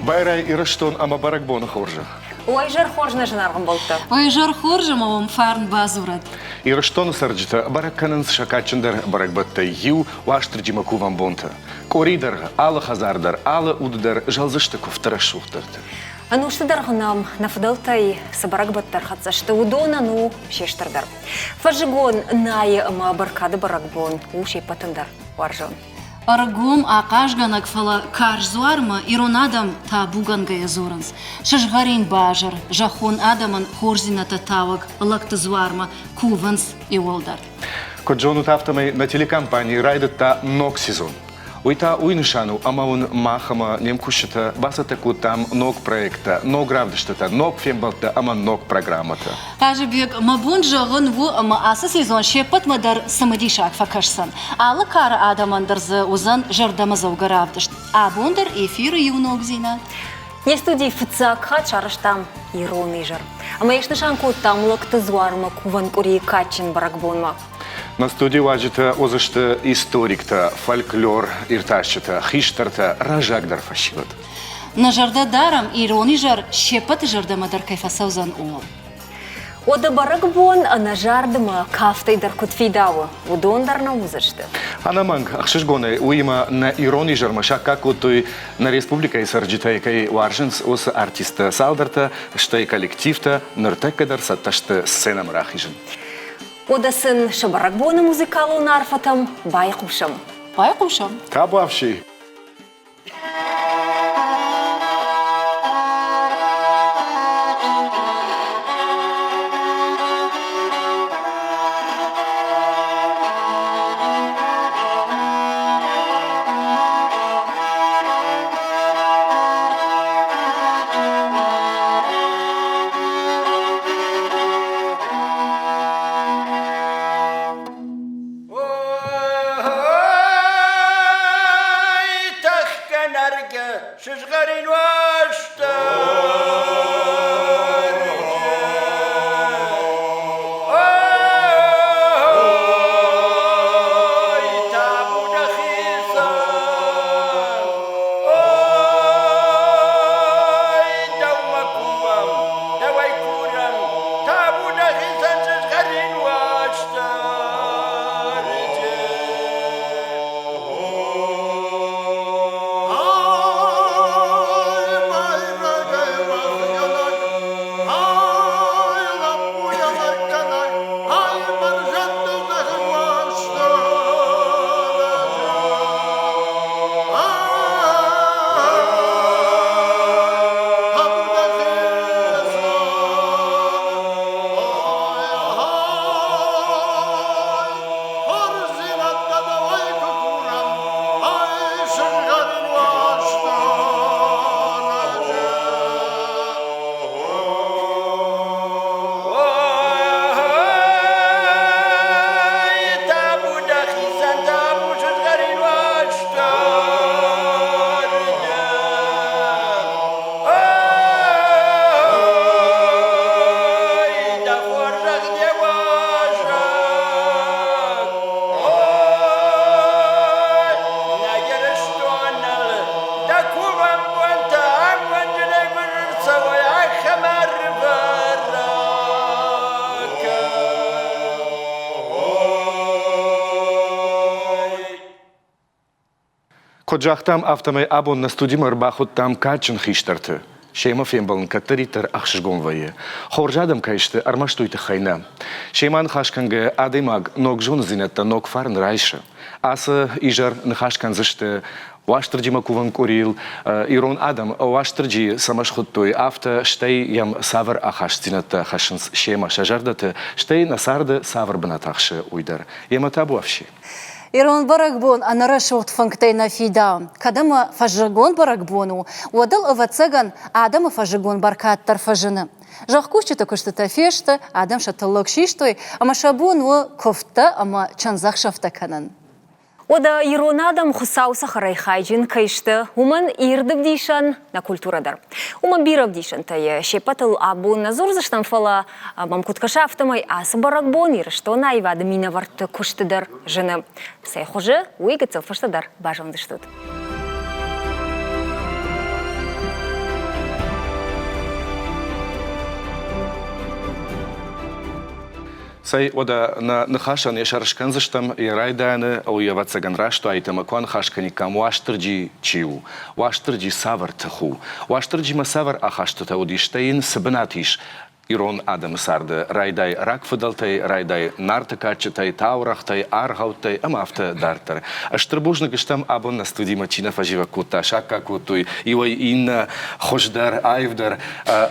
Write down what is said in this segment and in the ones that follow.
Байрай ираштон ама баракбон хоржа. Ой, жар хоржна жанарган болты. Ой, жар хоржа мавам фарн базурат. Ираштон сарджита баракканын шакачындар баракбатта ю уаштрджима куван бонта. Коридор, алы хазардар, алы уддар жалзышты куфтара шухтарты. Ану штыдаргынам нафдалтай сабаракбаттар хатсашты удона ну шештардар. Фажигон найы ама баркады баракбон ушей патындар варжон. Аргом акашганак фала каржзуарма иронадам та буганга язоранс. Шашгарин бажар, жахон адаман хорзината тавак лактызуарма куванс и волдар. Коджону тафтамай на телекомпании райдат та ног сезон. Уйта уйнышану, ама он махама немкушата, басатаку там ног проекта, ног равдыштата, ног фембалта, ама ног программата. Каже бег мабун жагын ву ама аса сезон шепат мадар самадишак факашсан. Алы кара адамандырзы узан жардамазауга равдышт. А бундар эфиры юног зина. Не студии фицакха чарыштам ироный жар. Ама ешнышанку там лактызуарма куван кури качин баракбонма. На студии важита озышты историкта, фольклор ирташчыта, хиштарта, ражагдар фашилат. На жарда дарам ироний жар шепат жардамадар кайфасаузан уол. Ода баракбон на жардыма кафтайдар кутфидавы, удондар на узышты. Анаманг, ахшишгоны, уима на иронии жармаша, как вот той на республика и сарджита, и варженс, ос артиста салдарта, что и коллективта, ныртекадар сатташты сценам рахижен. Одасын шабаракбоны музыкалу нарфатам байкушам. Байкушам. Кабавший. Коджахтам автомай абон на студии марбахут там качен хиштарты. Шейма фембалн катаритер ахшгонвае. Хоржадам кайшты армаштуйты хайна. Шейман хашканге адымаг ног жон зинетта ног фарн райша. Аса ижар нхашкан зышты Ваштырджима куван курил, ирон адам, ваштырджи самашхуттой, авто штей ям савр ахаш зинетта хашинс шейма шажардаты, штей насарды савр банатахши уйдар. Ема табу авши. Ирон баракбон анарашот фанктейна фида. Кадама фажагон баракбону, уадал авацаган адама фажагон баркаттар фажаны. Жахкучи только что тафешта, адам шаталлок шиштой, ама шабон у кофта, ама чанзах шафтаканан. Ода иронадам хусауса харайхайджин кайшты, уман ирдып дейшан на культурадар. Уман биров дейшан тая шепатыл абун назорзаштан фала мамкутка автомай асы баракбон ирышто найвады мина варты куштыдар жыны. Сай хуже уйгыцыл фаштадар бажамдыштыд. Сай ода на нахашан я шаршканзаштам и райдана о я вацаган рашто айтама кван хашканикам уаштырджи чиу, уаштырджи савар таху, уаштырджи масавар ахаштата одиштаин сабанатиш. Ирон Адам Сарда, райдай ракфадалтай, райдай нартакачатай, таурахтай, архаутай, амафта дартар. Аштрбужна гыштам абон на студии мачина фажива кута, шака кутуй, ивай инна, хождар, айвдар,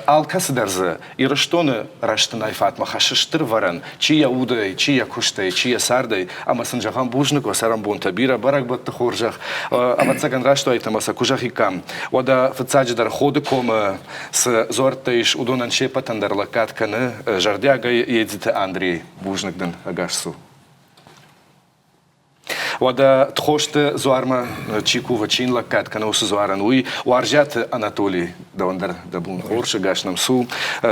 алкасдарза, и раштоны раштанай фатма, хашаштыр варан, чия удай, чия куштай, чия сардай, амасанжахан бужныко, сарамбон табира, барак батта хоржах, амацаган рашто айтамаса кужахикам, ода фацадждар ходы кома, с зортаиш удонан шепатандар лакатканы жардяга едзите Андрей Бужнагден агашсу. Ода тхошты зуарма чику вачин лакатканы усы зуаран уй, уаржат Анатолий давандар дабун хоршы гашнам су.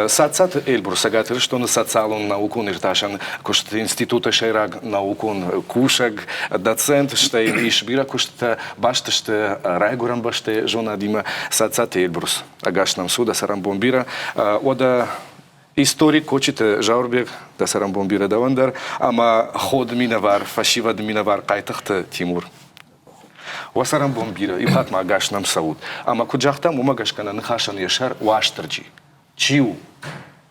Сацат Эльбур сагатыр, что на социалун наукун ирташан, кушт института шайраг наукун кушаг, доцент штейн ишбира кушт баштышты райгуран башты жона дима сацат Эльбурс агашнам су да сарам бомбира. Ода историк кочите жаурбек да сарам бомбира давандар, ама ход минавар, фашива минавар кайтахты Тимур. Васарам бомбира, и хатма агашнам сауд. Ама куджахтам умагашкана нахашан яшар уаштырджи. Чиу,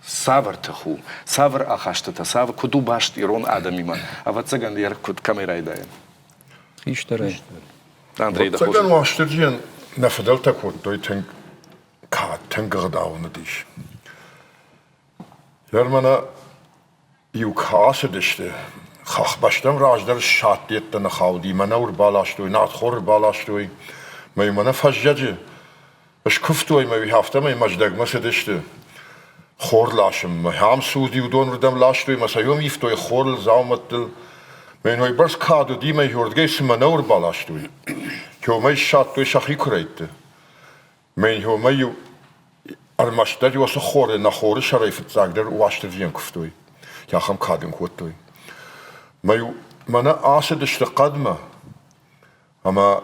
савар таху, савар ахаштата, савар куду башт ирон адамима. А вацаган яр куд камерай дая. Иштарай. Андрей да Вацаган уаштырджи нафадал такот, той тенгардауна диш. Ярмана юкасы диште. Хах баштам раждар шаттетта на хауди, мана урбалаштуй, надхор балаштуй. Май мана фажджаджи. Аш куфтуй май хафта май маждагмасы диште. Хор лашым, май хам суди удон рдам лаштуй, масайом ифтуй хор зауматтыл. Май ной барс каду ди май хурдгейс мана урбалаштуй. Хё май шаттуй шахи курайтты. Май хё май ю армаштад юаса хоре на хоре шарайфт загдер уаштыр вен куфтуй. Я хам кадым куттуй. Мана асадышты қадма, ама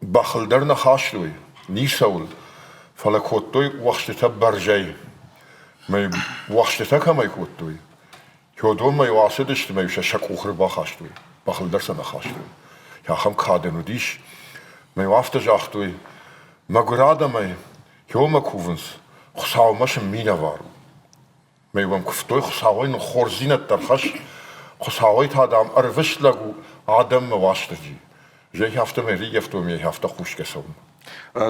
бақылдарна хашлуй, нисаул, фала коттуй уақштыта баржай. Май уақштыта камай коттуй. Хёдон май асадышты май уша шак ухры бақаштуй, бақылдарсана хашлуй. Я хам кадыну диш, май уафта жахтуй, магурада май, хёма кувынс, хусаумашым мина вару. Май вам куфтой хусауай ну хорзинат тархаш, خساوی تا دام ارفش لگو آدم مواشتجی. جای هفته میری هفته می هفته خوش کسون.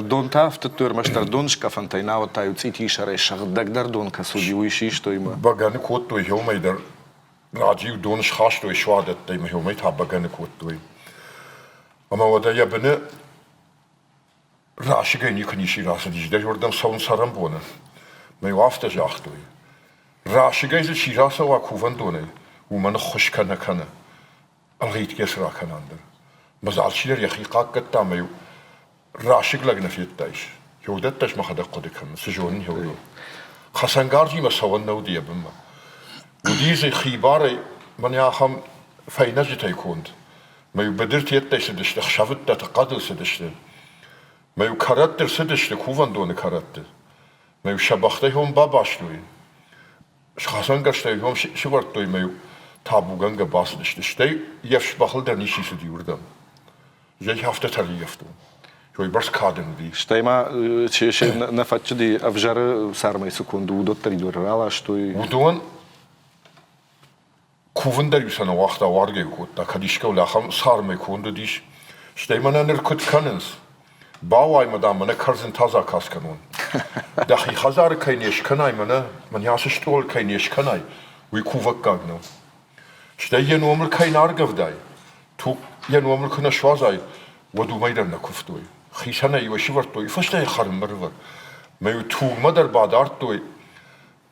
دون تافت تور مشتر دونش کافنتای ناو تایو چیتی شرای شغدک در دون کسودی ویشیش توی ما. باگن کود توی هم میدر راجیو دونش خاش توی شوادت توی ما هم میت باگن کود توی. اما ودایا بنه راشگی نیکنیشی راسدیش در یوردم سون سرم بونه. میوافت جاخت توی. راشگی ز شیراس و کوفن دونه. ومن خوش کنه کنه، الغیت کس را کناندر. مزالشیلر یخیقاق کتا میو راشق لگن فیت تایش. یودت تاش مخدر قدی کنه سجونی یودو. خسانگارجی مسوان نودیه بما. ودیز خیباره من یا هم فینجی تایکوند. میو بدرت یت تایش دشت خشافت تا تقادل سدشت. میو کارت در سدشت کوفان دونه کارت. میو شباخته هم باباشتوی. خسانگارشته هم شورت توی میو. تابوگان باس دشته یفش بخل در نیشیس دیوردم. جای هفته تری یفتم. جای برس کادن دی. شتایما چه نفت دی افجار سرمای سکوندو دو تری دور رالاش توی. ودون کوون در یوسان وقت وارگی کود. تا کدیش که ولخم سرمای کوندو دیش. شتایما نرکت کننس. باوای مدام من کرزن تازه کاس کنون. دخی خزار کینیش کنای من یاسش تول کینیش کنای. وی کوفک گاگنو. شده یه نومر کای نارگف دای، تو یه نومر کنه شوازای، ودو میدن نکفتوی، خیشانه یوشی ورد توی، فشته خرم مرور، میو تو مدر بادارت توی،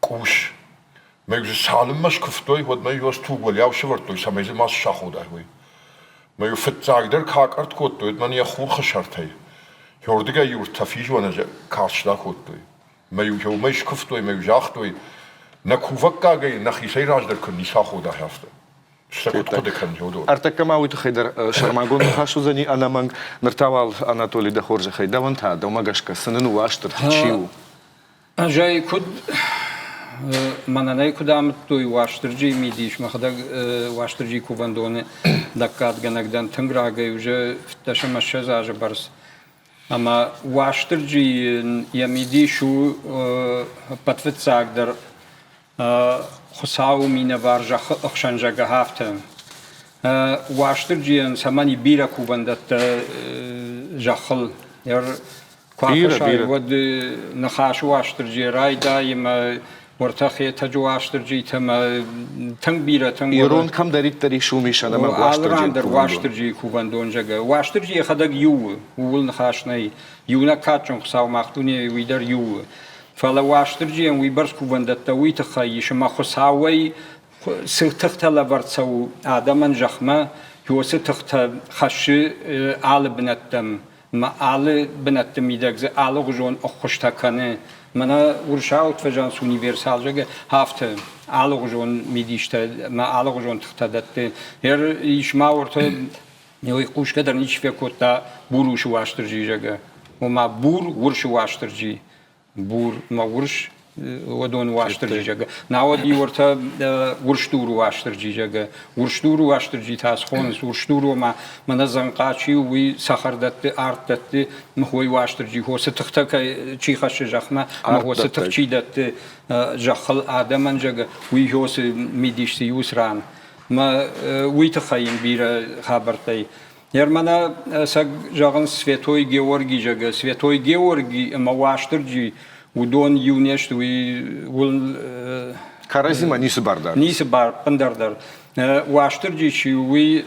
کوش، میو سالم مش کفتوی، ود میو از تو ولیاوش ورد توی، سمیز ماس شاخو دای، میو فتزاگ در کاک ارد کود توی، من یه خور خشرت هی، هردگه یور تفیج ونجا کارشدا کود توی، میو میش کفتوی، میو جاخ توی، نکوفک کاگی نخیسی راج در کنی شاخو دای هفته. ارتكما ويتو خيدر شرماغون خاشو زني انا من نرتاوال اناتولي ده خورج خيدا وانتا دوماغاشكا سنن واشتر تشيو جاي كود منانه کدام توی واشترجی میدیش مخدا واشترجی کوبندونه دکات گنگدن تنگراگی وجه فتشم شزاج برس اما واشترجی یمیدیشو پتفت ساق در خساو مینه وارجا اخشنجا هفتم واشترجی سمانی بیرا کوبندت جخل ير كوافشاي ود نخاش واشترجي راي دايما ورتخي تجو واشترجي تما تنبيرة يرون كم داريت تاريخ شو ميشان ما واشترجي كوباندون جاga واشترجي خدق يو ول نخاشني يونا كاتشون خساو ماختوني ويدر يو فلا واشترجي ان ويبرس كوباندت توي تخي شما خساوي سلتخت لبرتسو آدمان جخمه هو ستخت خش آل بنتم ما آل بنتم میدگز آل غجون اخشتا کنه منا ورشاوت فجان سونیورسال جگه هفته آل غجون میدیشته ما آل غجون تختدت هر ایش ما ورته یوی قوش کدر نیچ فکر تا بوروش واشترجی جگه و ما بور ورش واشترجی بور ما ورش ودون واشترجی جگه ناودی ورته ورشتور واشترجی جگه ورشتور واشترجی تاس خونس ورشتور ما من زنقاچی وی سخردت آرتت مخوی واشترجی هو ستختک چی خش جخمه ما هو ستخچی دت جخل آدمان جگه وی هو س میدیشتی یوسران ما وی تخیم بیر خبرتی یرمنا سگ جاگن سویتوی گیورگی جگه سویتوی گیورگی ما واشترجی ودون يونيش وي ول كارزيما نيس باردار نيس بار بندردر واشترجي شي وي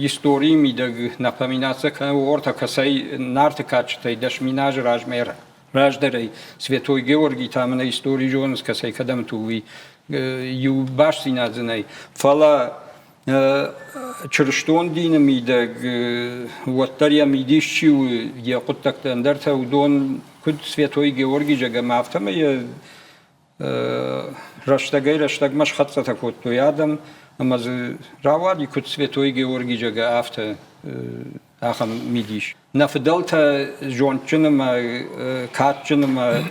истории мидаг напоминаться к орта касай нартыкачтай дашминаж ражмер раждерей Святой Георгий там на истории жонс касай кадам туи ю башсинадзнай фала чырштон дина мидаг ваттария мидишчи я куттак тандерта удон كنت Святой Георгий جاga мафтама я раштаг маш хатса такот то ядам амаз равади كنت Святой Георгий جاga афта ахам мидиш нафдалта жончынама катчынама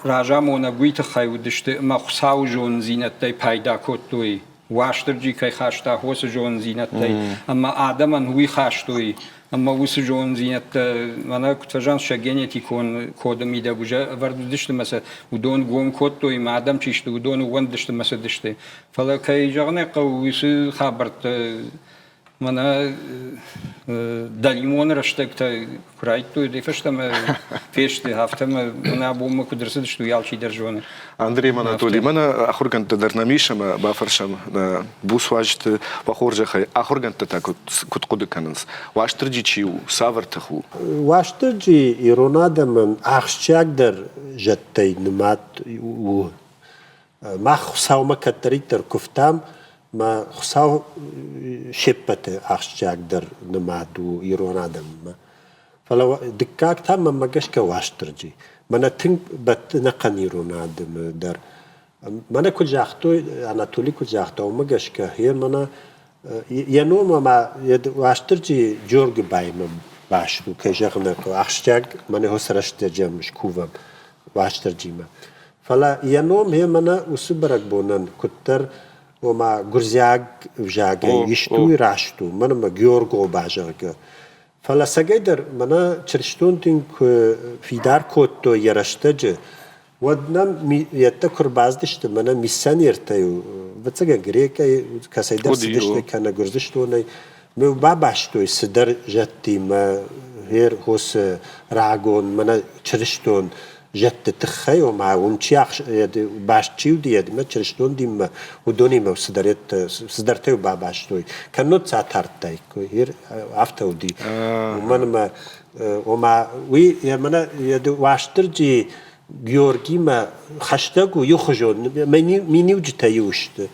ражамона гуйта хайудышты ма хусау жон зинаттай пайда коттуй واشترجي كي خاشتا هوس جون زينتي اما ادمن هوي خاشتوي اما وس جون زينت انا كنت فجان شجنتي كون كود ميدا بوجا ورد دشت مثلا ودون قوم كوتوي ما ادم تشت ودون وندشت مثلا دشت فلا كي جغني قويس خبرت منا داليمون رشتكت كرايتو دي فشتم فيشتي هفتم انا بوم كدرسد شتو يالشي درجونه Андрей Манатолий, мана ахурган тадарнамишама бафаршам на бусважт бахуржахай ахурган так куткуды кананс ваштырджичиу савартаху ваштырджи иронадаман ахшчагдер жаттай нумат у мах саума катаритер куфтам ما خساو شبته أخشاقدر نمادو إيرونادم فلو دكاك تام ما جش كواشترجي منا تنك بتنقن إيرونادم در منا كل جاختو أناتولي كل جاختو ما جش كهير منا ينوم ما واشترجي جورج بايم باشدو كجاخنا أخشاق منا هو سرشت جمش كوفم واشترجي ما فلا ينوم هي منا وسبرك بونن كتر وما جرزياج وجاجي يشتوي راشتو منا ما جورجو باجرك فلا سجدر منا ترشتون تنك في دار كوتو يرشتج ودنا يتكر بازدشت منا ميسان يرتايو بتسجع غريكا كسيدر سدشت كان جرزشتوني مو باباشتو يسدر جتي ما هير هوس راغون منا ترشتون جت تخيو مع ومشيخ باشتيو دي ما ترشتون دي ما ودوني ما صدرتيو باباشتوي كانو تساتارتاي هير افتو دي ومن وما وي يا منا يدو واشترجي جيورجي ما خشتاغو يخجون ميني وجتايوشت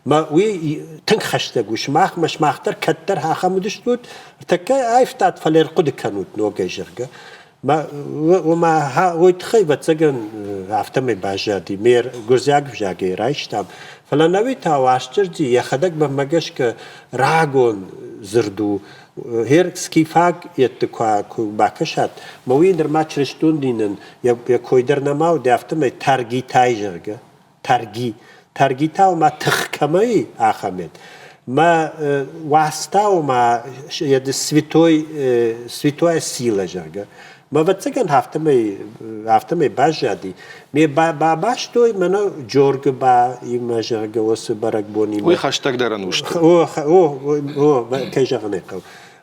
ما وي تنك خشتاغو شماخ مش ماختر كتر ها خمدشتوت تكا ايفتات فليرقد كانوت نوغا جرجا ما وما ها ويتخيبة تسجن عفتمي باجادي مير جرزياق فجاقي رايشتام فلا نوي تاواشترجي يخدق بمجاش راغون زردو هير سكيفاق يتكوا باكشات موين در ما تشرشتون دينن يكويدر نماو دي عفتمي تارجي تايجرجا ترگی تا ما تخکمی آخامد ما واسطه و ما ید سویتوی سیل جرگه ما وقتاً هفته می باش جدی می باش توی منو جورگ با این جرگه واسه برگ بونی وی خشتگ درنوشت که جرگه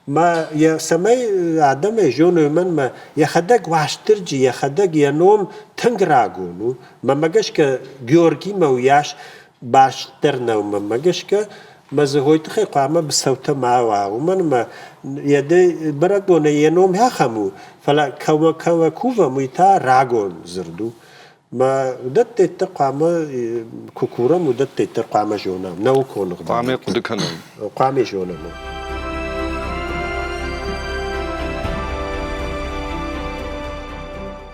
ما یا سمای آدم جون ما یا خداق واشترجی یا خداق یا نوم تنگ راگونو ما مگش که گیورگی مویاش باشتر نوم مگش که مزهویت خی قامه بسوت معه و من ما یده برگونه یا نوم ها خمو فلا کوا کوفا میتا راگون زردو ما ودت تقامه کوکورا مدت تقامه جونم نو کون قامه قد کنم قامه جونم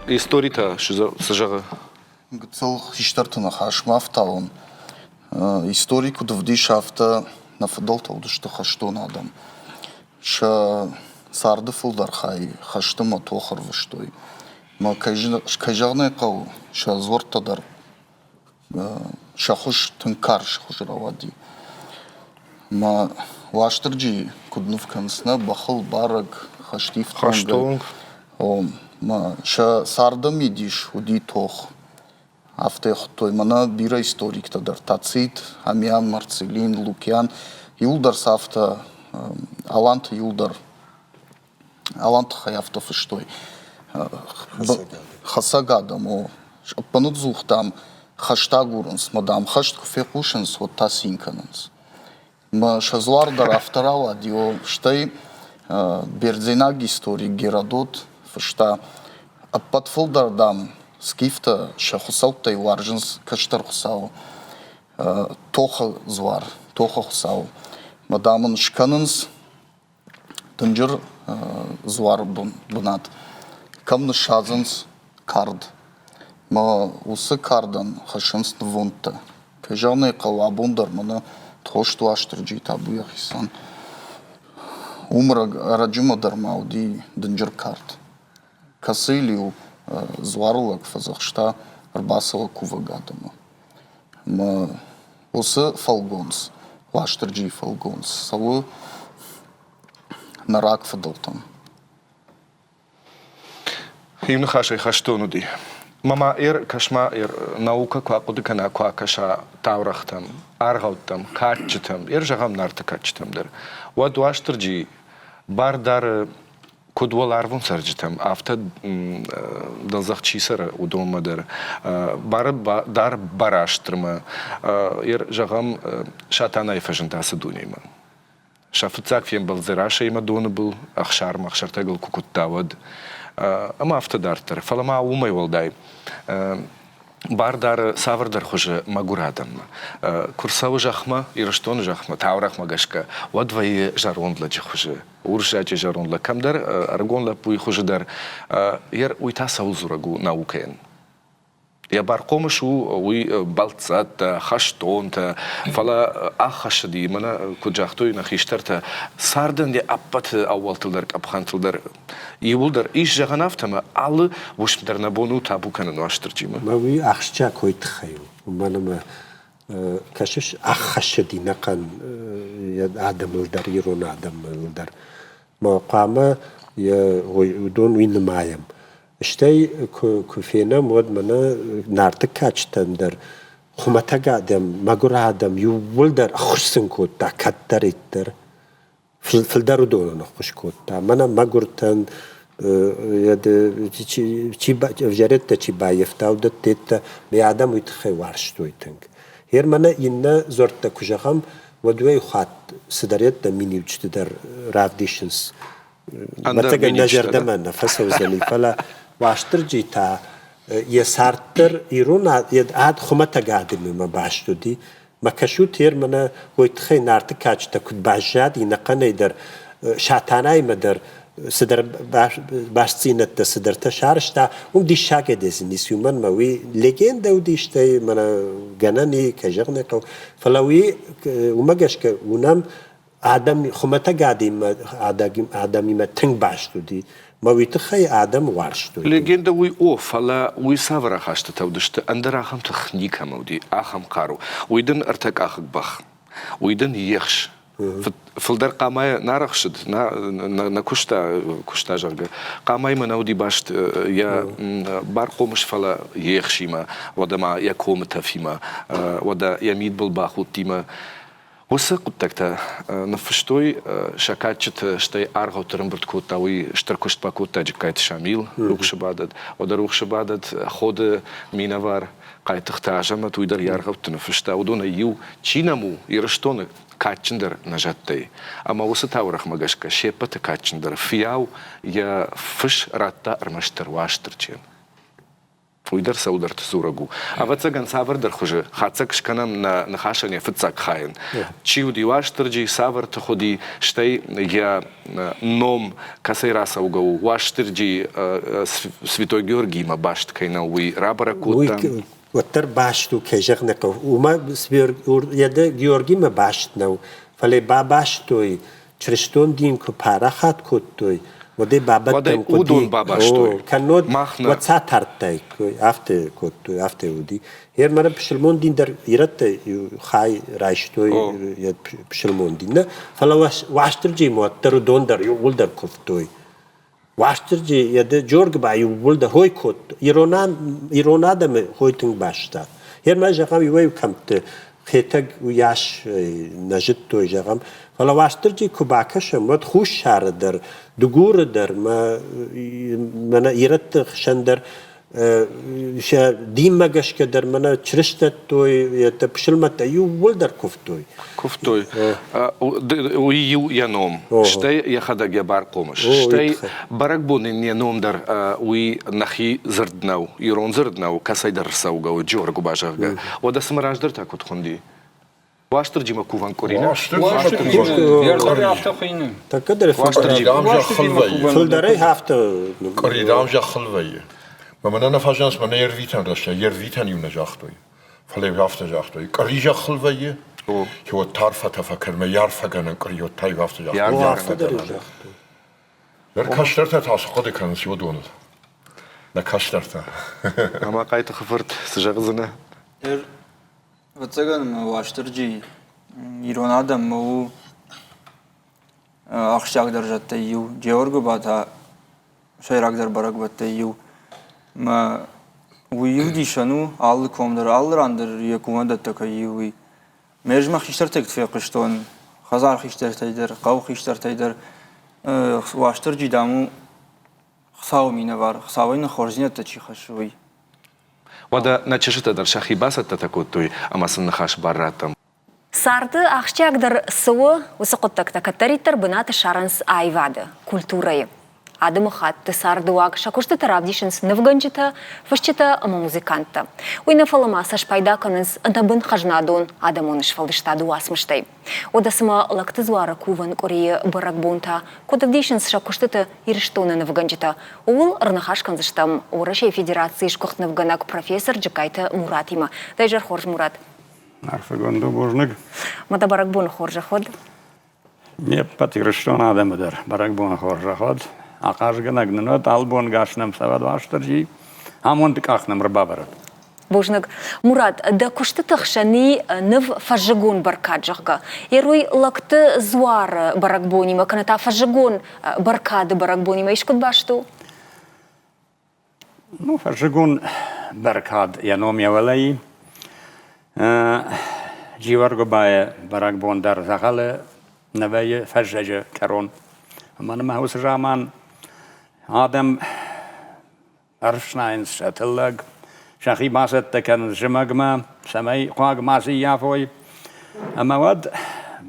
историята съжага. Цел хищърта на хашмафталон. Историко да вди шафта на фадолта удъща хашто надам. Ша сарда фулдархай хашта ма тохърващой. Ма кажагна е кал ша зорта дар ша хуш тънкар ша хуш равади. Ма лаштърджи куднувкан сна бахъл бараг хаштив Хаштонг. Ма ша сарда мидиш уди тох. Афте той мана бира историкта дар Тацит, Амиан, Марцелин, Лукиан, Юлдар сафта, Алант Юлдар, Алант хаяфта фыштой. Хасагада мо, панут зухтам, хаштагурунс, мадам, хашт куфекушенс, вот тасинканенс. Ма шазлар дар авторала дио, штай бердзенаг историк Геродот, фышта, апатфулдар дам, скифта шахусал тай ларжинс каштар хусал тоха звар тоха хусал мадамын шканынс тынжыр звар бунат камны шазынс кард ма усы кардан хашынс вунта кажаны калабундар мана тошту аштыржи табуя хисан умра раджума дармауди дынжыр кард касилиу зварлак фазахшта арбасала кувагадама. Ма усы фалгонс, лаштырджи фалгонс, савы нарак фадалтам. Именно хашай хаштону ди. Мама кашма наука куакуды кана куакаша таврахтам, аргаутам, качтам, жагам нарта качтам дар. Вад лаштырджи бардар кудвал арвун сарджитам афта далзахчисара удома дар дар бараштрма жагам шатана ифажентаса дунима шафцак фем балзераша има дона был ахшартагал кукуттавад ама афта дартар фалама умай валдай бардар савардар хуже магурадам курсавы жахма ираштон жахма таврах магашка вадвай жаронла хуже уршаче жаронла камдар аргонла пуй хуже дар уйта саузурагу наукен я барқомышу уй балцат хаштонта фала ахашди мана куджахтой на хиштарта сардан де аппат аввалтылдар капхантылдар иулдар иш жаганафтама алы вушмдар на бону табукана ноаштырчима мави ахшча койтхаю манама кашиш ахашди накан я адамылдар ирон адамылдар мақама я удон винмаям اشتای کوفینا مود منا نارتک کاشتن در خمتا قادم ماگر آدم یوول در خوشن کود تا کتری در فلدارو دونه نخوش کود تا منا ماگرتن یاد چی وجرت تا چی بایفتاو دت تا می آدم ویتخی وارش تویتنگ هر منا اینا زرت کجاهم ودوی خات صدریت تا مینی وجد در رافدیشنز متى نجر دمنا نفسه وزني فلا واشترجي تا يسارتر يرونا يد خمتا قادم ما باشتودي ما كشو تير منا ويتخي نارت كاج تا كد باجاد ينقنا يدر شاتاناي مدر صدر باش سينت صدر تشارش تا دي شاكه دزني سيومن ماوي ليجند وديش تاي منا جناني كجغني فلاوي وما جاش ونام آدم خمتا آدمی ما تنگ باشتو دی ما ویتخی آدم وارشتو لگنده وی اوف حالا وی سافر خاشت تودشت اندر آخم تخنیک هم ودی آخم قارو ویدن ارتق آخک بخ ویدن یخش فلدر قامای نارخشد نکشتا جرگه قامای من ودی باشت یا بارقومش فلا یخشیما ودما یکوم تفیما ودا یمید بالباخود تیما وسه قدكتا نفشتوي شكاتشت شتي ارغو ترمبرت كوتاوي شتركشت باكوتا جكايت شاميل روخش بعدد ودروخش بعدد خود مينوار قايت تختاجما تويدر يارغو تنفشتا ودون يو تشينامو يرشتون كاتشندر نجاتي اما وسه تاورخ ماغشكا شيبت كاتشندر فياو يا فش راتا ارمشتر واشترچين ويدر سودر تزورجو أفتسجن سافر در خجة خاتسكش كنام نخاشن يفتسك خاين تشيو ديواش ترجي سافر تخدي شتي يا نوم كسيرا سوجو واش ترجي سويتو جورجي ما باشت كينا وي رابرا كوتا وتر باشتو كجخ نكو وما سبير يدا جورجي ما باشت نو فلي باشتوي ترشتون دين كو بارخات كوتوي ودي بابتم ودون باباشتوي كانود واتساتارتاي afte كوتوي afte ودي هير مرة بشلمون دين در يرت خاي رايشتوي يد بشلمون دين فلا واشترجي موتر دون در يقول در كفتوي واشترجي يد جورج با يقول در هوي كوت يرونا دم هوي تنگ باشتا هير ما جاكم يوي كمت خيتك وياش نجتوي جاكم فلا واشترجي كوباكش مد خوش شار در دگور در ما من يرت خشندر شا ديم ماگش که در من چرشت توی یا تبشلمت ایو ولدر كفتوي ويو ينوم شتي يخدق يبار قومش شتي برق بونين ينوم در وي نخي زردناو يرون زردناو كسي در سوغو جورغو باشغا ودا سمراج در تاكوت خوندي واشتر جيما كوفان كورينا واشتر جيما تقدر فلدري هافته قريدام جا خلويه ما انا فاجانس من يرفيتان رشا يرفيتان ينجاختوي فلي هافته جاختوي قريجا خلويه هو تعرف تفكر ما يعرف كان قريو تاي هافته جاختوي در كاشترتا تاس قد كان سيو دون لا كاشترتا اما قايت خفرت سجغزنا وتسجن واشترجي يرون آدم مو أخشاق درجة تيو جورجو باتا شيراك در برق بتيو ما ويودي شنو all كوم در all راندر يكون ده تكيوي ميرجما خيشتر تكتفي قشتون خزار خيشتر تيدر قو خيشتر تيدر واشترجي دامو خساو مينوار خساوين خورجينة تشي خشوي ودا نچشت در شخي باسط تتكوتوي اما سنخاش باراتم Сарды ақчагдыр суы усықыттық тәкаттаритер бынаты шаранс айвады культурайы. Адымы хатты сарды уақ шакушты тарабдишінс нывганчыта, фашчыта ама музыкантта. Уйна фалама сашпайда канынс антабын хажнадон адамоныш фалдыштады уасмыштай. Одасыма лакты зуары куван корее барак бонта, кодавдишінс шакуштыты иріштоны нывганчыта. Уыл рынахаш канзыштам Орашей Федерации шкухт нывганак профессор Джакайта Муратима. Дайжар хорж Мурат. Арфагонда божник. Мада баракбон хоржа ход? Не патирштон адам дар баракбон хоржа ход. Ақажгана гнот албон гашнам савад ваштаржи. Амон тикахнам рбабарат. Божник Мурат, да кушты тахшани нв фажигон баркаджахга. Еруй лакты зуар баракбонима, каната фажигон баркады баракбонима. Ишкут башту? Ну, фажигон баркад яном явалай. جیوارگو بای برگ بندر زغال نوی فجج کرون. من محوس جامان آدم ارشناین شتلگ شخی باست تکن جمعگم سمی قاگ مازی یافوی اما ود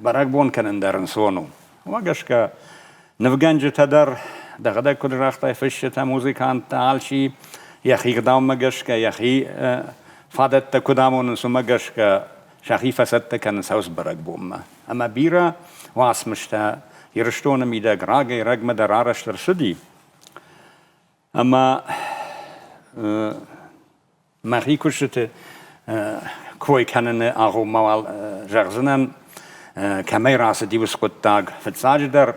برگ بند کنن درن سونو. وگش که نفگنج تدر دغده کد رخته فشت موزیکان تعالشی یخی قدام مگش که یخی فادت کدامون سمگش که شخی فسد کن سوس برگ بوم. اما بیرا واسمشتا یرشتون میده گراگی رگم در آرش درسدی. اما مخی کشت کوی کنن آغو موال جغزنن كاميرا ديوس قطاق في الساجدر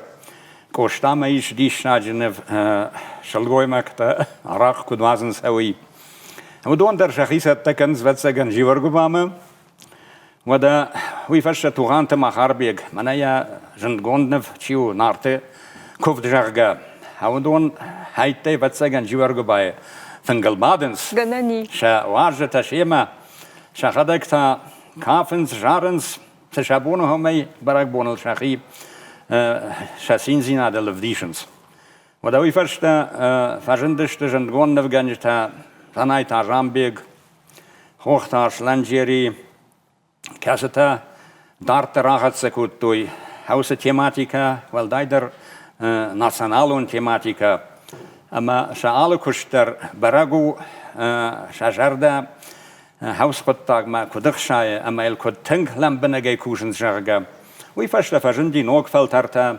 كوشتا ما يش ديش ناجنف شلقوي مكتا عراق كدوازن سوي ودون در شخيصة تكنز واتساقن جيورغو بامه ودا ويفرش توغانت ما خاربيق منايا جندگوندنف چيو نارته كوفد جاغا ودون هايتي واتساقن جيورغو باي فنگل بادنس غناني شا واجه تشيما شا خدك تا كافنس جارنس تشابونه همي براك بونل شاخي شا سينزينا دل فديشنس ودا ويفرش تا فاجندش جندگوندنف گنج تا تناي تا جامبيق خوخ تا شلنجيري كاستا دارت راحت سكوتوي هاوس تيماتيكا والدايدر ناسيونالون تيماتيكا اما شعال كشتر براغو شجردا هاوس قطاق ما كدخشاي اما الكد تنك لم بنجي كوشن جرغا ويفشل فجندي نوك فلترتا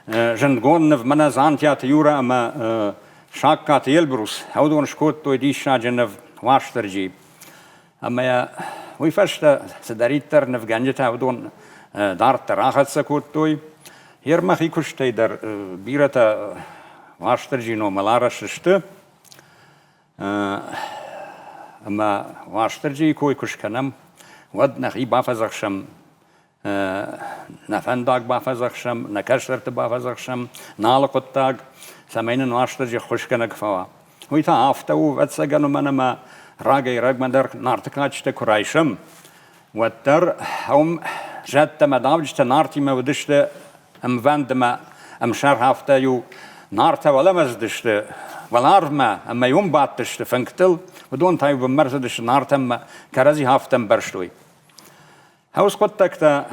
جندگون نف منا زانتيا تيورا اما شاكات يلبروس هاودون شكوتوي ديشنا جنف واشترجي اما ويفشل سداريتر نفغانجتا ودون دارت راحت سكوتوي يرمخي كشتي در بيرتا واشترجينو ملارا ششت اما واشترجي كوي كشكنم ود نخي بافزخشم نفنداق بافزخشم نكشرت بافزخشم نالقطاق سمين واشترجي خشكنك فوا ويتا افتو واتسجنو منما راجي رجمدر نارتكاتشت كرايشم وتر هم جت مدابجت نارتي ما ودشت ام فندما ام شهر هفته يو نارتا ولا مزدشت ولا ارما اما يوم باتشت فنكتل ودون تايب مرزدش نارتا ما كرزي هفتم برشتوي هاوس قطكتا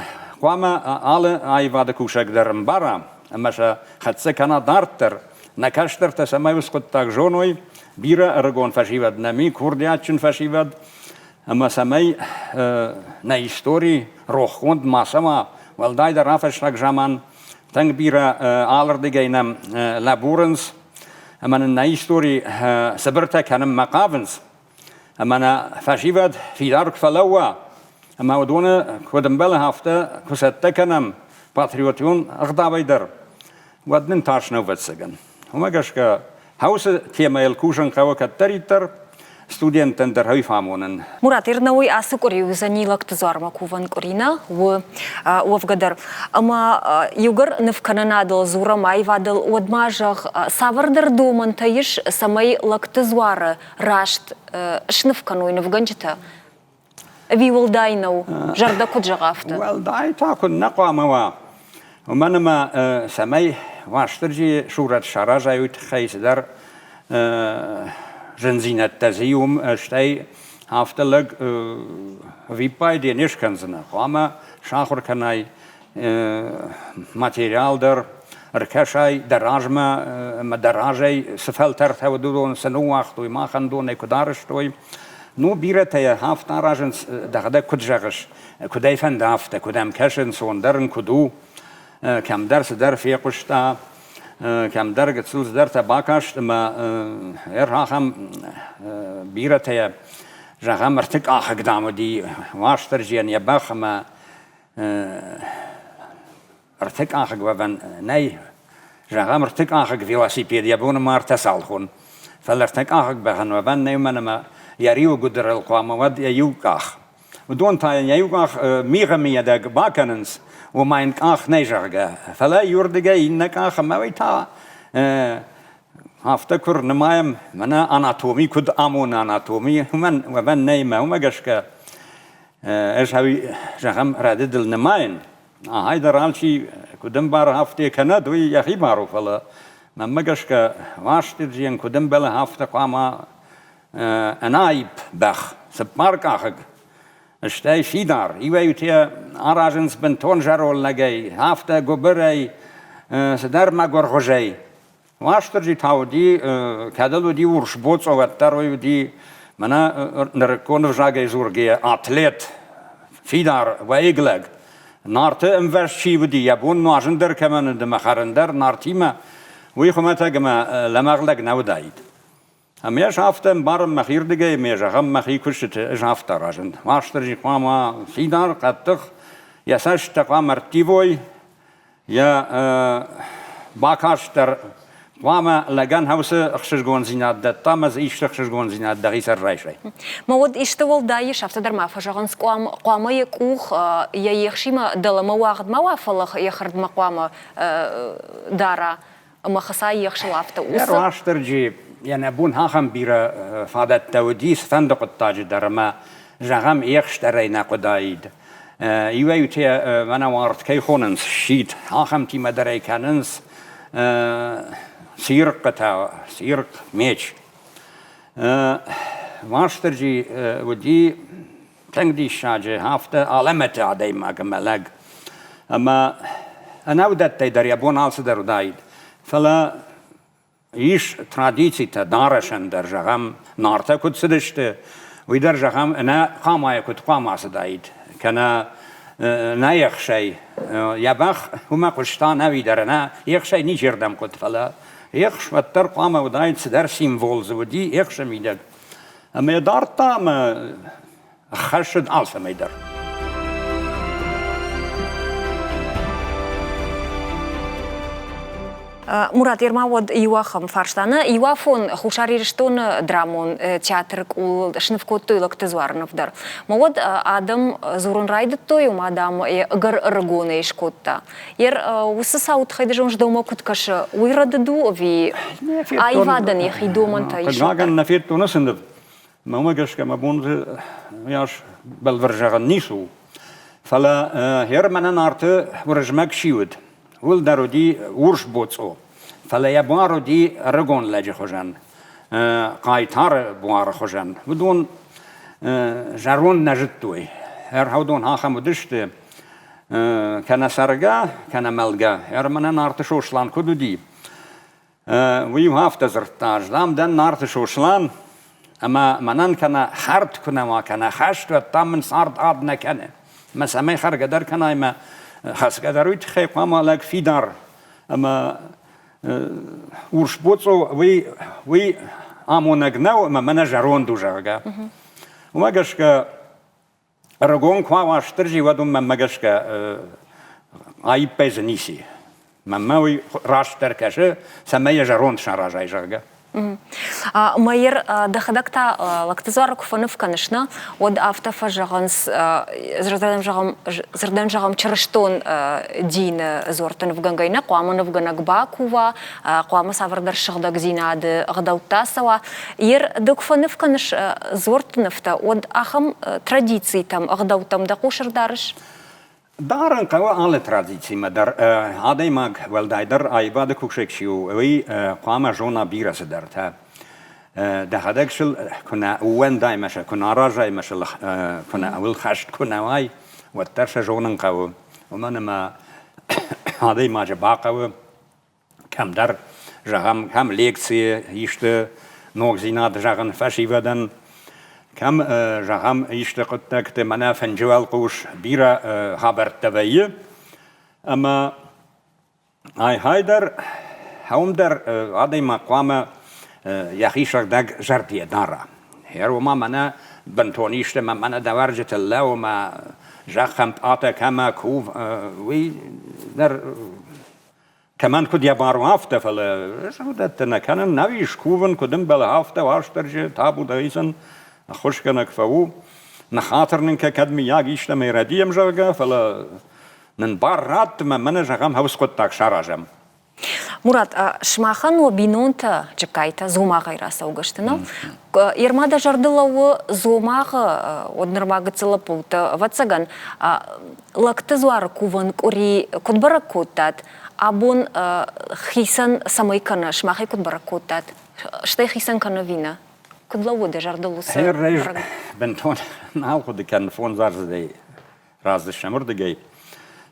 قواما آل آيوادا كوشك درم برا اما شا خدسه كانا دارتر نكشتر تسميوس قطاق جونوي بيرا ارغون فشيود نمي كوردياتشن فشيود اما سمي نايستوري روخوند ما سما والداي در رافشنك جامان تنگ بيرا آلردگينم لابورنس اما نايستوري سبرتا كانم مقافنس اما فشيود في دارك فلوا اما ودونا كودنبال هفته كستكنم باتريوتيون اغدابي در ودن تاشنو واتسگن هما گشكا هاوس تيما الكوشن قوة كتريتر студентен дер хойфамонен. Мурат, ирнауи асукури занилак тзарма куван корина у Авгадар. Ама югар невкананадал зура майвадал одмажах савардер доман таиш самай лактызуара рашт шневкануй невганчита. Виулдайнау жарда куджагафта. Валдай такун нақамава. ومنما سمي واشترجي شورت شراجا يتخيس در جنزينة تزيوم اشتاي هافتلق ويباي دي نشكنزنا قاما شاخر كناي ماتيريال در ركشاي دراجما دراجي سفلتر تودون سنو وقتوي ما خندون كدارشتوي نو بيرتاي هافتا راجنس دغدا كدجغش كداي فندافتا كدام كشن سون درن كدو كم درس در في قشتا كم درجة سوز در تباكش ما إرهاهم بيرتها جاهم ارتك آخ قدامه دي واشترجين يباخ ما ارتك آخ قوان ناي جاهم ارتك آخ فيلاسيبيد يبون ما ارتسالخون فالارتك آخ بخن وبن ناي من ما يريو قدر القوام ود يوك آخ ودون تاين يوك آخ ميغمية داك باكننس وماين آخ نيجرجا فلا يردجا إنك آخ ما ويتا أفتكر نمايم منا أناتومي كد أمون أناتومي ومن وبن نيمة وما جشكا إيش هاي جهم ردد النماين هاي درالشي كدم بار هفتي كند وي يخي معروف الله ما جشكا واشترجين كدم بلا هفته قاما أنايب بخ سبمارك آخر اشتاي شيدار يويتيا اراجنس بنتون جارول لغاي هافتا غوبري سدار ما غورغوجاي واشترجي تاودي كادلو دي ورش بوصو وتروي دي منا نركون جاغاي زورغي اتليت فيدار وايغلغ نارت انفرشي ودي يبون ناجندر كمان دمخرندر نارتيما ويخمتا جما لمغلق نودايد أميش هفتم بارم مخير دقي ميش غم مخي كشت إج هفتا راجن واشترجي قاما سيدار قطخ يساش تقام ارتيبوي يا باكاشتر قام لجان هوسه أخشش جون زينات ده تامز إيش أخشش جون زينات ده غير رايشة مواد اشتغل دايش أفتح در ما فجأة قام يكوخ يخشيما دلما واحد ما وافلخ يخرج ما قام دارا ما خصاي يخشل أفتح يروح ترجي يعني أبون هاخم بيرا فادت توديس فندق التاج در ما جام يخشترينا قدايد يويتي أنا وارد كي خوننس شيت هاخم تي مدري كاننس سيرق ميش واشترجي ودي تنقدي الشاجة هافته علامة عدي ما كملاق أما أنا ودت تيدر يبون عالصدر دايد فلا يش تراديتي تدارشن در جغم نارتا كد سدشت ويدر جغم أنا قاما كد قاما سدايد كان نا يخشي يبخ هما قشتان هوي درنا يخشي نيجردم كد فلا يخش وتر قاما ودايد سدر سيمفولز ودي يخش ميدر أما يدارتا ما خشد ألف ميدر Мурат Ермавод Иуахам фарштана Иуафон хушариштон драмон театр кул шневкотой лактезварновдар. Мавод адам зурун райдет той мадам гар ргоне ишкотта. Ер усасаут хайдежон ждома куткаш уйрадду ви айвадан их идоманта ишкотта. Каган нафет тонасند мамагаш кама бонз яш белвержаган нису. Фала херманан арте ورجمك شيود ول دارودي ورش بوتسو فلا يبوارو دي رجون لاجي خجان قايتار بوار خجان بدون جارون نجتوي هر هودون ها خمودشت كان سرقا كان ملقا هر من نارت شوشلان كدو دي ويو هافت زرتاج لام دن نارت شوشلان اما منن كان خرد كنا ما كان خشت وتامن صارت عادنا كان ما سمي خرق در كان ما خاص قدرويت خي قام لك في دار اما ورشبوتسو وي امونغناو ما منجرون دوجاغا وماغشكا رغون كواش ترجي ودم ماغشكا اي بيزنيسي ماوي راش تركاشه سميه جرون شراجاي جاغا Майер дахадакта лактезуар куфанов конечно от автофажаганс зердан жагам чырыштон дин зортон в гангайна куамон в ганагба кува куама савардар шыгдаг зинады гдаутасава ер докфанов каныш зортоновта от ахам традиции там гдаутам да кушырдарыш دارن قوا على تراديسي مدر هذا ما والدايدر أيباد كوكشيو وي قام جونا بيرس درتها ده هذاكشل كنا وين دايمش كنا راجع مش كنا أول خشت كنا واي والترش جونا قوا ومن ما هذا ما جباقوا كم در جهم كم ليكسي يشت نوغزينات جهن فشي ودن كم جهم يشتقت منا فنجوال قوش بيرا خبر تبعي أما هايدر هم در عادي ما قام يخيشك دق جرتي دارا هير وما منا بنتونيشت ما منا دورجة الله وما جخم آتا كما كوف وي در كمان كد يبارو هفته فلا شودتنا كان نويش كوفن كدم بلا هفته واشترجه تابو دايسن خوش کنک فو نخاطر نك كدمي ياغيش لما يرديم جرجا فلا نبار رات ما من جغم هوس قد تاك شراجم Мурат, шмахан у бинонта чекайта зумага ираса угаштына. Ермада жардылауы зумага однырмага цылапута ватсаган лактызуар куван кури кудбара коттат, абон хисан самайкана шмахай кудбара коттат. Штай хисан кана вина? Кудлауы да жардылусы? Хер рейж бентон науку да кен фон зарзадей разды шамырдыгей.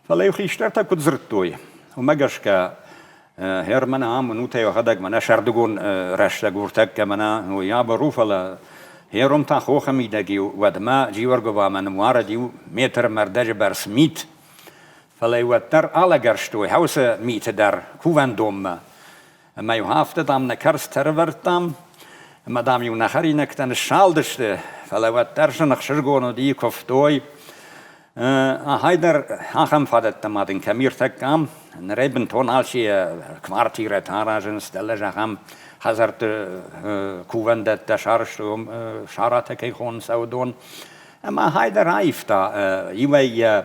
Фалай хиштарта кудзырттуй. ومجاشكا هرمنا عام ونوتي وخدك منا شردقون رشتا قورتك منا ويا بروفلا هيروم تا خوخ ميداجي ودما جيورغوا من موارديو متر مردج برسميت فلا يوتر على قرشتوي هوس ميت در كوان دوم ما يهافت دام نكرس ترورتام ما دام يو نخري نكتن الشالدشت فلا يوتر شنخ شرقون دي كفتوي هایدر آخام فادت تمادین کمیر تکام نریبن تونالشی کمارتیره تاراجن استلج آخام حضرت کووندت دشارشتم شارات کی خون سودون اما هایدر عیفتا یوی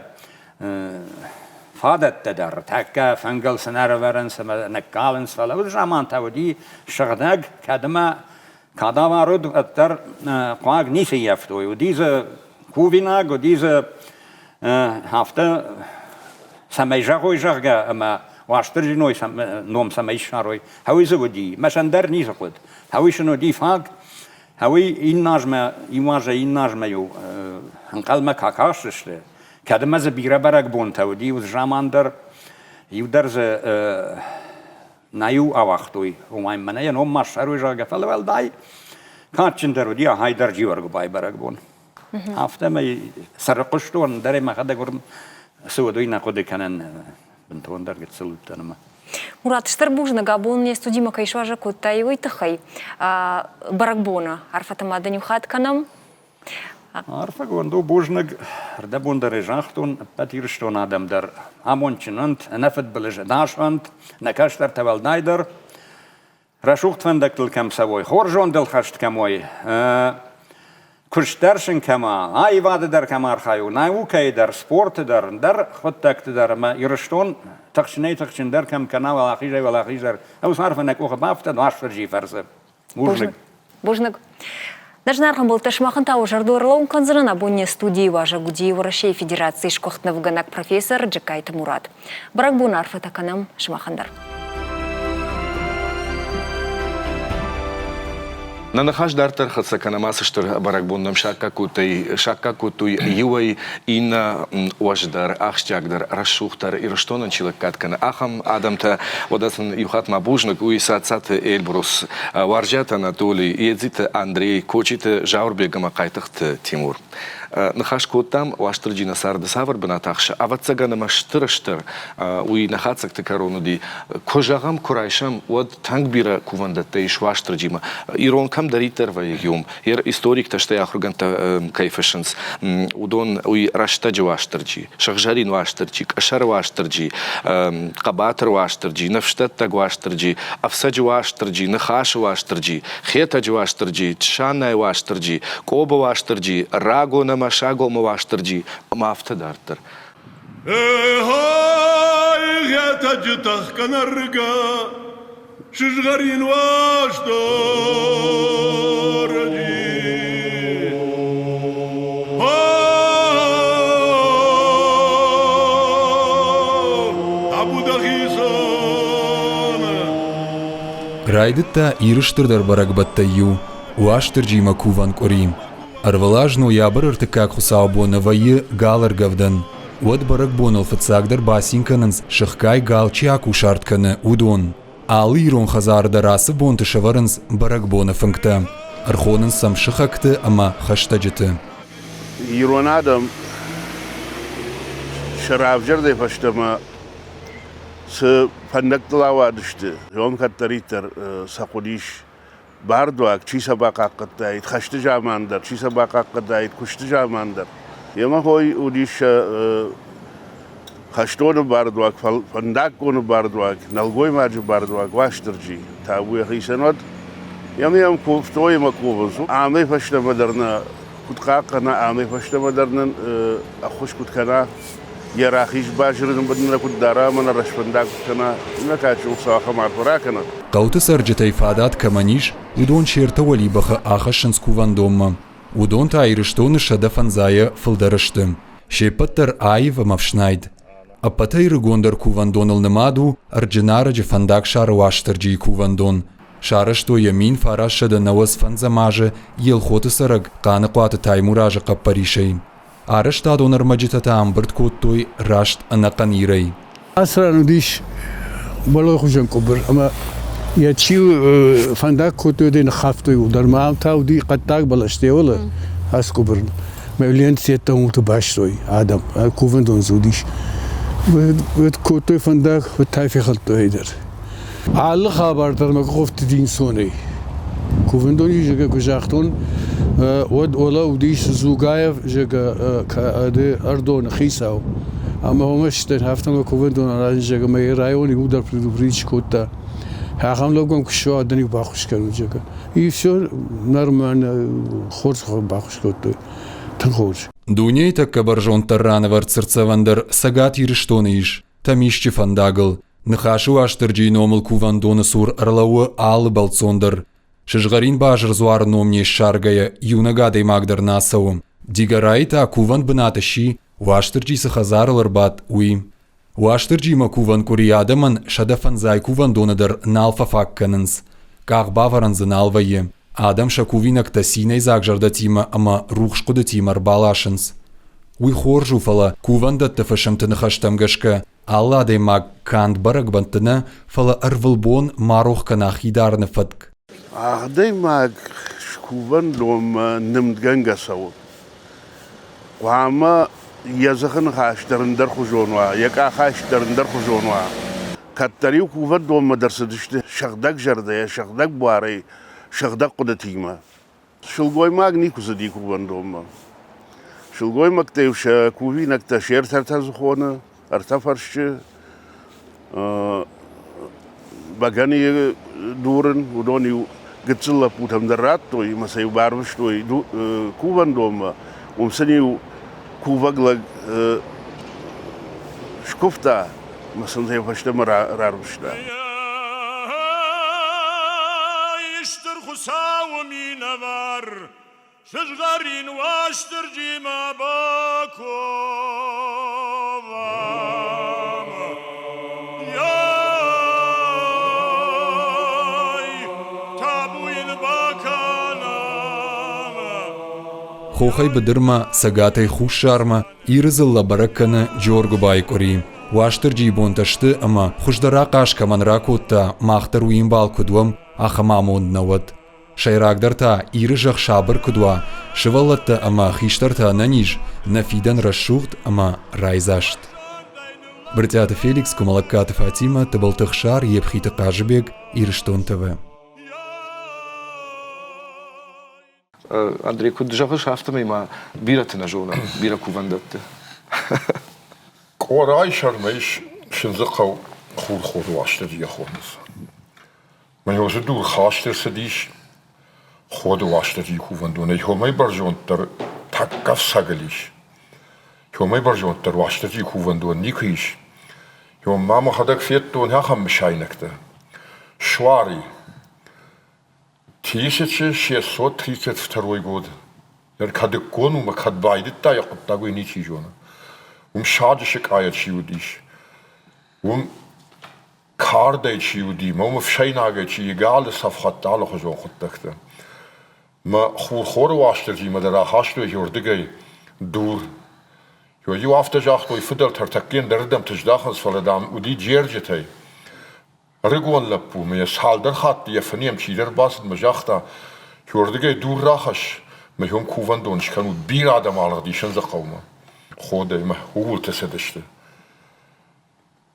فادت در تکا فنگل سنار ورن سم نکالنس فلا و زمان تودی شغدگ کدما کداوارد اتر قاگ نیسی یفتوی و دیز کوویناگ و دیز هفته سمیجا خوی جرگا اما واشترجی نوی نوم سمیش نروی هوی زودی مثلا در نیز خود هوی شنو دی فاگ هوی این نجمه یو انقل ما کاکاشته کدام از بیرا برگ بون تودی و زمان در یو درز نیو آوختوی و منه نوم ماشروی جرگا فل ول دای کارچن درودی های در جیورگو بای برگ بون هفته می سرقشتون داره ما خدا گرم سودوی نخوده کنن بنتون درگت سلطنما Мурат, штар бужна габон не студима кайшважа кутайвой тахай баракбона арфатама данюхат канам. Арфа гондо бужнаг рдабун дарежахтун патирштон адам дар амончинант нафет бележ дашант накаштар тавалдайдер рашухт фандактл кам савой хоржон дел хашт камой курштаршин кама айвады дар камар хаю наука дар спорт дар хоттакт дар ма ирштон تخشين در كم كنا ولا خيجة ولا خيجة أو صار فنك أخذ ما فتد عشر جي فرزة بوجنك Дажнархан был ташмахан того жардурлаун канзрана бонне студии важа гуди в России Федерации шкохтнав ганак профессор Джекайт Мурат. Брак бунар фатаканам шмахандар. На нахаш дартер хацаканамасыштыр баракбондам шакка кутой юай ина уаждар ахштягдар рашухтар ирштонан чилаккаткана ахам адамта одасын юхат мабужнак уиса цаты эльбрус варжат Анатолий едзит Андрей кочит жаурбегама кайтыхт Тимур. Нахаш кутам уаштырджина сарды савр бынатахша аватсагана маштырыштыр уи нахацак текарону ди кожагам курайшам уад тангбира кувандатта иш уаштырджима иронкам даритер вайгюм ер историк ташта яхруганта кайфашынс удон уи раштаджи уаштырджи шахжарин уаштырджи кашар уаштырджи кабатыр уаштырджи нафштаттаг уаштырджи афсаджи уаштырджи нахаш уаштырджи хетаджи уаштырджи тшанай уаштырджи коба уаштырджи раго на машаго маваштырджи мафта дартер. Эй, это джитах канарга, шишгарин вашторджи. Абудахисана. Райдытта ирыштырдар баракбатта ю, уаштырджи макуван корим. Арвалажну ябыр ыртыкак хусаубона вайы галар гавдан. Уад баракбон алфацагдar басинканынс шыхкай галчиак ушартканы удон. Алы ирон хазарда расы бонты шаварынс баракбона фынкта. Архонын сам шыхакты ама хаштаджыты. Ирон адам шаравжарды фаштама сы фандактылава düştü. Yon kattariter sakudиш Barduak, çisa bakakatayit, kaçtı zamandır, çisa bakakatayit, kuştu zamandır. Yama hoy udiş kaçtı onu barduak, fandak onu barduak, nalgoy marcı barduak, vaştırcı. Tabu yahisenot. Yama kuftoy ma kuvuzu. Ame faşlamadarına kutkakana, ame faşlamadarının akhoş kutkana. يراخيش باشرن بدنا كود دارامنا رشفنداك كنا نكاشو صاحة معفرا كنا قوت سرجة إفادات كمانيش ودون شيرتا ولي بخ آخشنس كوان دوما ودون تايرشتون شدفن زايا فلدرشتم شيبتر آيف مفشنايد أبتاير غوندر كوان دونل نمادو أرجنار جفنداك شار واشترجي كوان دون شارشتو يمين فاراش شد نوز فنزماجه يل خوت سرق قانقوات تايموراج قبريشي Арыштад оныр маджитата амбырт куттуй рашт анақанирай. Асран диш балой хужан кубр, ама я чил фандак куттуй ден хафтуй удар маам тау ди қаттак балаште ола ас кубр. Мевлен сетта умту баштуй адам, кувен дон зудиш. Вет куттуй фандак вет тайфи халтуй айдар. Аллы хабардар ма кофти дин сонай. كوفندوني جا كوجاختون ود ولا وديش زوجايف جا كأدي أردون خيساو أما هم اشتن هفتم كوفندون على جا ما رايون يقدر بريتش كوتا هاخم لوگم كشوا دني باخش كانوا جا يفشل نرمان خورس باخش كوتا تنخورج Дуней так кабаржон тарранавар церцавандер сагат ирштониш, тамишчи фандагл, нахашу аштырджи номал кувандона сур арлауы алы балцондер. Шыжгарин бажыр зуар номне шаргая, юнагадей магдер насауым. Дигарайта куван бынатыши, уаштырджи сахазарлар бат уи. Уаштырджи ма куван куриадаман шадафанзай кувандонадер налфафакканынс. Ках баваран заналвае. Адам шакувинак тасиней загжардатима, ама рухшкудатимар балашынс. Уи хоржу фала кувандат тафашамтыны хаштамгашка, алладей маг канд барагбантына фала арвылбон марух канахидарны фатк. Ахдай маг шкуван дом нымдганга сау. Вама язахын хаштарындар хужонва, яка хаштарындар хужонва. Каттариу куван дом мадарсадышты шагдак жардая, шагдак буарай, шагдак кудатима. Шылгой маг никузади куван дома. Шылгой маг тевша кувинак та шертарта зухона, артафаршы, багани дурен, удони гцилла путам дараттой, масай барвыштой куван дома, умсанил кувагла шкуфта, масанзай фаштама рарвышта. اشتر خساومي نفر شجغرين واشتر جيما باكو Хохай бадырма сагатай хушарма ирзылла баракканы Джоргу байкори. Уаштырджи бонташты, ама хуждара кашка манра котта махтар уимбал кудвам ахамамон нават. Шайрагдарта ирыжах шабыр кудва, шываллатта ама хиштарта наниж, нафидан расшухт, ама райзашт. Братята Феликс, Кумалакката Фатима, Табалтахшар, Епхита Кажбек, Ирштон ТВ. Андрей, куд жахаш автома има бирата на жона, бира кувандатта. Корай шармеш шинзакау хур ваштер яхонс. Maar je ziet door gasten ze die goede wasten die hoeven doen. Ik hoor mij barjon ter takaf sagelish. Ik hoor mij barjon ter wasten die hoeven doen niet kies. Je hoor mama had ik vet doen ja ham schijnekte. Schwari. 1632 год. Я когда кону мы kad байдит та я такой ничего. Шадишек аят юдиш. Кардайчи юди, ма фшайнагайчи егал сафхат дала хожон хоттахта. Ма хор ваштержи ма дара хашто юрдигай дур. Ю афтажах той фидал тартакин дардам таждахас фаладам уди джерджетай. Регуан лапу ма салдар хат я фанем чидер басд мажахта юрдигай дур рахаш ма хом кувандон шкану бир адам алгадишан зақаума. Ходай ма угул тасадашта.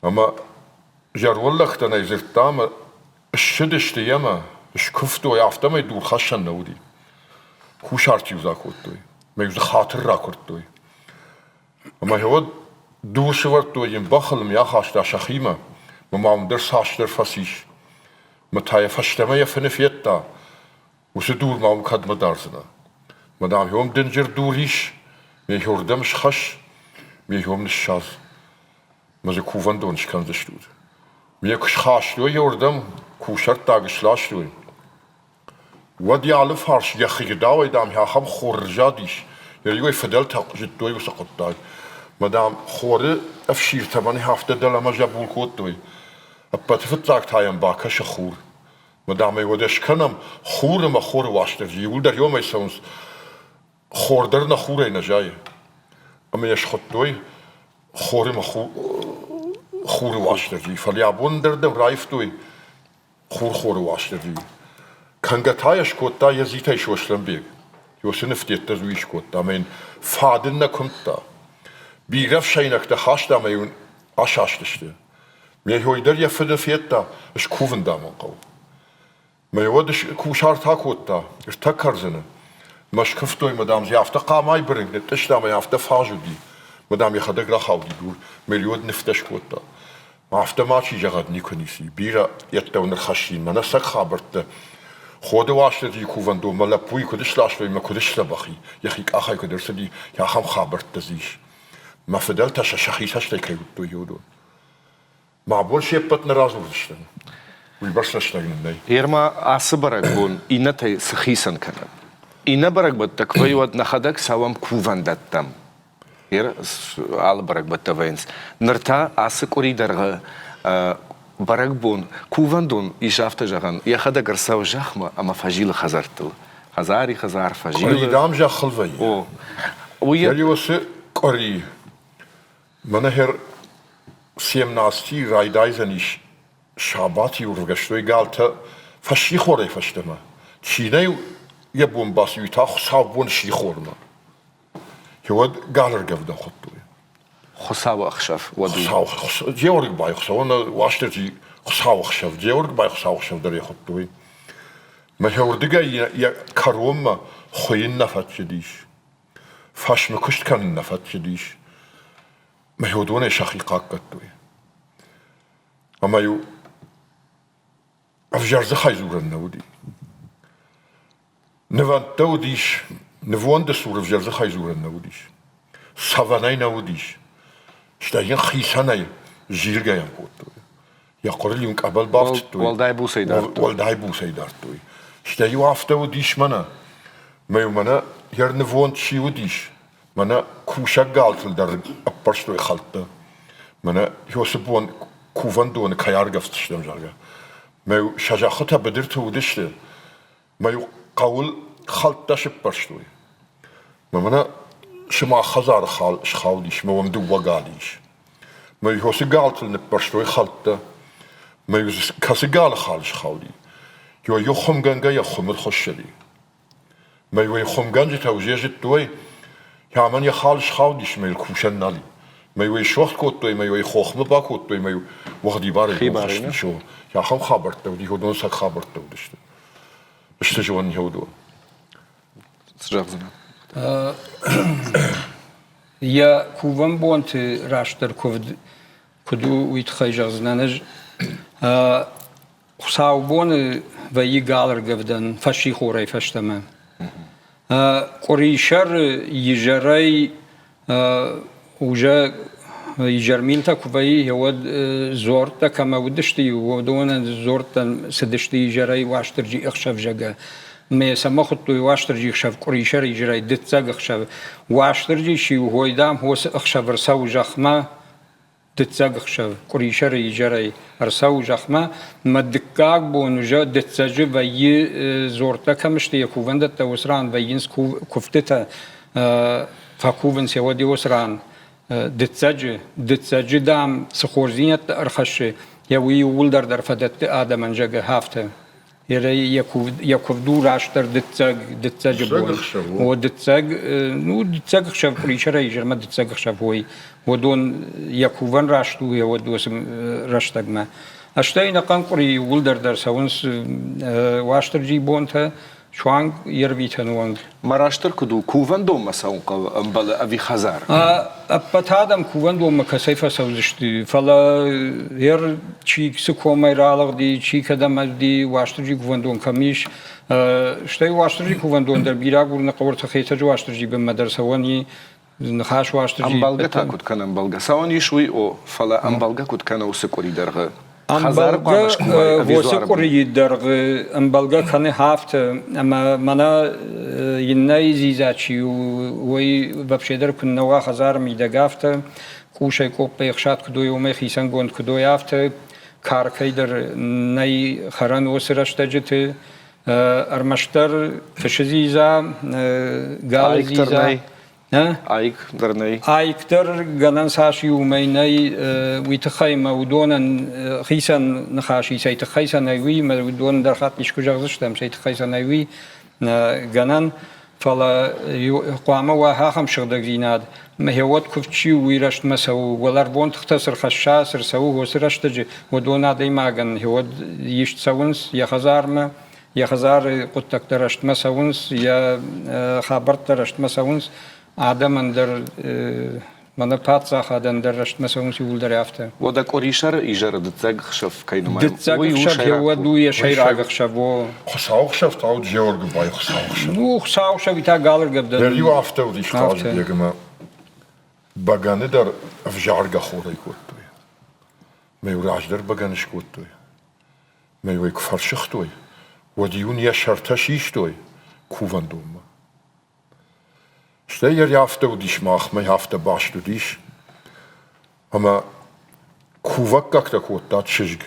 Ама جارولخ تنای زرتام شدشتی یما شکفتوی افتامای دور خشن نودی خوشارتی وزا کردوی میگه خاطر را کردوی اما هوا دور شورتوی این بخلم یا خاشت شخیمه مام درس هاشتر فسیش متای فشتمه فنفیتا وش دور مام کد مدارزنا مدام هم دنجر دوریش میهردم شخش میهم نشاز مزه کوفن دونش کن دشتود میکش خاشتوی یوردم کوشرت داغشلاشتوی ودی على فارش یخی داوی دام یا خم خورجادیش یریوی فدل تقجدوی وسقط داغ مدام خوره افشیر تمانی هفته دل ما جبول کودوی ابت فتلاک تایم باکش خور مدام یودش کنم خور ما خور واشتر یول در یوم ایسونس خوردر نخوره نجای اما یش خودوی خوره ما خور واشتری فلیابون دردم رایفتوی خور واشتری کنگتایش کوتا یزیتایش وشلم بیگ یوسنفتیت تزویش کوتا من فادن نکمتا بیرف شینک ده خاشتا میون آشاشتشته میهوی در یفده فیتا اش کوفن دامون قو ما يودش كوشار تاكوتا ارتكرزنا مش كفتوي مدام زيافتا قاماي برنج نتشتا ما يافتا فاجودي مدام يخدق رخاودي دور مليود نفتش كوتا ما عفتا ماشي جغد نيكونيسي بيرا يتون الخشين ما نسك خابرت خود واشت دي كوفندو ملا بوي كدش لاشوي ما كدش لبخي يخيك اخاي كدرس دي يا خم خابرت تزيش ما فدلت شخيص هشتي كيوتو يودو ما بول شيبت نرازو دشتن Ирма асы барак бун, ина тай схисан кана. Ина барак батта квай вад нахадак савам кувандаттам. Ир ал барак батта вайнс. Нарта асы коридорга барак бун, кувандун ишафта жаган. Я хадак арсав жахма, ама фажил хазартыл. Хазар фажил. Коридам жахл вай. О. Яли васы кори. Манахер 17 райдайзаниш شعباتي ورقشتوي قالت فشي خوري فشتما شيناي يبون باسيو تاخ صابون شي خورما هود قال رقف خطوي خصاو اخشف ودو جيورق باي خصاو انا واشتري خصاو اخشف جيورق باي خصاو اخشف دري خطوي ما هو دقا يا كروما خوين نفت شديش فاش ما كشت كان نفت شديش ما هو دون شقيقاك قطوي اما يو أفجرز خايزور النودي نفان توديش نفوان دسور أفجرز خايزور النوديش سافاناي نوديش شتاين خيساناي جيل جايان قوتو يقول لي ينك قبل بافت توي والداي بوسي دارتوي والداي بوسي دارتوي شتايو عفتا وديش منا ما يومنا ير نفوان تشي وديش منا كوشا قالتل در أبرشتوي خلطة منا يوسبون كوفان دون كيار قفتشتم جارجا ما شجاعتها بدرت ودشته ما يقول خلط دش برشتوي ما منا شما خزار خالديش ما ومدو وقاليش ما يهوس قالت النبرشتوي خلطه ما يوز كاس قال خالش خالدي يو يخم جنجا يخم الخشلي ما يخم جنجا توجيه توي يا من يخالش خالديش ما يكوشن نالي ما يشوخ كوتوي ما يخوخم باكوتوي ما وغدي باري شو يا خم خبرت ودي هدون سك خبرت ودشت اشتجون يهودو سجابنا يا كوفن بونت راشتر كدو ويتخيجزنانج خساو بون وي قالر قفدن فشي خوري فشتما قريشر يجري وجا يجرميلتا كوفي هود زورتا كما ودشتي ودون زورتا سدشتي جري واشترجي اخشف جاga ما سمخت واشترجي اخشف قريشر يجري دتساق اخشف واشترجي شي هويدام هو اخشف رساو جخما دتساق اخشف قريشر يجري رساو جخما مدكاق بونجا دتساج وي زورتا كمشتي كوفندت وسران وينس كفتتا فكوفن سيودي وسران دتساج دام سخورزينة أرخش يوي ولدر در فدت آدم انجا هافته يري يكوف دور عشتر دتساج بون ودتساج نو دتساج خشب قريشة ريجر ما دتساج خشب هوي ودون يكوفن راشتو يودوس راشتاج ما اشتاين قان قري ولدر در سونس واشتر جيبونتا شوانگ يربيتن وانگ مراشتر كدو كوفن دوم مساون قبل أبي خزار أبتادم كوفن دوم كسيفة سوزشتي فلا ير شيء سكومي رالغ دي شيء كدم دي واشترجي كوفن دوم كميش شتي واشترجي كوفن دوم در بيراق ورنا قورت خيتج واشترجي بمدرسة واني نخاش واشترجي أمبالغا تاكد كان أمبالغا ساون يشوي أو فلا أمبالغا كد كان وسكوري درغ أمبالغا وسكوري درغ أمبالغا كان هافت أما منا يناي زيزاتشي وي ببشدر كنا وخزار ميدغافت كوشي كوب بيخشات كدو يومي خيسان بوند كدو يافت كاركيدر ناي خران وسرشتجت أرمشتر فشزيزا قال زيزا آيك درناي آيك در جنان ساش يوميناي ويتخيم ودون خيسان نخاشي سيت خيسان أيوي ما ودون در خات مش كجازشتم سيت خيسان أيوي جنان فلا قامة وهاهم شغدك زيناد ما هو كفتشي ويرشت مسوا والأربون تختصر خشاس رسوا وسرشتج ودون هذا ما جن هو يشت سونس يخزار ما يا خزار قطك درشت مساونس يا خابرت درشت مساونس عدم اندر من باتزا خدن درشت مساونس يقول دريافته ودا كوريشر إيجار دتزاج خشف كينما دتزاج خشف يودو يا شير خشفو خساو خشف تاود جورج باي خساو خشف نو خساو خشف يتا قالر قبل دريو عفته ودي شتاج بيجما بغانه در افجارگا خوري كوتوي ما يوراج در بغانش كوتوي ما يويك فرشختوي وديون يا شرطشيشتوي كوفندوم شتير يافته وديش ماخ ما يافته باش دوديش اما كوفكك تكوتا تشجج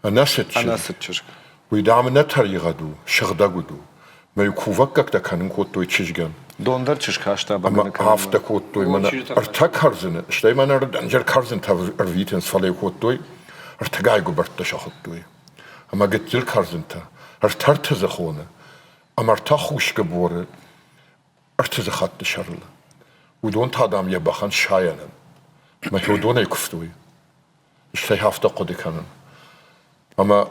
انا ستشجج ويدام نتر يغدو شغدغدو ما يكوفكك تكن كوتوي تشججن دوندر تشكاشتا اما بغانه هافته كوتوي من ارتكرزن شتي من اردنجر كرزن تفيتنس فالي كوتوي ارتقاي غبرت شخطوي اما قتل كرزنتا ارترت زخونه اما ارتخوش گبوره ارتزخت شرل ودون تادام يبخن شاينن ما يودون يكفتوي اشتي هافته قدي كانن اما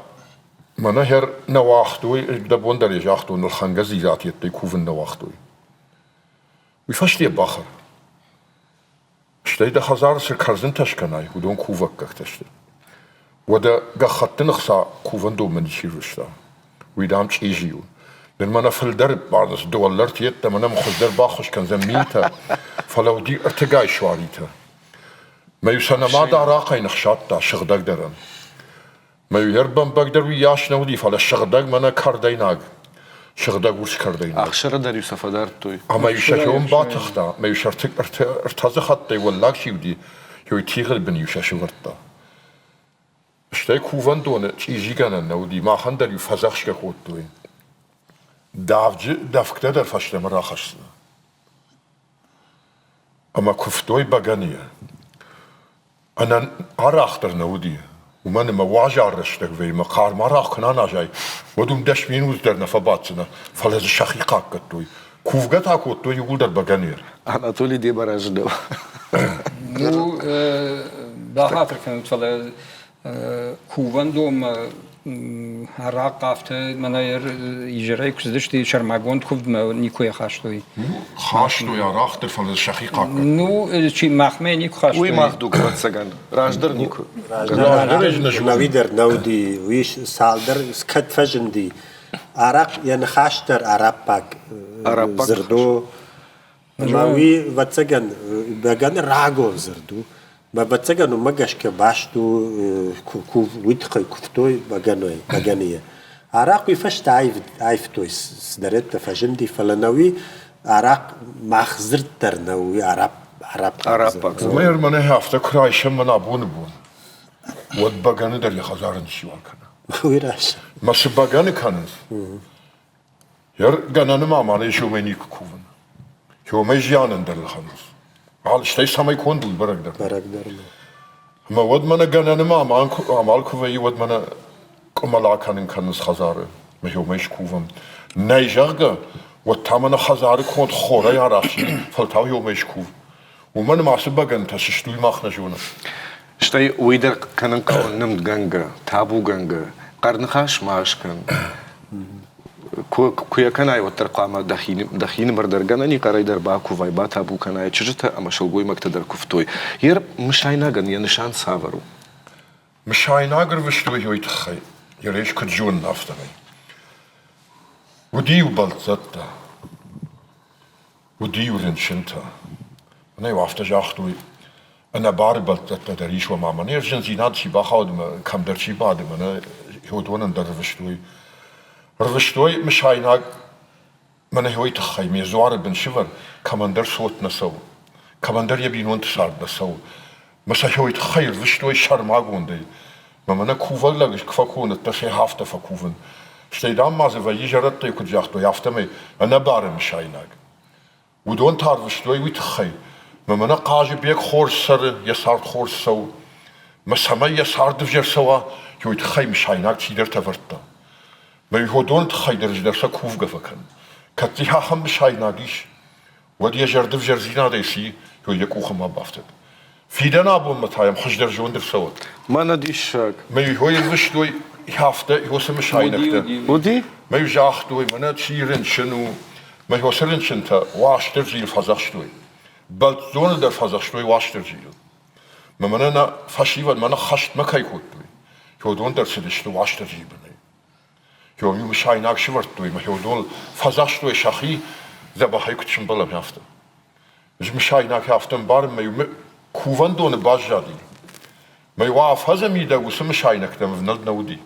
منهر نواختوي دبون در يجاختو الخنگه زيات يتي كوفن نواختوي ويفشتي باخر اشتي ده خزار سر كرزن تشكناي ودون كوفك تشتي ودا قخت نخصا كوفن دو من يشيرشتا ويدام تشيجيو لأن منا في الدرب بعض دولرت يتا منا مخز درب باخش كان زميتا فلو دي ارتقاي شواريتا ما يسانا ما دا راقاي نخشاتا شغدق درن ما يربن بقدر وياش نودي فلا شغدق منا كارديناق شغدق ورش كارديناق أخشر در يوسف دار توي اما يشاشون باتختا ما يشارتك ارتزخطي ولاك شيودي يويتيغل بن يشاشو ورطا اشتاي كوفن دونه تيجي كان نودي ما خندر يفزخش كوتوي دافكتا در فشل مراخش اما كفتوي بغانيه انا اراختر نودي ومن ما واجع رشتك في مقار مراخ كنا جاي ودوم دش مين وزدر نفباتنا فلز شقيقك كتوي كوفغتا كوتوي يقول در بغانير أناتولي دي براجدو نو باخاطر كانت فلا كوفن دوم هراق قافته مناير يجري كزدشتي شرماغون كوف ما نيكوي خاشتوي خاشتوي راختر فلز شقيقك نو شي مخمه نيكو خاشتوي وي ماخدو كوتسغان راجدر نيكو نويدر نودي ويش سالدر سكت فجندي عراق يعني خاشتر عربك زردو ما وي واتسغن بغن راغو زردو ما بتسجن ومجش كباشتو كوف ويدخل كفتوي بغانيه عراق يفشت عايفتوي سدرت فجندي فلنوي عراق مخزرتر نوي عرب ما يرمنه هافته كرايش من بون ود بغانه در يخزارن شيوان كنا ويراش ما سبغانه كانن ير غنانه ما ماني شو مني كوفن شو ما جيانن در الخمس على شيء سامي يكون دول برقدر ما ود منا غنانه ما عمال كوفي ود منا كمالا كانن خزاره ما هو مش كوفن نيجرغا وتامنا خزاره كنت خورا يا راشي فلتاو يوم مش كوف ومن ما سبغان تششتوي ماخنا جونا شتي ويدر كانن كون نمد غانغا تابو غانغا قرنخاش ماش كان كويا كان اي وترقامه دخين بردرغنني قراي در باكو فايبات ابو كان اي چجته اما شلغوي مكتدر كفتوي ير مشايناغن ينشان سافرو مشايناغر وشتوي هوي تخي يريش كجون نافتمي وديو بلزتا وديو رنشنتا انا وافتا جاختوي انا بار بلزتا دريش وما من يرجن زينات شي باخود كم درشي بعد من هودون در وشتوي روشتوي مشايناغ من هوي تخي ميزوار بن شفر كماندر صوت نسو كماندر يبينون تسار نسو مسا هوي تخي روشتوي شرماغون دي ما من كوفل لغش كفاكون التخي هافته فكوفن شتي دام مازه ويجرت يكو جاختو يافتمي انا بار مشايناغ ودون تار روشتوي ويتخي ما من قاجي بيك خور سر يسار خور سو مسا يسار دفجر سوا هوي تخي مشايناغ تيدر تفرتا ما يهودون تخيدر جدرسا كوف قفكن كتيها خم شايناغيش ودي جردف جرزينا ديسي يو يكو خما بافتد في دنا ابو متايم خجدر جون درسوت ما نديش ما يهوي الوشتوي هفته يوسم شاينكته ودي ما يجاختوي منا تشيرن شنو ما يوسرن شنتا واشتر جيل فزخشتوي بل زون در فزخشتوي واشتر جيل ما منا فشيفا منا خشت ما كايكوتوي يودون در سدشتو واشتر جيل بني يوم يوم شايناك شورتوي ما يودون فزخشتوي شخي زباحي كتشن بلا بيافته مش شايناك هفتن بارم ما يوم كوفان دون باجادي ما يوقف هذا ميدا وسم شاينك تم في نلد نودي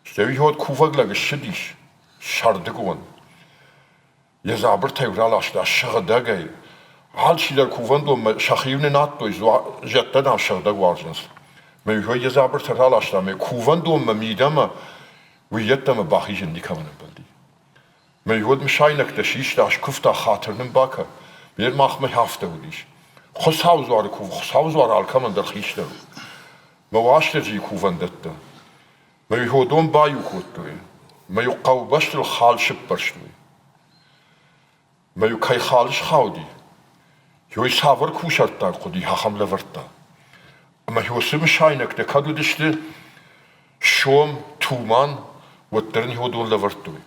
شتوي هاد كوفاق لغا شديش شاردقون يزابر تيورال اشتا شغدا غاي حال شي در كوفان دو شخيون ناتو يزوا جتنا شغدا وارجنس ما يهو يزابر ترال اشتا ما كوفان دو ميدا ما ويتم باخي جندي كمان بلدي ما يهود مشاينك تشيش داش كفتا خاطرن باكا بير ماخ ما هفته وديش خصاوز وار كوف خصاوز وار الكمان در خيش در ما واشتر جي كوفان دتا ما يهودون بايو كوتوي ما يقاو بشتر الخال شبرشتوي ما يكاي خالش خاودي يوي سافر كوشرتا قدي هخم لفرتا ما يوسم شاينك دكادو دشت شوم تومان وترن يهودون لفرتوي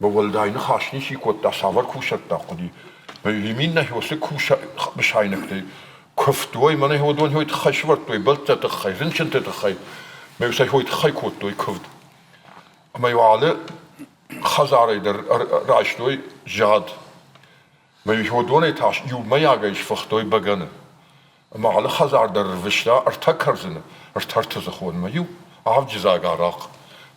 ما ولداين خاشني شي كوتا سافر كوشرتا قدي ما يمين يوسم كوشا مشاينك دي كفتوي ما يهودون هوي تخشورتوي بلتا تخي رنشن تخي ما يوسف هو يتخي كوتوي كفد ما يوعلى خزاري در راشتوي جاد ما يهودون يتاش يوم ما يعيش فختوي بجنة ما على خزار در وشلا ارتكرزنا ارترتزخون ما يو عارف جزاء عراق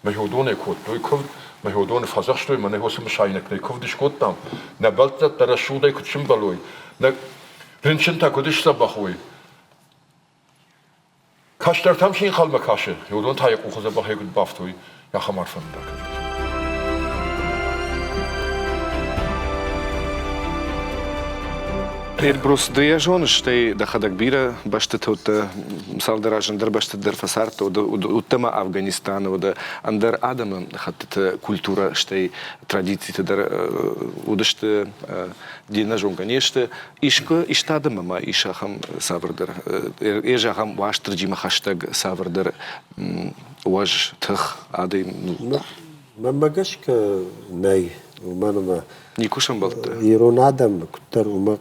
ما يهودون يكوتوي كفد ما يهودون فزخشتوي ما نهوس مشاينك ني كفدش كوتام نبلت در شودي كتشم بلوي ن رنشن تا كدش سبخوي كاشتر تمشي خال مكاشة يودون تايق وخذ بحي قد بافتوي يا خمار فندق برус دياجون شتي دخل كبيرة باش تتوت مثال دراجن در باش تدر فسارت وتما أفغانستان وده أندر آدم خدت كولتورة شتي تراديتي تدر ودشت دينا جون كنيشت إيش آدم ما إيش هم سافر در إيش هم واش ترجمة خشتاج سافر در واج تخ آدم ما بقاش كناي وما نيكوشن بلت يرون آدم كتر وما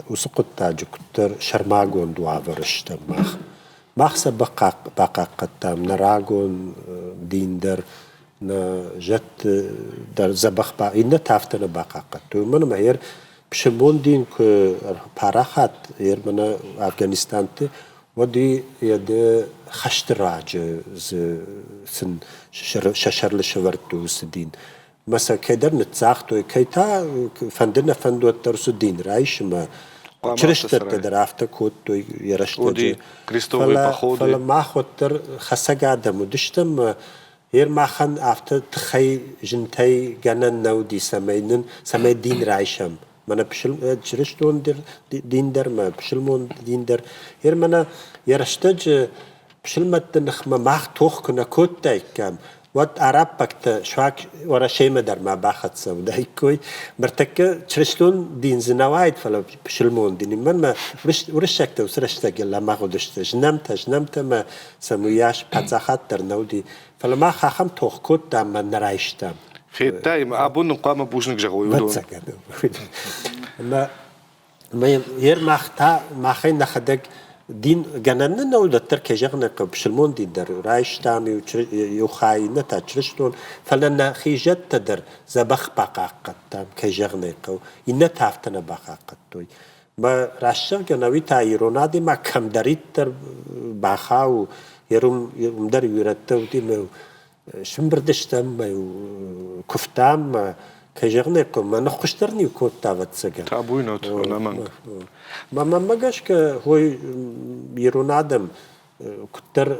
وسقط تاج كتر شرماغون دوافرشت ماخ سبقا بقى قتام نراغون دين در جت در زبخ با إن تافتنا بقى قتو من ما هير بشمون دين ك باراخات هير من أفغانستان ت ودي يد خشت راج سن ششر لشورتو سدين مثلا كدر نتساختو كيتا فندنا فندو الترس الدين رايش ما تشرشت تدرافت كوتو يرشتو فلا ما خطر خسق آدم ودشتم هير ما خان after تخي جنتي جنن نودي سمي دين رايشم منا بشل تشرشتون دين در ما بشلمون دين در هير منا يرشتج بشل متنخ ما ماخ توخ كنا كوتاي كام وات عرب بكت شواك ورا شيء مدر ما باخت سوداي كوي مرتك تشرشلون دين زنوايد فلا بشلمون دين من ما ورشكت وسرشت قال ما غدشت جنمت ما سموياش بتزخات درنودي فلا ما خاخم توخ كوت ما نرايشتم في التايم أبون قام بوجنك جغوي ما ير ما خين نخدك دين جنن نقول التركي جغنا بشلمون دين در رايش تامي ويخاي نتاجرشتون فلنا خيجت تدر زبخ بقاقت تام كجغنا قو إن تافتنا بقاقت توي ما راشق جنوي تايرونا دي ما كم دريت تر بخاو يروم در يرتو دي ما شمبردشتم ما كفتام كجغنا قو ما نخشترني كوت تابت سجن تابوينات ولا مانك ما قاش هو يرون آدم كتر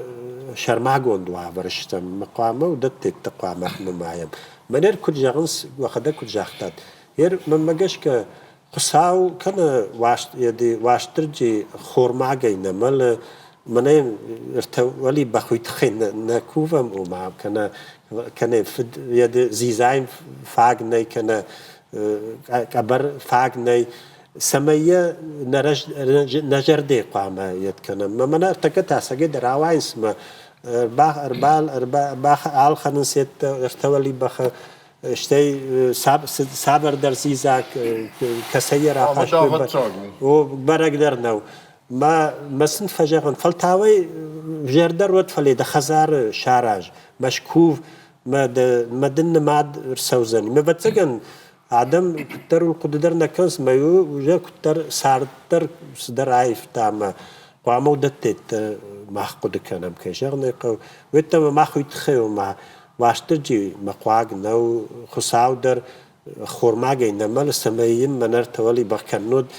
شرماغون دوا برشتم مقامه ودت التقامه معايا منير كل جغنس وخدا كل جاختات ير ما قاش خساو كان واشترجي خورماغينا مال منين ولي بخوي تخين نكوفم وما كان يد زيزاين فاغني كان كبر فاغني سمية نجردي قامة يتكلم ما أنا ارتكت سجد روايس ما باخ آل خنسيت ارتولي بخ شتي سابر درسي زاك كسير آخاش و برق درنو ما مسن فجأة فلتاوي جردر ود فلي دخزار شاراج مشكوف ما دن ماد رسوزني ما بتسجن عدم كتر القدر نكنس ما يو وجا كتر سارتر صدر عايف تاما وعمو دتت ما قد كانم كشغل قو ويت ما خويت خيو ما واشترجي مقواق نو خساودر خورماگه نمال سمایم منر تولی بخکنود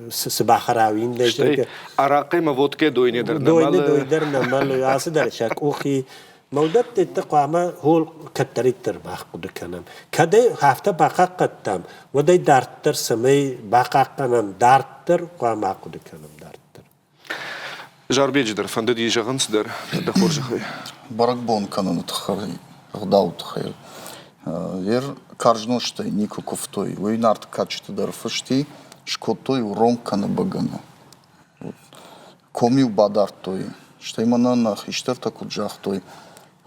سباخراوین دیگه عراقی مواد که دوینه در نمال دوینه در نمال آسه در شک اوخی مودت تقامه هول کتریتر باخ قد کنم کده هفته باقا قدم و دی دارتر سمی باقا کنم دارتر قام قد کنم دارتر جاربیج در فنده دی جغنس در دخورج خی برق بون کنن تخری غداو تخیر ер каржноштай нико кофтой вы нарт качты дарфышти шкотой ромка на багана комил бадартой что именно на хиштер так уджахтой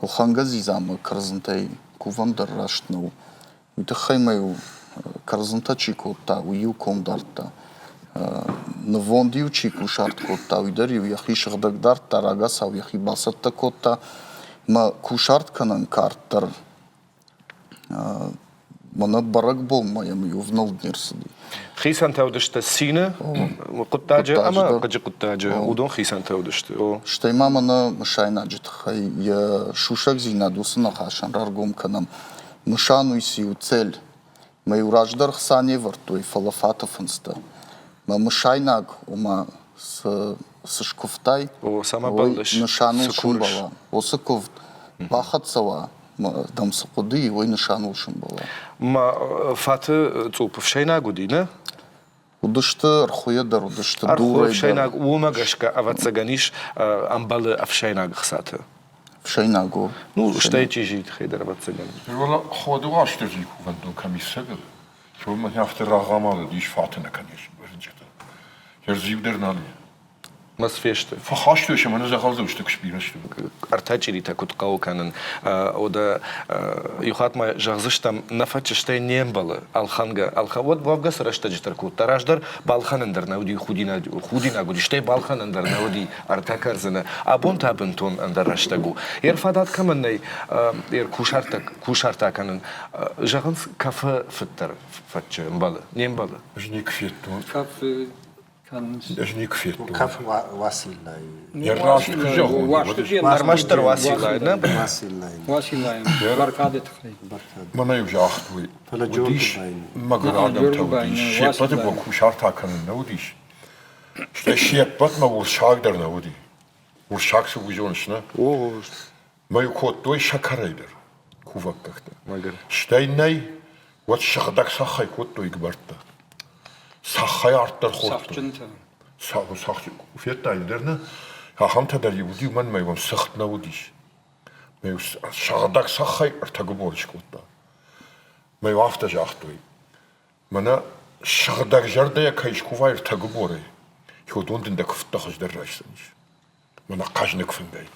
уханга зизама карзантай кувандар раштнау это хаймаю карзанта чикота уил комдарта на вондиу чику шарткота уйдарю яхи шгдагдар тарага сав яхи басатта кота ма кушарт канан картер منا برق بول ما يم يوفنال نيرسدي خيسان تودشت السينة قطاجة أما قج قطاجة ودون خيسان تودشت شتى ما منا مشاينا جت خي يا شوشك زينا دوسنا خاشن رارقوم كنام مشانو يسيو تل ما يوراجدر خساني ورتوي فلافاتا فنستا ما مشايناك وما سشكوفتاي وسما بلش مشانو شمبلا وسكوفت باخت سوا دم سقودي وين شانو شمبلا ما فات توب في شينا قدينا ودشت رخويا در ودشت دوري في شينا وما قشكا أفتسجانيش أمبال أفشينا خساته فشينا جو نو شتاي تيجي تخيدر أفتسجان والله خودو عاشترجي كوفندو كميسبل شو ما يفتر رغما ديش فاتنا كنيش برجته يرزيب درنالي مس فيشت فخاشتو شو ما نزغل زوجتك شبيرشتو ارتاجري تاكوت قاو كانن ودا يخات ما جغزشتم نفتشتي نيمبل الخانغا الخوات وافغس رشتجتر كو تراجدر بالخانندر نودي خودينا غدشتي بالخانندر نودي ارتاكرزنا ابون تابنتون اندر رشتغو يرفادات كمن ير كوشارتا كانن جغنس كاف فتر فتش مبل نيمبل جنيك فيتو كاف جنيك فيتو كاف واسيلا يراش جو مرمشتر واسيلا واسيلا بركاد تخري ما نيوجا اختوي وديش ما قرادم توديش شيبت بوكو شارتا كان نوديش شيبت ما ورشاق در نودي ورشاق سو وجونشنا ما يكوت دوي شكريدر كوفك تخت شتايناي واتشغدك صخاي كوت دوي كبرتا صخاي ارتر خورت صخ فيتا يدرنا هم تدري ودي من ما يوم سخت نوديش ما شغدك صخاي ارتغبورش كوتا ما يوافت جاختوي منا شغدك جرده كايش كوفا ارتغبوري يودون دندك فتخش دراشنش منا قاجنك فنداي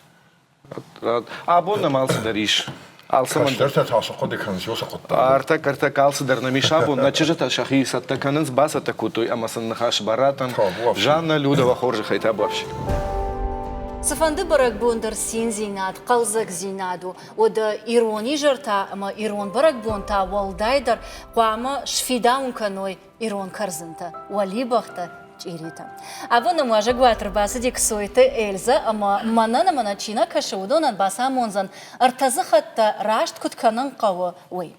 ابونا مالس دريش Каштерта тасоқоди канзиоса қотта. Арта калсы дарнамишабу начижата шахи сатта канынс басата кутуй амасын нахаш баратан Жанна Людова хоржи хайта бавши. سفند برق بوندر سين زيناد قلزك زينادو ودا إيروني جرتا أما إيرون برق بونتا والدايدر قواما شفيداون كانوي إيرون كرزنتا ولي بختا جيريتا أبونا مواجه قواتر باسدي كسويتا إلزا أما مانا تشينا كشودونا باسا مونزان ارتزخت راشت كت كانن قوة وي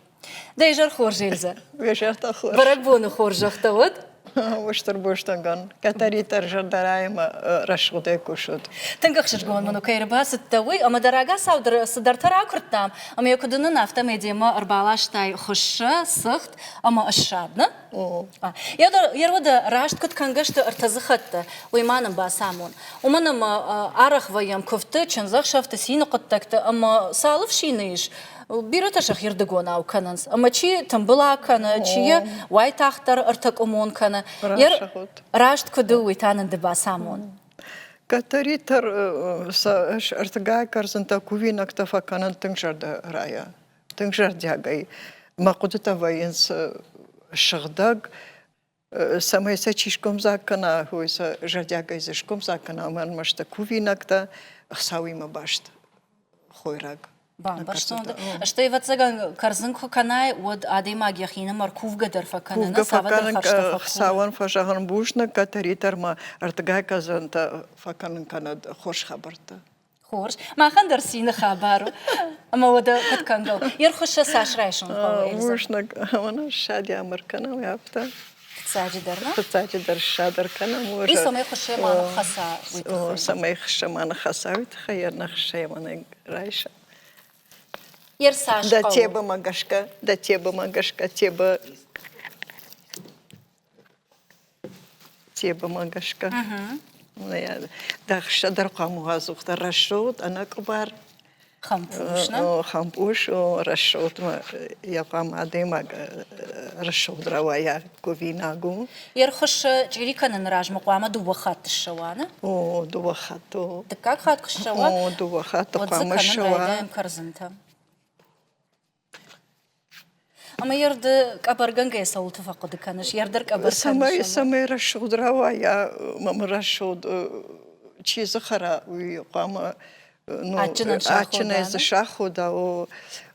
دايجر خورج إلزا ويشارتا خورج برق بونو خورج اختوت وشتر بوشتنغان كتاري ترجر درايما رشغدي كوشود تنقخشش قون منو كيربا ستوي أما دراغا ساودر صدر ترا كرتام أما يكودنا نافتا ميديما أربالاش تاي خش سخت أما أشرادنا يرودا راشت كت كنغشت ارتزخت ويمانم باسامون ومنم أرخ ويام كفت چنزخ شفت سين قطكت أما صالف شينيش بيرتا شخير دقونا أو كننس أما چي تنبلا كنا چي واي تاختر ارتك أمون كنا راشت كدو ويتانن دباسامون Катаритар артгай карзанта кувинак тафаканан тыңжарда рая. Тыңжардягай. Мақудыта вайынс шығдаг. Самай сачишком закана, хуйса жардягай зашком закана, ман машта кувинакта хсауима башт. Хойраг. Башта. Что и вот цаган карзанку канай от адема гяхина маркув гадар факанана саван хсауан фашаган бушна катаритар ма артгай казанта факанан канад хош хабарта. Хорш. ما خندر سینه خبرو اما ودا قد کنگو یر خوش ساش رایشون خواهی بوشنک اما شادی امر کنم یافته تساعد درنا تساعد در شادر کنم ای سمی خوشی ما خسا او سمی خوشی ما خسا ویت خیر نخشی من رایش یر ساش دا تیبا مگشکا تیبا مگشکا دا شادر قامو هازوخ در رشود انا کبار خمپوش و رشود یا قام آدم رشود روایا کویناگو یر خوش جری کنن راج مقام دو وقت شوانه او دو وقت دکاک خات شوان او دو وقت قام شوان کرزنتم اما يرد كبر جنگه سوت فقد كانش يردر كبر سمي رشود روايا مم رشود چیز خرا ويقام عجنا از شاخودا و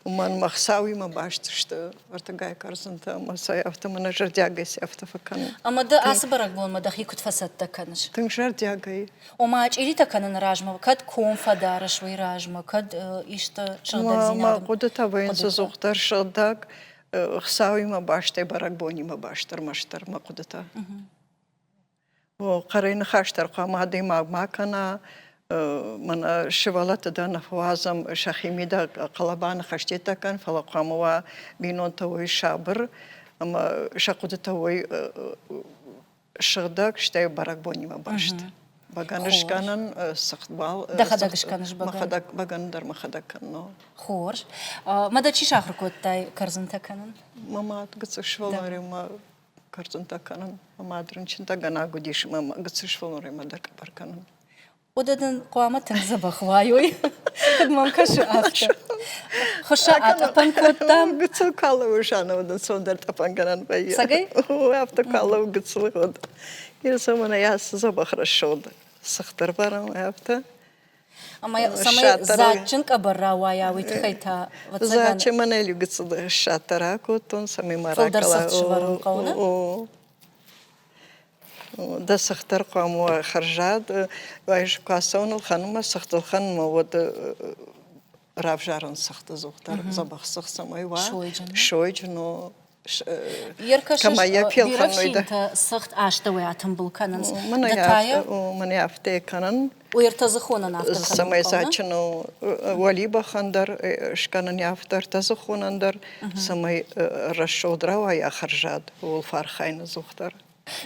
من مخساوي ما باشتشت ارتقاي كارزنتا ما سيافت من جردياغي سيافت فكان اما ده اسبرك بون ما دخي كنت فسدت كانش تنجردياغي وما اجريتا كان راجما كد كون فدار شوي راجما كد اشتا شغدر زينادم ما قدتا وين زوختر شغدك خساوي ما باشتي برك بوني ما باشتر مشتر ما قدتا وقرين خاشتر قام هذه ما كان من شوالات دا نفوازم شخيمي دا قلبان خشتيتا كان فلقاموا بينون توي شابر اما شقدتا وي شغدك شتي برك بوني ما باشت باغانش كانن سختبال دخدكش كانش باغان در مخدك كانو خورش ماذا تشي شهر كوتاي كرزنتا كانن ماما تقصش والله ما كرزنتا كانن ماما درنشنتا غنا غديش ماما قصش والله ما در كبر كانن وددن قوامة تنزب خوايوي مام كشو أفتا خشا أتفن كوتام قصو كالو وشانا ودن صندر تفن كانن بيا ساقي؟ هو أفتا كالو قصو خود يرسمنا ياس زبخ رشود سختر برام أفتا أما سمي زاتشن كبرا واياوي تخيتا زاتش مناليو قصو شاترا كوتون سمي مراكلا فلدر سخت شوارن قونا ده سختر قاموا خرجات وايش كاسون الخنمة سخت الخن مواد رافجارن سخت زوختر زبخ سخت سماي شويجنو كما يفيل خنويدا سخت عاشتوي عتم بالكنن من يافته كنن ويرتزخون نافت سماي ساچنو وليبا خندر شكنن يافتر تزخون اندر سماي رشودرا ويا خرجات والفرخين زوختر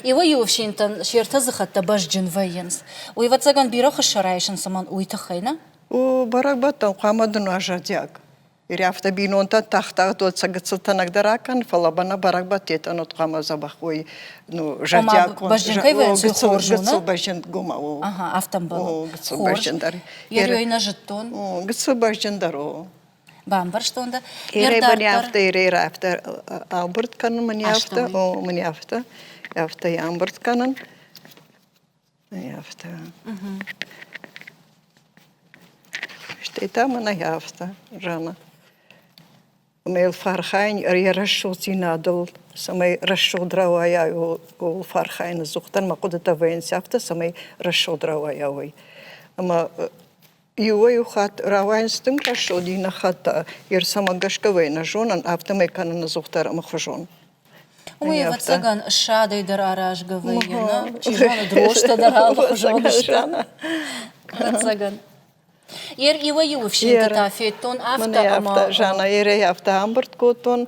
إيوه يوفشينتن شيرتزخت تباش جنفينس ويفتزغن بيروخ الشرايشن سمان ويتخينا وبراك بطن قامدن واجادياك يرافتا بينونتا تحتا دوت سغتسلتنك دراكن فلابنا براك بطيتن قام زبخوي نو جادياك باش جنكاي غتسل باجن غوما اها افتنبل غتسل باجن دار يرينا جتون غتسل باجن دارو بامبرشتوندا يرافتا ألبرت كان من يافتا أو من يافتا يافتا يامبرت كانن يافتا شتيتا من يافتا جانا ميل فرخاين يرشوتي نادل سمي رشو دراوايا والفرخاين زوختن ما قدتا وين سافتا سمي رشو دراوايا وي اما يوي خات راوين ستنك رشو دينا خاتا يرسما غشكا وين جونن افتمي كانن زوختر مخجون وي فتسغن الشادي در اراج غوينا شيجون دروشتا در مخجون فتسغن ير يوي يوفشين تافيتون افتا اما جانا يري افتا امبرت كوتون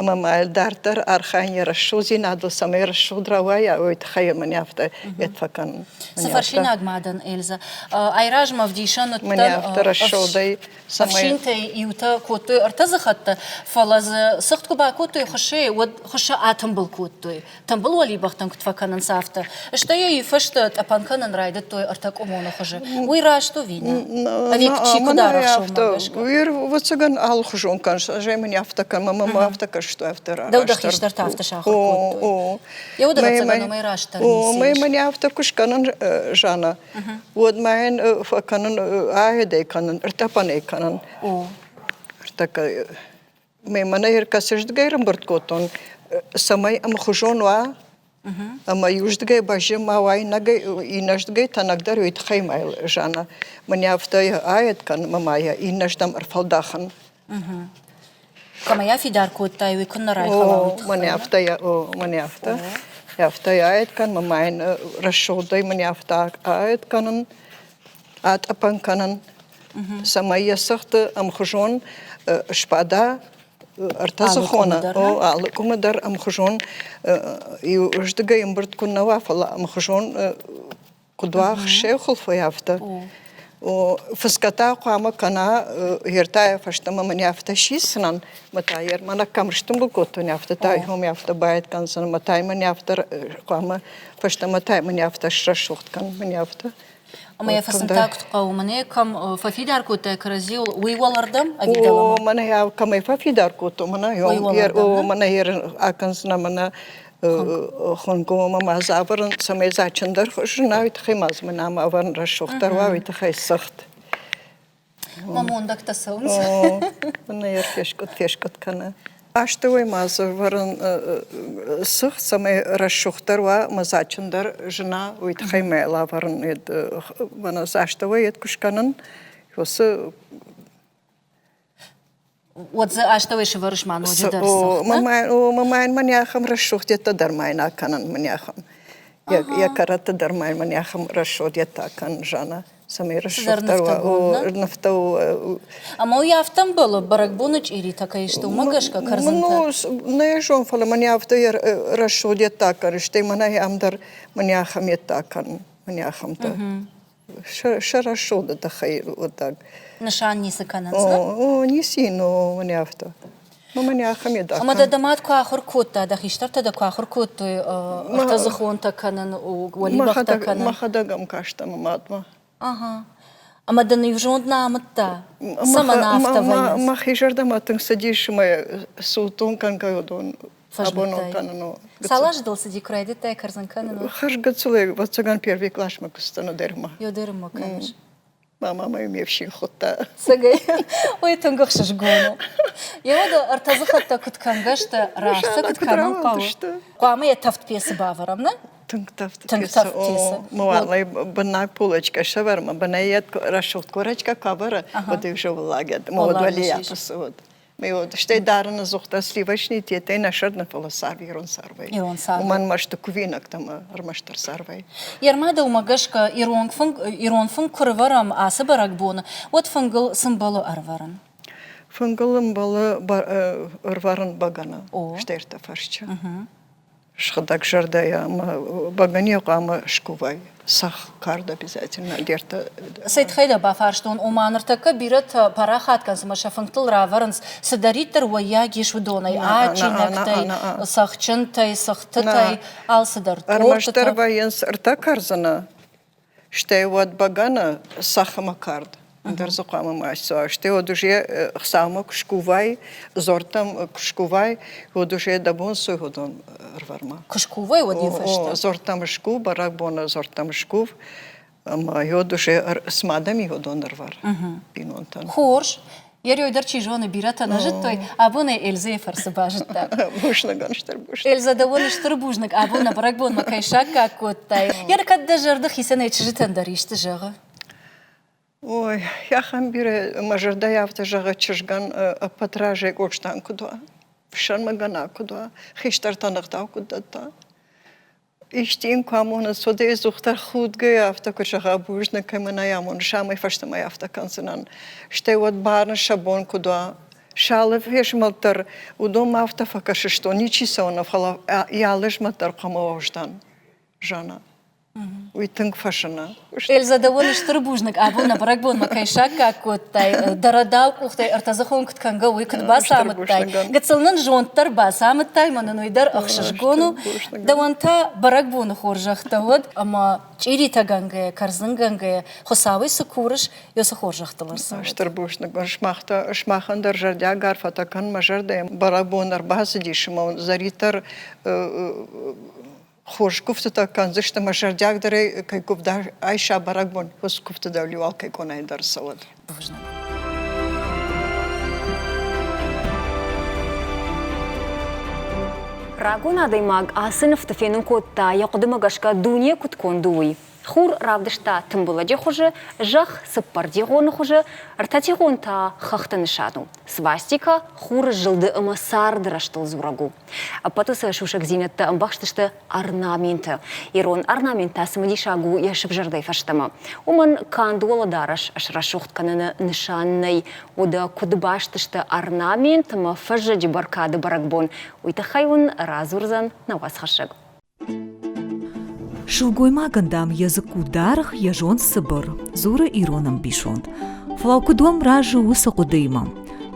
ماما دارتر أرخاني رشوزي نادو سمي رشو دراوايا ويتخيل من يافتا يتفكن سفرشين أجمعدن إلزا أيراج مفديشان من يافتا رشودي أفشين تي يوتا كوتو ارتزخت فلز سخت كوبا كوتو خشة آتمبل كوتو تمبل ولي بختن كتفكن نسافتا اشتايا يفشت أبانكن رايدتو ارتك أمونو خجة ويراشتو فينا أبيك تشيكو دارخشو مغشك وير وتسجن أهل خجون كان جاي من يافتا كان ماما ما أفتكر شتو أفتر دو خيشتر تافت شاخر كوتو يودا بتسجن وما يراشتر ما من يافتكش كانن جانا ود معين فكانن عهدي كانن ارتباني كانن ارتك ما من يركسش غيرم برتكوتون سماي أم خجون وا أما يوجد باجي ما واي نجي ينجد تنقدر ويتخيم جانا من يافتا عهد كان مامايا ينجدم أرفل داخن كما يافي دار كوتاي ويكون راي خلاوت من يافتا يافتا عهد كان ماماين رشودي من يافتا عهد كانن عاد أبان كانن سمايا سخت أم خجون شبادا ارتزخونا او علكم در ام خجون يوجد يمبرت كنا وافلا ام خجون قدوا خشي خلف يافتا وفسكتا قام كنا هرتا فشتم من يافتا شيسنان متاير منا كمرشتم بكوتن يافتا تايهم يافتا بايت كان سن متاي من يافتا قام فشتم متاي من يافتا شرشوخت كان من يافتا أما يفسن تاكت قومني كم ففي دار كوتا كرزيل ويولردم أبيدلما ومن هي كم في دار كوتو منا يوم ير ومن ير أكنسنا منا خنقو ما زابرن سمي زاچندر خشنا ويتخيماز منا ما ورن رشوختر ويتخي سخت ماموندك تسونس من ير فيشكت كنا أشتوي ماز ورن سخت سمي رشوختر ومزاچندر جنا ويتخيمه لا ورن يد منا زاشتوي يد كشكنن يوس وتزا أشتوي شورش ما نوجد درس ماما من ياخم رشوخت يتدر ماينا كنن من ياخم يا كرت در ماين من ياخم رشود يتا كان جانا سمي رشوختر ونفتو أما يافتم بلو برقبونج إيري تكايشتو مغشكا كرزنتا نيجون فلا من يافتو رشود يتا كرشتي من هي أمدر من ياخم يتا كان من ياخم تا شرشود تخيل وداق نشان نيسا كاننسا؟ نيسينو من يافتو من ياخم يدا أما دمات كواخر كوتا دخيشتر دا كواخر كوتا ارتزخون تكنن وليبخ تكنن ما خدقم كاشتا مماتما أما دن يوجون نامتا سما نافتا فاينس ما خيجر دماتن سديش ما سوتون كان كيودون أبونو كاننو Салаш дал сиди кредит тай карзан канено. Хаш гацуле вацаган первый класс мы кустану дерма. Yo дерма канеш. Мама моя мевшин хота. Сагай. Ой тангахшаш гоно. Яода артазахата куткангашта рашта кутканан пау. Куама я тафт пьесы баварамна? Тафт пьесы. Муалай банак пулочка шаверма, банаят рашут корочка кавара, вот их же влагет. Молодвали я посуд. Меод, что дарна зухта сливочный тетей нашердна философия Ирон Сарвай. Ирон Сарвай. Уман машта кувинак там армаштар Сарвай. Ярмада умагашка Ирон фун курварам асы баракбона. Вот фунгл символу арваран. Фунглым было арваран багана. Штерта фарча. Шхадак жардая багане кама шкувай. Сах карда обязательно дерта. Сайт хайда бафарштон уманыртака бират парахат казма шафанктыл раварнс садаритер вая гишвдонай ачинактай сахчынтай сахтытай ал садар. Армаштар ваенс рта карзана. Штей вот багана сахама кард. Дерзокама масо. Штей вот уже хсама кшкувай зортам кшкувай вот уже дабон сойходон рварма. Кшкувай вот ефешта. Зортам шку барак бона зортам шкув. Ама вот уже смадам йодон рвар. Пинонтан. Хорш. Ярой дарчи жона бирата нажиттой, абоне Эльзе фарсабажта. Бушнаган штарбуш. Эльза давон штарбужнак, абона баракбон макайшак какой-то. Яр кадда жарда хисена ичжитан даришты жага. Ой, я хамбире мажарда в жага чижган патраже гочтан куда. Вшан магана куда. Хиштартанахтау куда-то. Иштин камона соде зухтар худ геяфта кочага бужна камена ямон шамай фашта маяфта кансенан. Ште вот барна шабон куда. Шалы феш малтар удом автофака что ничи сона фала ялыш малтар камоождан жана. Уйтынг фашана. Эльза довольно штырбужник, а бу на баракбон макайшак какой-то дарадал кухтай артазахон ктканга уйкт басамыттай. Гацылнын жонттар басамыттай, манын уйдар ахшашгону. Даванта баракбону хоржахтавод, ама чири таганга, карзынганга, хосавы сукурыш, ёса хоржахталарса. Штырбужник, шмахандар жардя гарфатакан мажарда баракбонар базы дишма, заритар خوش گفته تا کنزشت مشرجاک داره که گفته عایشه برگ بون خوش گفته دولیوال که کنه در سواد. راغونا دايماغ آسن افتفينن كوتا يقدم غشكا دنيا كت كوندوي خور رابدشتا تنبولاجي خوجه жах сыппарди гоны хуже артати гонта хахтаны шаду свастика хур жылды ыма сардыраштыл зурагу апатысы шушак зинетті амбахштышты орнаменты ирон орнамента сымыди шагу яшып жардай фаштама уман кандуала дараш ашрашухткананы нышанной ода кудбаштышты орнамент ма фажади баркады баракбон уйта хайвын разурзан на вас хашак. Шулгойма гандам языку дарах яжон сыбыр, зура ироном бишон. Флауку дом ражу усаку дыймам.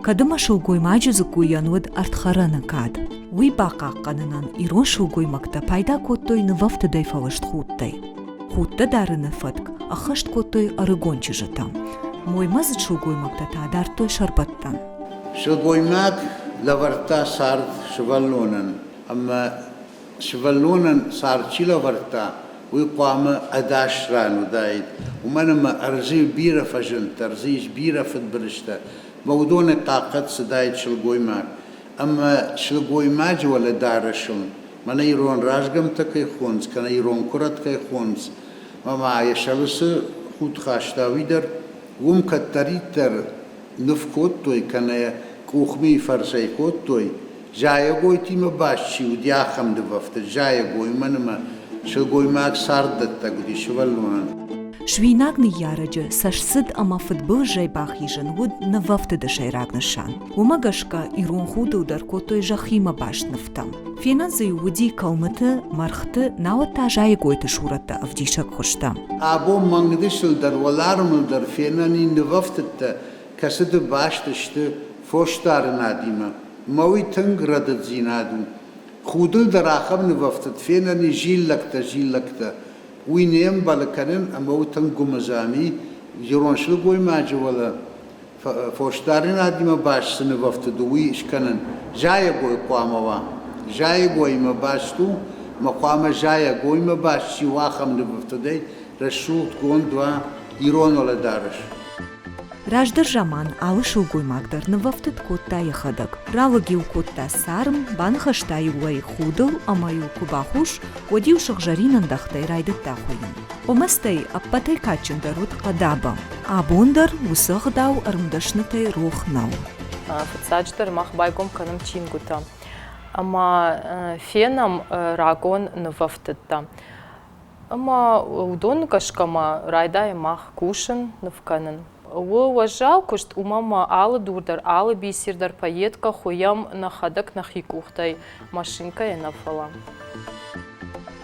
Кадыма шулгойма языку януд артхарана кад. Уй бака кананан ирон шулгоймакта пайда коттой нывафты дайфалышт хуттай. Хутта дарыны фатк, ахашт коттой арыгончы жытам. Мой мазыт шулгоймакта та дартой шарбаттан. Шулгоймак лаварта сард шваллонан, амма шваллонан сарчила варта. ويقام أداش رانو دايد ومنما أرزي بيرة فجنت أرزيش بيرة فدبرشتا مودون قاقت سدايد شلقوي ماك أما شلقوي ماج ولا دارشون من يرون راجقم تكي خونس كان يرون كرت كي خونس ما يشلس خود خاشتا ويدر وم كتريتر نفكوتوي كان كوخمي فرسي كوتوي جايا قوي تيما باشي وديا خم دففت جايا قوي منما شلقويماك ساردتا قدي شوالونا شويناغني يارجة ساشسد أما فدبل جاي باخيجن ود نوفت دشاي راغنشان وماغشكا إيرون خودو در كوتوي جاخيما باش نفتم فينا زي ودي كلمة مرخت ناوتا جاي قويت شورتا أفديشك خشتام أبو مانغدشل در ولارمل در فيناني نوفتتا كسد باش تشت فوشتار ناديما موي تنگ ردد زينادو خودل در آخر نوفتت فيناني جيل لكتا وينيم بالكنن أموتن قمزامي يرون شلقوي ماجي ولا فوشتارين هادي باش سنوفتت ويش كنن جاية قوي قواموا جاية قوي ما باشتو مقام جاية قوي ما باش شي واخم نوفتت رشوت قون دوا يرون ولا دارش Раждыр жаман алы шулгоймактар нывафтыт котта яхадак. Ралаги у котта сарм, бан хаштай уай худыл, амаю кубахуш, одил шахжаринан дахтай райдыт тахуин. Омастай аппатай качындарут кадаба, а бондар усах дау армдашнытай рохнау. Фацачтар мах байгом канам чингута. Ама фенам рагон нывафтытта. Ама удон кашкама райдай мах кушын нывканын. Уважал, кушт у мама алы дурдар, алы бисирдар поедка, хуям на хадак на хикухтай, машинка я нафала.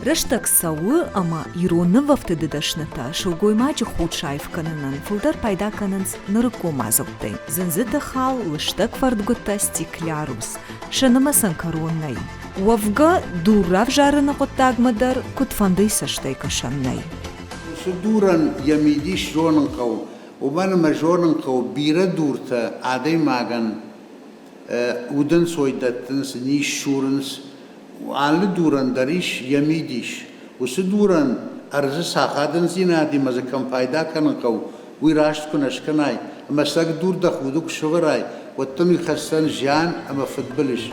Рыштак сауы, ама иронны вафтыды дашныта, шылгоймачы худшайф канынан, фылдар пайда канынс нырыко мазылтай. Зынзыты хал, лыштак фардгутта стеклярус, шанымасан короннай. Уавга дурав жарына коттагмадар, кутфандай саштай кашаннай. Судуран ямидиш жонынкау, ومن مجورن قو بيرا دورتا عادي ماغن ودن سويدتنس نيش شورنس وعن دورن داريش يميديش وسدورن أرز ساقادن زينادي مزا كم فايدا كان قو ويراشت كنش كناي اما ساق دور دخودوك شغراي وطن يخستن جان اما فتبلش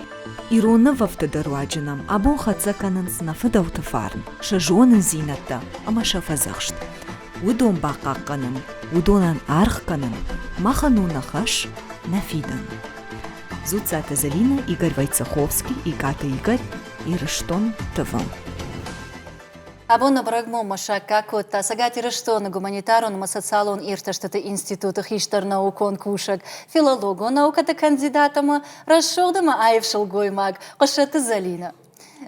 إيرونا وفت درواجنام أبون خدزا كاننس نفدو تفارن شجون زينتا اما شفزخشت ودون باقا قنن ودونان أرخ قنن مخانونا خش نفيدن زوتزاتا Залина, Игорь Войцеховский и Ката Игорь и Рыштон ТВ. Абонна брагмо машака кота сагати рештон гуманитарон социалон ирташтата института хиштар наукон кушак филолого науката кандидатама расшодама айвшил гоймаг қошаты Залина.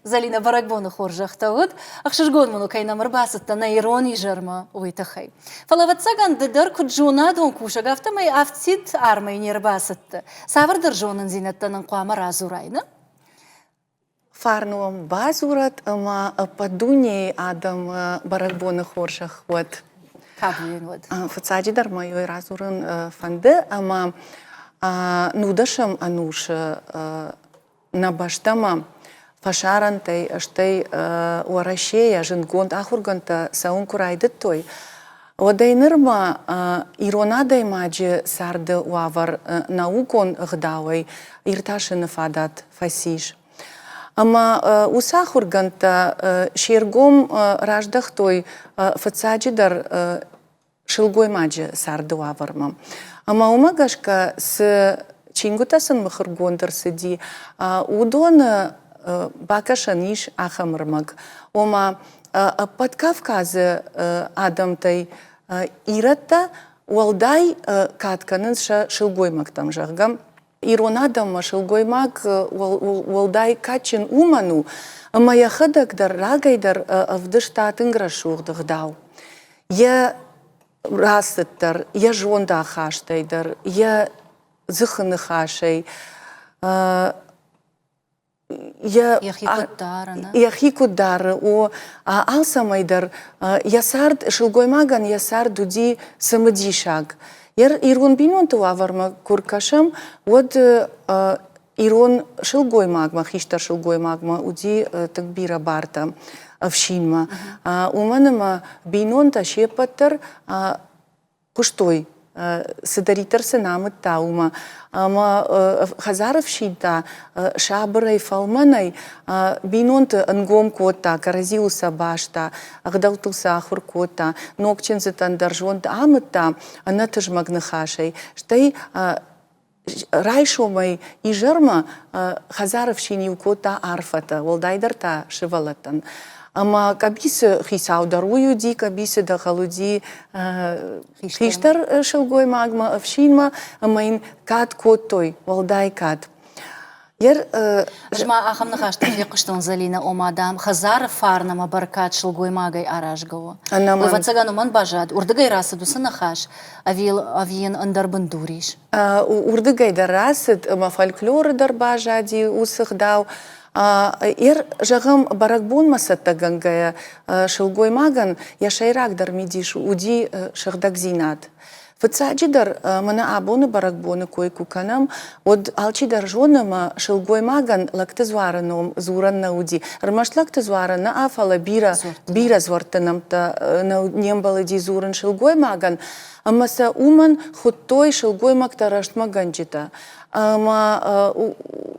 Залина барагбоны хоржақтауыд, ақшыргон мұны кайнамыр басытта на ирони жарма уйтахай. Фалаватсаган дыдар куджуна дон кушак автамай автит армай нер басытты. Савырдыр жонын зинаттанын қуамар азурайны? Фарнуам базурат, ама падуни адам барагбоны хоржақ вот. Кабуен вот. Фацаджи дармайой разурын фанды, ама нудашам ануша набаштама фашарантай аштай уарашея жингонд ахурганта саун курайдыт той. Одайнырма иронадай маджи сарды уавар наукон гдавай ирташины фадат фасиш. Ама усахурганта шергом раждах той фацаджидар шилгой маджи сарды уаварма. Ама умагашка с чингутасын махыргондыр сиди удон бакашаниш ахамырмаг. Ома под Кавказы адамтай иратта уалдай катканынша шилгоймаг там жаргам. Иронадама шилгоймаг уалдай качин уману. Ама яхадагдар рагайдар вдыштатын грашурдых дау. Я расыттар, я жонда хаштайдар, я зыхыны хашай. Яхикудары, о алсамайдар, ясард шилгоймаган ясард дуди самадишаг. Ирон бинонту аварма куркашам, вот ирон шилгоймагма, хиштар шилгоймагма, уди такбира барта авшинма. Уманама бинонта шепатар куштой. Сидаритар се намът таума. Ама хазаров шинта шабрай фалманай бинонта ангом кота, каразиуса башта, агдалтуса ахур кота, нокчин зетан даржонта амыта, анатыж магнахашай. Штай райшомай и жерма хазаров шинил кота арфата, волдайдарта шивалатан. Ама кабисы хисаударую ди, кабисы дахалуди хиштар шилгоймагма, авшинма, амаин кат котой, волдай кат. Жма ахам нахашта фекуштон Залина омадам хазар фарнама баркат шилгоймагай аражгова. Вацагану ман бажад, урдыгай расаду санахаш, авиен андарбандуриш. Урдыгай дарасад, ама фольклоры дарбажади, усыхдау. Жағым баракбон масатта гангая шилгоймаган яшайрак дар мидиш уди шагдак зинат. Фацаджидар мана абоны баракбоны кой куканам от алчидар жонама шилгоймаган лактызвараном зуранна уди. Рмаш лактызварана афала бира звартанамта нембалы ди зуран шилгоймаган. Амаса уман хуттой шилгоймаг тараштмаганджита. Ама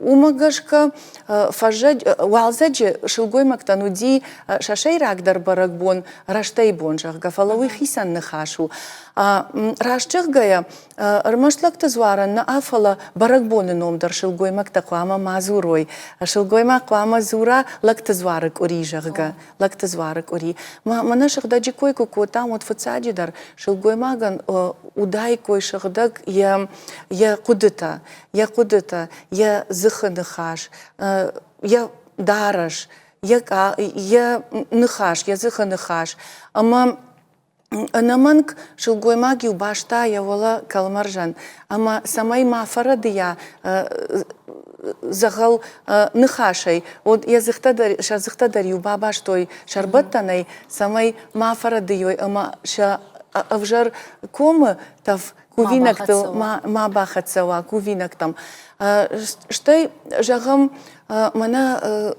умагашка уалзаджи шилгоймак тануди шашайрак дар баракбон раштай бонжах гафалауи хисан нахашу. Рашчыгая рмашлакта зваран на афала баракбоны номдар шилгоймак таквама мазурой. Шилгоймак квама зура лакта зварак орижахга. Лакта зварак ори. Мана шахдаджи койку котам от фацаджидар шилгоймаган удай кой шахдаг я кудыта. Я кудыта, я зыханыхаш, я дараш, я ныхаш, я зыханыхаш. Ама анаманг шилгоймаги убашта я вола калмаржан. Ама самай мафарады я загал ныхашай. Вот я зыхтадарю бабаш той шарбаттанай самай мафарады йой. Ама ша авжар комы тав кувинак тыл ма бахатсава кувинак там. Штай жағам мана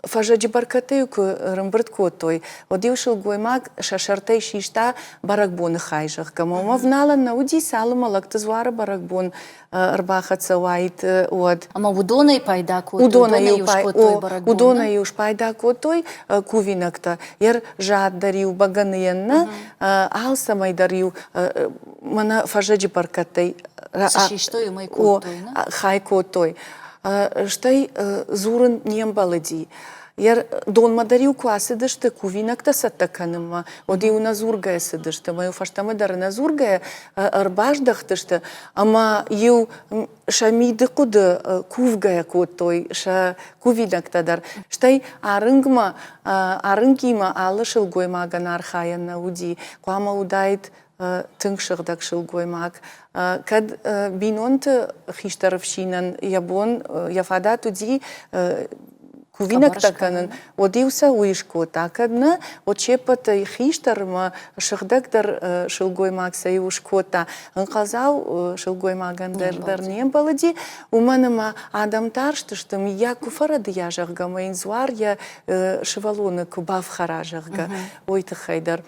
фажаджи баркатыюк рымбырт котой. Одил шилгоймаг шашартай шишта баракбоны хайжах. Камома вналан на уди салыма лактызвара баракбон рбахатсавайт от. Ама удонай пайда котой, удонай юш пайда котой кувинакта. Ер жад дарил баганыянна, алсамай дарил мана фажаджи баркатай. Шиштой май котой, хай котой. Штай зурын нембалыди. Iar donmădăriu cu asădăște cuvinăctă să tăcănămă, odi una zurgăie sădăște, mă eu faștamă dar na zurgăie, arbaș dăhtăște, ama eu și-mi dăcudă cuvgăie cu toi, și cuvinăctă dar, știi, arângimă ală și-l goima gănar haia na udi, cu ama udait tângșărdăc și-l goimac, kad binont hiștărăvșinăn, iabon, iafadat udi, Cuvinăc tăcănân, odiu să uișcota, că nă o cepătă hiștăr mă șăhdăc dar și-l goimac să iu școta, încălzau și-l goimac dar niem pălădi, umănă mă adamtar ștăștăm, ia cu fără de ea jărgă, mă inzoar, ia și vălună cu baf hara jărgă, uite haidar.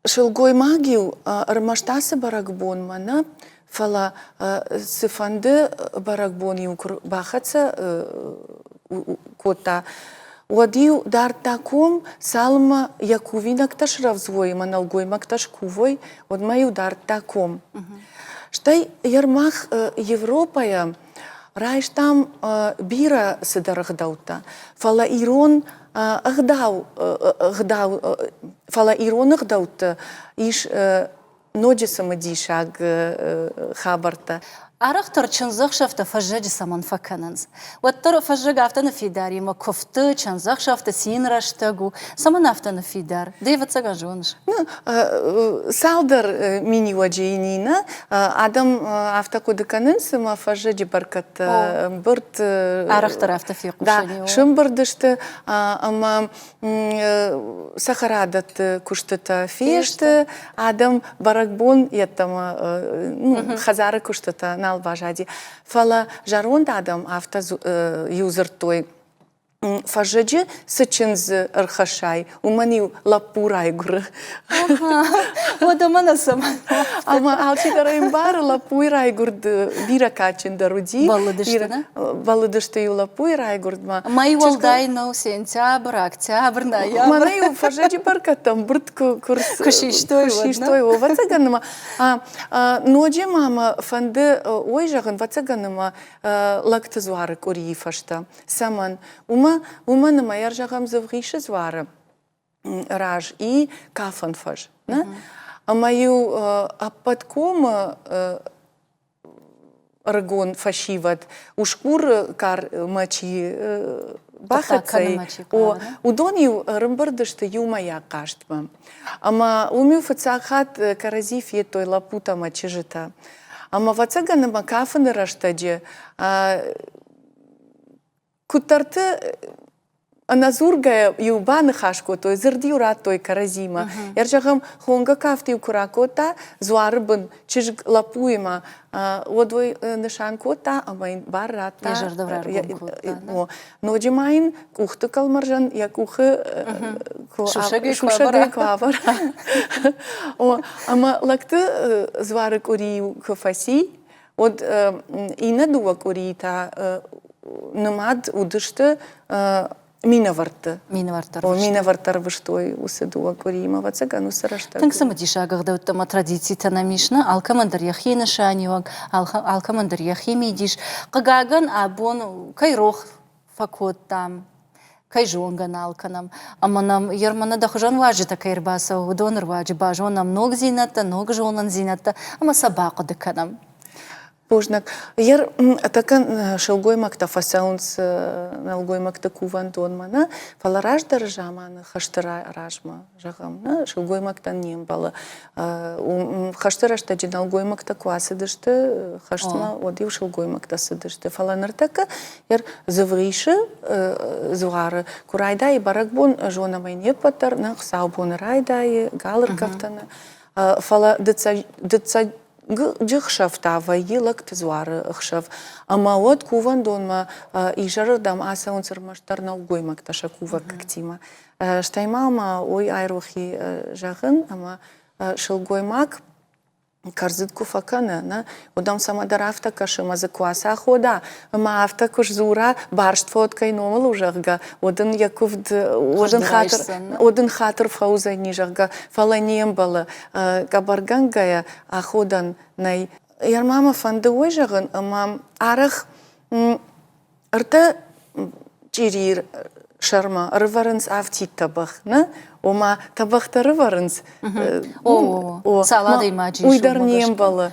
Și-l goimagiu rămăștase bărăc bun mă, nă? Fala se fandă baragboni ucru bahață cota. Odiu dar tacum salma Iacuvina ktaș ravzvoi, manalgoima ktaș cuvoi, odmaiu dar tacum. Știi, iar mah Европая raiștam bira se darăhdauta. Fala iron fala iron ăhdauta, iș Ноджи самодишаг хабарта. Арахтар чанзахшафта фажаджи саман факананз. Ваттар фажага афта нафидари ма кофта чанзахшафта синраштагу саман афта нафидар. Дейва цага жонш. Салдар мини ваджинина адам афта кодыканынс ма фажаджи баркат бырт Арахтар афта фиқушани. Да, шымбырдышты ама сахарадат куштата фешты адам баракбон яттама хазары куштата Albajadi. Fala jarond adam afta user toi. Fajăge să cinzi arhașai, umaniu la pura igură. O dămână să mă... Ama alții care îmi bară la pura igură de bira cacin de rudi. Balădăște, da? Balădăște eu la pura igură. Mai eu dai nou sențeabră, acțeabră, na ia. Mana eu fajăge parcătăm, bârt cu ștoi, o văță gânămă. Noge mama fandă oijagăn văță gânămă lăctăzoară curii faștă. Saman, Uma nămă iar jagam zăvrișă zoară raj i kafan faj. Ama eu apăt cum răgon fașivat, ușcur car măci bahățăi, udoniu râmbărdăște eu mai ia caștmă. Ama umiu fățahat care zi fie toi la puta mă cejătă. Ama văță gânămă kafan răștăge, cu tartă Anazurga eu ban hașco toi zărdiu ratoi carazima. Iar jagam honga kaftiu curacota zoarbân ciș la puima odoi nășan cota amai barata. Ejar dăvrar cota. Noge main cuhtă calmarjan ia cuhă șușăgăi cu avara. Ama lăctă zoară curiu că fasi od ina duă curita numad udăște Минаварта. Минавартар выштой усыдуа курима вацага ну сарашта. Танк самадиша гагдауттама традицита намишна алкамандар яхина шаниуаг алкамандар яхимидиш қагаган абон кайрох факоттам кайжонган алканам аманам ермана дахжан важита кайрбаса удонр важи бажонам ног зината ног жонан зината ама сабаqa дыканам. Пожнак, iar atacan șelgoimac ta faseunț nalgoimac ta cuvânton mana, fala raș darjama na haștăra rașma jagam na șelgoimac ta niembala, haștăra șta gen nalgoimac ta coasă dește haștma odiu șelgoimac ta să dește fala nărtaca, iar zăvrișă zoară cu raidai barak bun jona mai nepătar na sau bun raidai galăr kaftana, fala dăța Джихшафтава елак тзвары хшав. Ама вот куван донма ижардам аса унцермаштарнал гоймак таша кува кактима. Штаймама ой айрохи жагын ама шылгоймак Карзитку факана, на удам сама дарафта кашима за кваса хода, ма афта куш зура барштфот кай номал ужарга, один яков один хатер фауза нижарга, фаланием бала, кабаргангая аходан най. Яр мама фанды ойжагын, ама арах Арта чирир шарма рыварынс авти табах, на? Ома табахта рыварынс. Салады имаджи. Уйдар нембалы.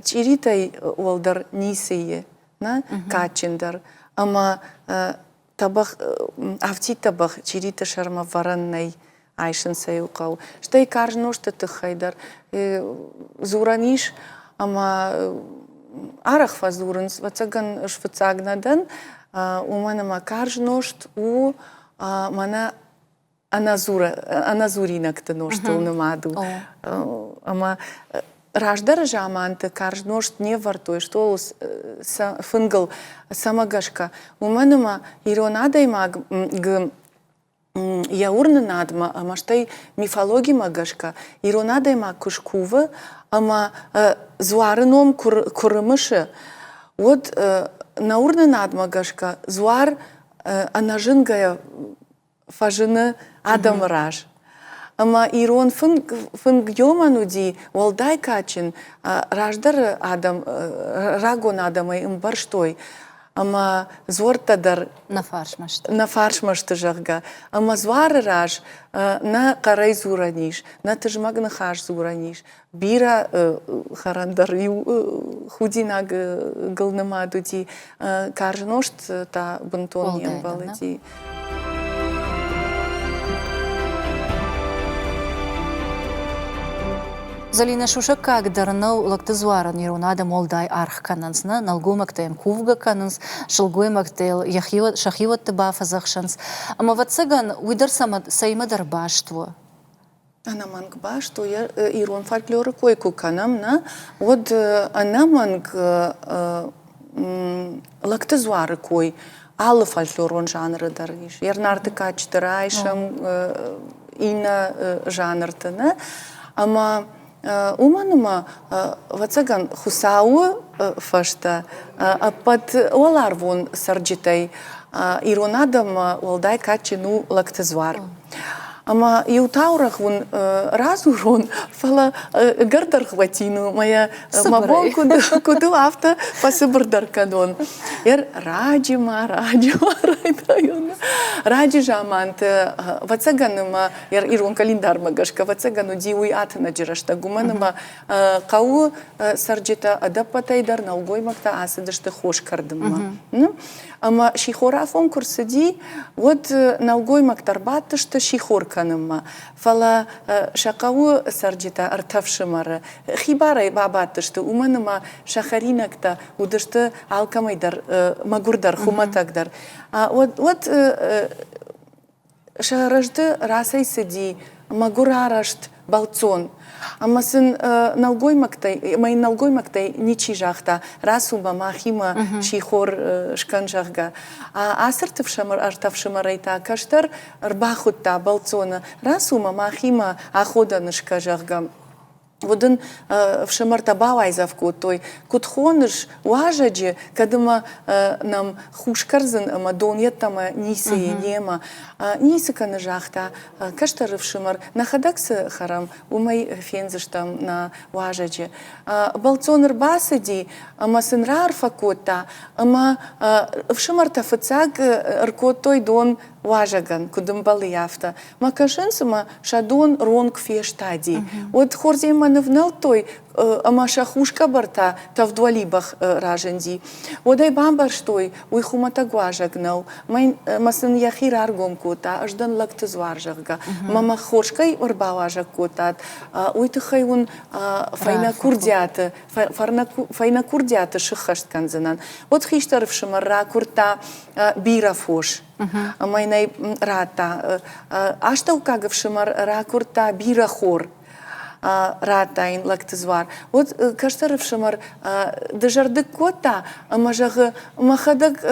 Чиритай олдар нисие, на? Качиндар. Ама табах, авти табах, чирита шарма вараннай. Айшын сайуқау. Штай каржношты тыхайдар. Зураниш, ама арах фазурынс, вацаган швыцагнадан, уманама каржношт, у мана аназуринакты ноштыл нымаду. Ама раждар жаманты каржношт не вартой, что фынгл самагашка. Уманама иронадайма я урна надма, ама штай мифология магашка. Иронадай ма кушкува, ама зуарыном курымышы. Вот на урна надма гашка зуар анажынгая фажыны адам раж. Ама ирон фынг йомануди волдай качин раждар адам рагон адамай имбарштой. Ама зортадар на фаршмашты жағға. Ама звары раж на қарай зураниш, на тыжмагны хаш зураниш. Бира харандар худинаг гылнымаду ди каржношт та бунтон ембалы ди. Залина шуша как дарнау лактызуаран иронада молдай арх канансна, налгумактаем кувга кананс, шылгуемактайл шахиват табафа захшанс. Ама ватсаган уйдар сайма дарбаштво. Анаманг башту ирон фольклоры койку канам, на? Вот анаманг лактызуары кой, алы фольклорон жанры даргиш. Ернарды качтырайшам ина жанрты, на? Ама уманума вацаган хусауы фашта, под олар вон сарджитай иронадам олдай качину лактызвар. Ама иутаурах вон разу рон фала гардар хватину моя мабон куду авто пасыбырдар кадон. Раджима райдайона. Раджи жамант вацаганыма ирон календар магашка вацагану диуй атына жирашта гуманыма кау сарджита адапатайдар налгой макта асыдышты хош кардыма. Ама шихора конкурсы ди вот налгой мактарбатышты шихор каныма. Фала шакау сарджита артавшымары. Хибарай бабатышты уманыма шахаринакта удышты алкамайдар магурдар хуматагдар. Вот шаражды расай сиди магурарашт балцон. Ама сын налгой мактай ничи жахта, расуба махима шихор шканжахга. А асыртывшамар артавшамарайта каштар рбахутта балцона, расума махима ахода нышкажахга. Водын в шамарта бавайзавку той кутхоныш уажаджи, кадыма нам хушкарзын ама доньеттама нисы нема нисы канажахта каштары в шамар нахадаксы харам умай фензыштам на уажаджи балцоныр басади ама сынрар факота ама в шамарта фацаг ркотой дон важаган кудым балы яфта макашынсыма шадон ронг фештади вот хорзема навнал той ама шахушка барта та в дуалибах раженди одай бамбарштой уй хумата гуажагнал масын яхир аргом кота аждан лактызваржагга мама хоршкай урбаважак котат уй тыхай он файна курдята шихашт канзанан вот хиштаров шамара курта бира фош майнай рата аштау кагав шамар ракурта бира хор ратайн лактызвар. Вот каштаров шамар дежардык кота, мажагы махадак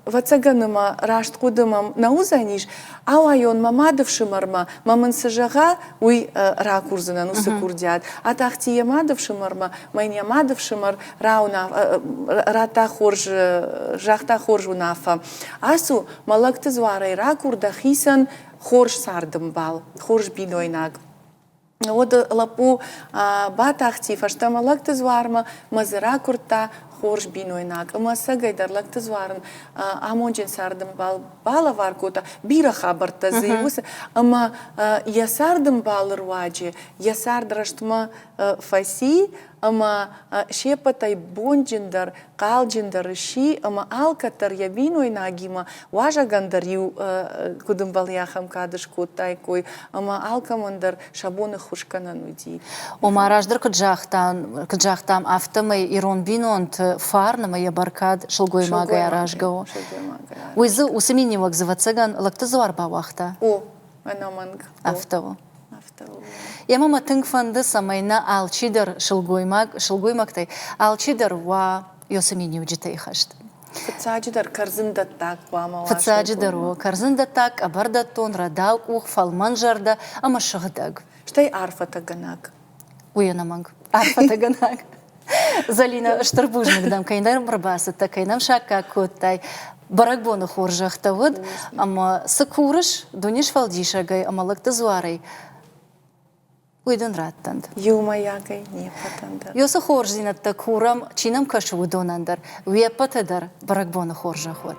вацаганыма рашт кудымам наузаниш, ауайон мамадов шамарма, мамын сажага уй ракурзынан усы курдят. А тахти ямадов шамарма, майн ямадов шамар рауна рата хорж жахта хорж унафа. Асу малактызварай ракурда хисан хорж сардымбал, хорж бидойнаг. Вот лапу батахти фаштамалак тызварма мазыра курта خورش بینویناک اما سگای در لگت زوارن آمونجن سردم بالا وارکوتا بیرا خبر تزیوس اما یا سردم بال رواجه یا سرد رشتما فاسی اما شیپتای بونجندر قالجندر شی اما آلکتر یا بینویناگیما واجا گندر یو کدوم بالیاخم کادش کوتای کوی اما آلکمندر شابون خوشکنن ودی وما راجدر کجاختام افتمای ایران بینونت فارنما یا برکاد شلگوی ماگای راجگو ویزو усемінні вак звациган лактизуар ба вахта о انا манг افتو Я мама тинг фанды самайна алчидер шылгоймактай алчидер ва йосемини уджитей хашт. Фцаджидер карзында так бама ва. Фцаджидер ва карзында так абарда тон радаук ух фалманжарда ама шагдаг. Штай арфата ганак. Уяна манг. Арфата ганак. Залина штарбужник дам кайнар барбасыта кайнам шакка коттай. Баракбоны хоржахта вуд ама сакурыш дуниш фалдишагай ама лактизуарай. Уйден раттанд. Юмаягай не патандар. Йоса хоржинатта курам чинам кашу донандар. Вепатадар баракбоны хоржахот.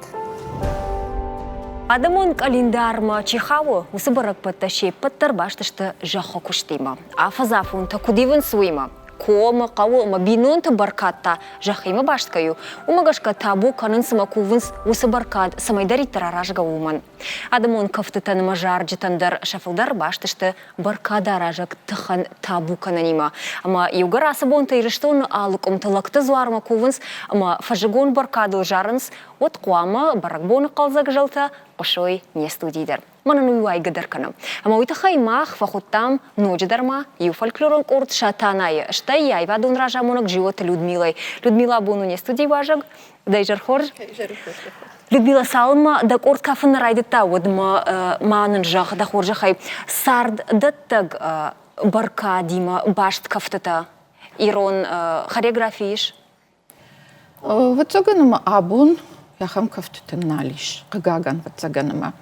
Адамон календарма чихаво усы баракпатта шеппаттар баштышты жахо куштима. Афазафун такудивын суима. Кома, каума, бинонта баркатта, жахима башткаю. Умагашка табу канынсыма кувынс усы баркад самайдари тараражга уман. Адамон кафтытан мажар житандар шафылдар баштышты баркада ражак тыхан табу кананима. Ама югара асабон тайрыштон алык умталакты зуарма кувынс, ама фажигон баркаду жарынс, от куама баракбоны қалзак жалта, пошой не студийдер. Манан уйвай гадарканам. Ама уйтахай мах фахуттам ноджидарма ю фольклорон корт шатанай. Штай яй вадун ража монок живот Людмилай. Людмила буну не студий важак. Дай жархор. Людмила салма да корт кафын райдыта водма манын жах да хоржахай. Сард даттаг барка дима башт кафтата. Ирон хореографиш. Вацаганама абун яхам кафтата налиш. Кагаган вацаганама.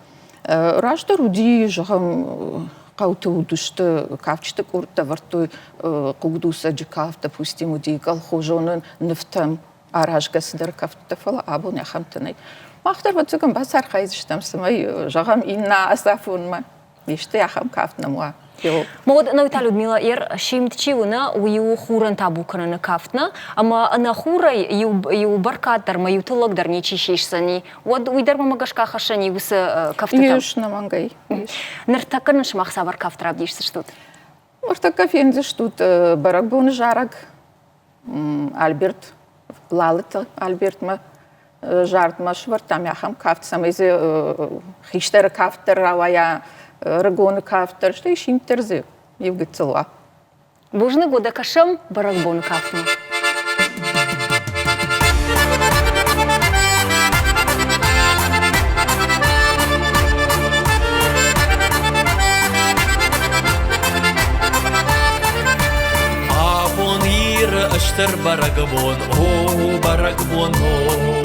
Ражда руди жахам каута удушты кавчты курта вартой кугдуса джикав допустим уди колхозонын нефтам аражга сидер кавта фала абун яхам тынай. Махтар вацаган басар хайзыштам самай жахам инна асафунма. Иште яхам кафтнамуа. Мод навита Людмила шимтчивына уйу хуран табу канана кафтна, ама на хурай ю баркатар ма ю тылыгдар не чишешсани. Вот уйдар мамагашка хашани усы кафтатам. Еш намангай. Нартакан шмахса бар кафтра бдишсы штут. Ортака фензе штут баракбон жарак Альберт Лалыт Альберт ма жарт ма швартам яхам кафт самайзе хиштер кафтер равая рагоны кафтер, что еще интерзы, евгацела. Бужны года кашам баракбон кафтна. Абон ир аштер баракбон, о баракбон, о.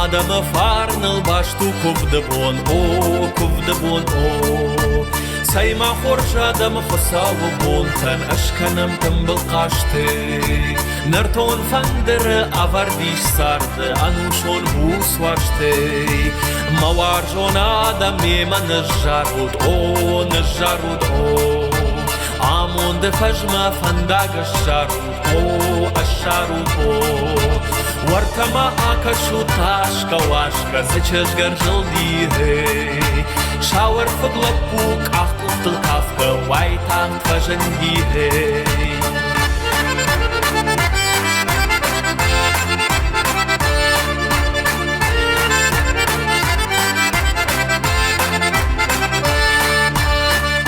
Adamı farnıl baştu kuvdabon, o kuvdabon, o. Sayma horç adamı xusavı bontan, aşkanım tımbil qaştı. Nerton fandırı avardiş sardı, anuşon bus varştı. Mavarjon adam ema nıjarud, o nıjarud, o. Amon de fajma fandag aşarud, o aşarud, o. Вартама акашу ташка вашка зачешгар жылдире Шауэр фаглапук ахтыл кавка вайтам тважандире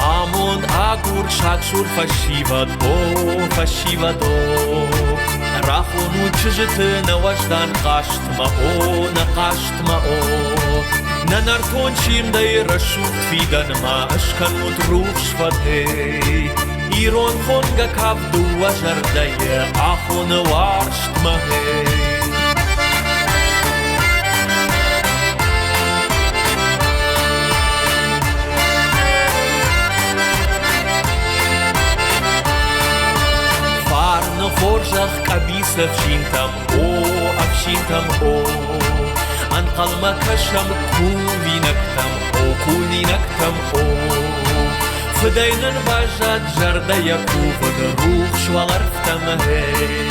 Амон агур шакшур фашивад, о фашивад, о Рахуну чижты на важдан каштма, о, на каштма, о. На нартон чимдай рашут фиганма, ашканут рушватей. Ирон хонга кавду важардая, ахон варштмахей. Хоржах кабисов чинтам, о أفشينتم أو أنقل ما كشم كولي نكتم أو كولي نكتم أو فدينا باجات جرد يكوف دروخ شو عرفتم هي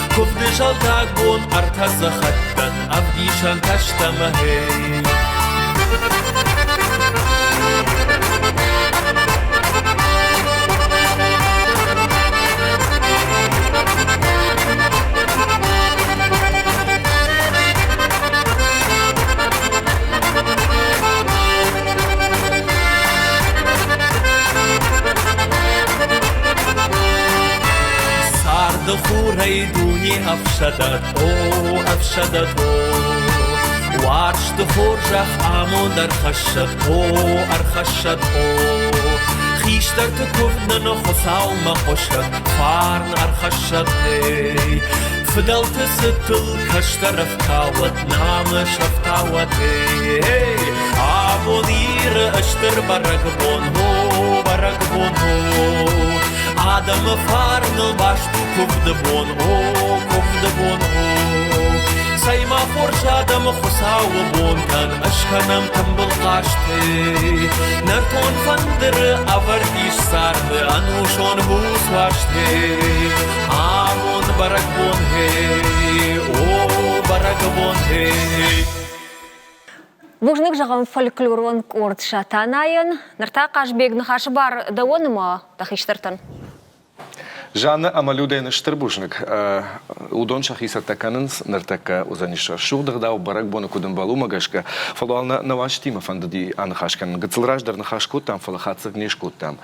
كفد جلتاك بون أرتز خطن أبديشان تشتم هي دخوري دوني أفشدت أو أفشدت أو وارش دخور جف آمون در خشد أو أرخشد أو خيشتر تكفنا نخصاو ما خشد فارن أرخشد أي فدلت ستل كشتر أفتاوت نام شفتاوت أي آمونير أشتر برقبون هو برقبون هو آدم فارنل باشتو كفدبون او كفدبون او سيما فرش آدم خساو بون كان أشكنم تنبل قاشتي نرتون فندر أفرديش سارد أنوشون بوس واشتي آمون برقبون هي او برقبون هي Бужник жағын фольклорон орд шатанайын, ныртақаш бегні хашы бар дауыны ма тахиштыртын? Жаны амалюдайны штырбужник. Удон шахиса таканынс ныртака узаниша шуғдығдау барак боны кудын балу магашка. Фалуална наваш тима фандади анахашкан. Гыцылраждар нахашку там, фалахацыг нешку там.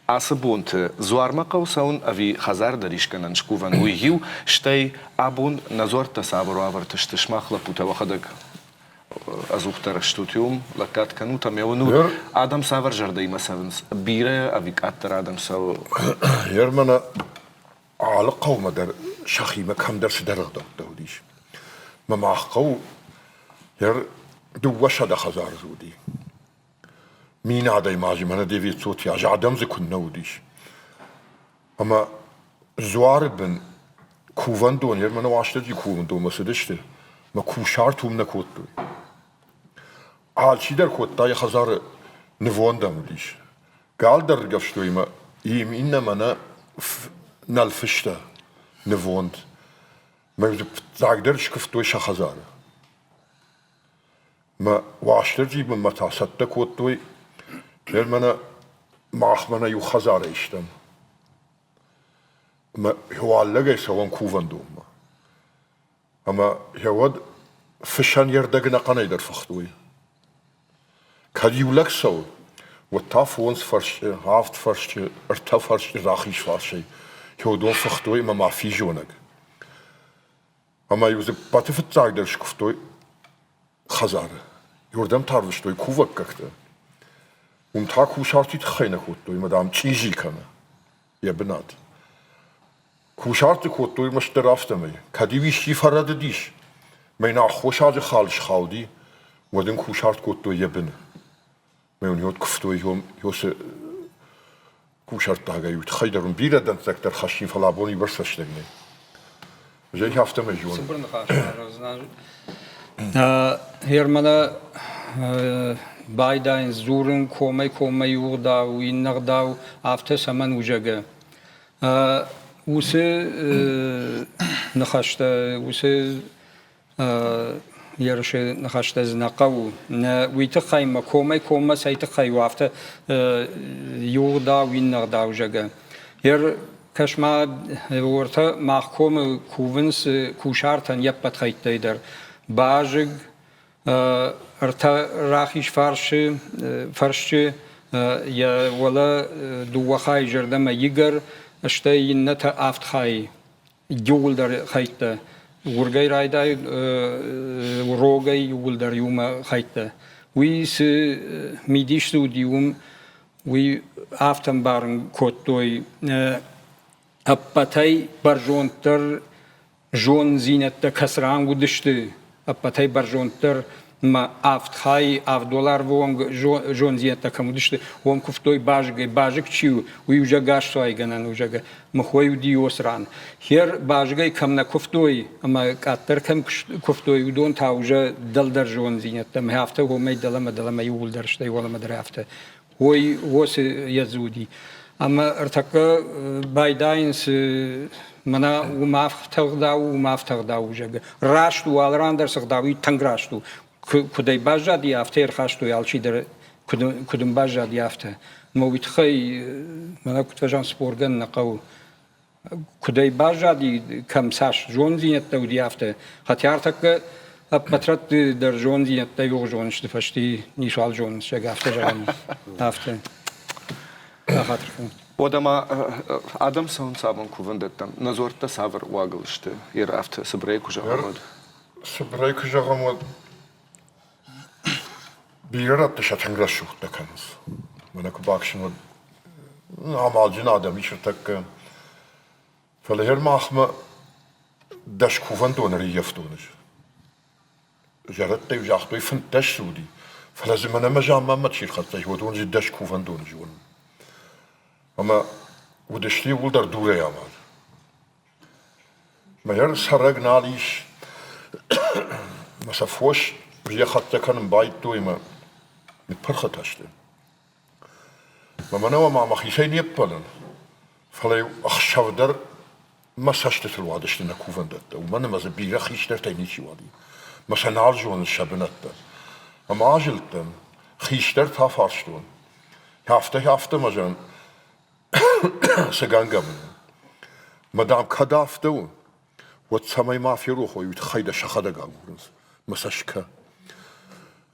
Асы бунты зуарма қаусаун ави хазар даришканан шкуван уйгил, штай абун назорта сабыру аварты штышмахла путавахадык. Азухтар штутиум, лакат канута меону. Адам савар жарда има савынс. Бире авик аттар адам сав. Ермана على قوم در شخيمة كم درس درغ دوديش ما مع قو ير دوش هذا خزار زودي مين هذا يماجي من ديفيد صوتي عج عدم زكون نوديش أما زوار بن كوفان دون ير من واشتري كوفان دون مسدشته ما كوشارتهم نكوت عال شي در كوت تاي خزار نفوان دموديش قال در قفشتوي ما يمين منا نالفشته نفوند ما تقدرش كفتوي شخزارة ما واشترجي بما تعصدك وطوي لمنا معخمنا يو خزارة اشتم ما هو علقة سوان كوفان دوما اما هود فشان يردقنا قنايدر فختوي كاد يولك سو والتافونس فرش هافت فرش ارتف فرش راخيش فرشي هودون فختوي ما ما في جونك اما يوزك باتفت تاقدر شكفتوي خزارة يوردم تعرفشتوي كوفك ككتا ومتاك كوشارتي تخينك وطوي مدام تيجي كان يا بنات كوشارتي كوطوي مش ترافتمي كديوي شي فرد ديش ما ينا خوشاج خالش خالدي ودن كوشارت كوطوي يا بنا ما يونيوت كفتوي يوم يوس كوشارت تاقا يتخيدرون بيرا دان تكتر خشين فلابوني برسش دقني جاي هفته مجون سبرن خاش هيرمانا بايداين زورن كومي يوغدا وينغدا هفته سمن وجاگا وسه نخشته وسه يرش نخشته زنقاو ويتخاي ما كومي سيتخاي وافته يوغدا وينغدا وجاگا هير كشما ورتا محكوم كوفنس كوشارتن يبت خيط ديدر باجگ ارتا راخيش فرش يا ولا دو خاي جردما يگر اشتاي نتا افت خاي يول در خيط ورغي رايدا روغي يول در يوم خيط ويس ميديش ديوم وي افتن بارن كوتوي أبتاي برجون تر جون زينة كسران ودشت Apatay barjontır ma afthay avdolar vong jon ziyata kamudishte vong kuftoy bajg chiu uja gashtoy ganan uja mkhoy di osran her bajgay kamna kuftoy ama katter kam kuftoy udon ta uja daldar jon ziyata ma hafta ho may dalama yul darshtay wala madrafta hoy vos yazudi ama artaka baydayns mana umaf tagda uja rashtu alrandar sagdawi tangrashtu کدای باجاد یافته ارخاشتو یالچی در کدوم باجاد یافته مویت خی من اکت وجان سپورگن نقاو کدای باجادی کم ساش جون زینت تو یافته خطیار تک پترت در جون زینت تو جونش دفشتی نیشال جون شگافته جان یافته خاطر کن Odama adam saun sabun kuvandettam nazorta savr waglishte yer afte sbrey kujagamod sbrey kujagamod بيرات شاتنغرا شو تكنس منك باكشن عمال جن آدم يشتك فلهر ما أخما دش كوفن دونري يفتونج جرت تيو جاختو يفن دش سودي فلازم أنا ما جامع ما تشيل خطة يودون جد دش كوفن دونج ون أما ودشتي ولدر دوري عمال ما ير سرق ناليش ما سفوش بيا خطة كان بايت توي ما متبرخت أشتى ما أنا وما مخيشين يبلن فلا أخشودر ما سشت الواد أشتى نكوفن دت وما أنا ما زبيرة خيشتر تينيشي وادي ما سنالجون الشبنات أما عجلتن خيشتر تافارشتون هفته ما جان سجان قبل ما دام كدافتو وتسمي ما في روحه يتخيد شخدا قاعورنس ما سشكا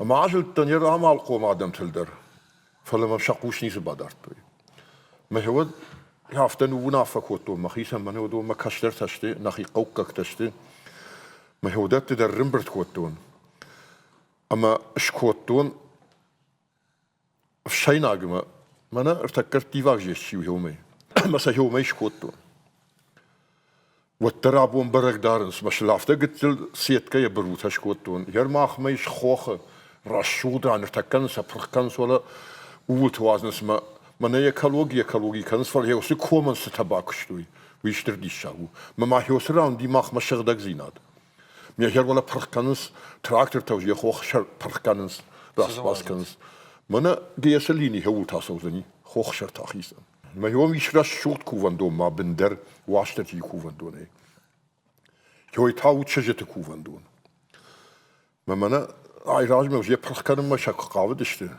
أما عجلتن يرى عمال قوم عدم تلدر فلما مشقوش نيس بادرتوي ما هو هافتن ونافق وتو ما خيسا ما هو دو ما كشتر تشتي نخي قوكك تشتي ما هو ده تدرم برت كوتون أما شكوتون في شيء ناقمة ما أنا ارتكرت ديفاق جيشي ويومي ما سيومي شكوتون والترابون برق دارنس مش لافته قلت سيت كي بروت هشكوتون ير ما خميش خوخه رشود عن ارتكنس بركنس ولا وولت وازنس ما نيا كالوجي كنس فل هيوسي كومن ستباكشتوي ويشتر دي شاو ما هيوسران دي ما خمشغدك زيناد ميا هير ولا بركنس تراكتور توجي خوخ شر بركنس راس باسكنس منا جيسليني هو تاسوزني خوخ شر تاخيسن ما هو مش رشود كوفندو ما بندر واشتري كوفندون هو يتعود شجت كوفندون ما منا عيراج ما وجه بركن ما شق قاودشته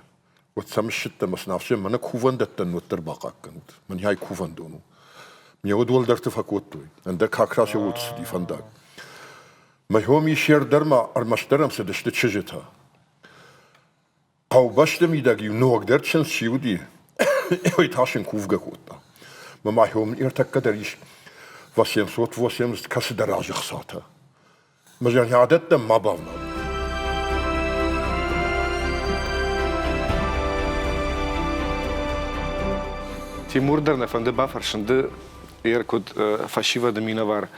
وتسمشت مسنافش منا كوفندتن وترباقك كنت من هاي كوفندونو ميود ولدر تفكوتوي عندك كاكراش وتسدي فندق ما هو ميشير درما ارمشترم سدشت شجتها او باشتم يداغي نو اقدر شنس شيودي هو يتاشن كوفغا كوتا ما هو يرتك دريش واسيم صوت واسيم كاس دراجة خصاتها ما جاني عادة ما بافنا تيمور درنا فند بافرشند يركض فشيفا دمينوار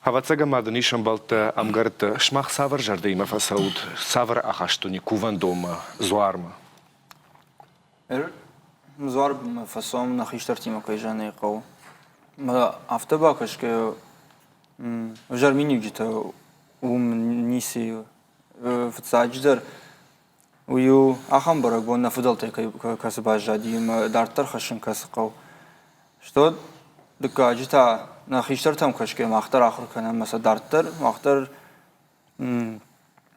هواتساga madnisham balta amgarta shmach savar jardima fasaud savar achashtuni kuvandoma zuarma زوار فصام نخیشتر تیم که جانی قو ما افتبا کش که جرمینی جیتا نیسی فتساجدر ویو آخام برای بون نفدالته که کس باجادی ما دارتر خشن کس قو شتود دکا جیتا نخیشتر تام کش که ماختر آخر کنم مثلا دارتر ماختر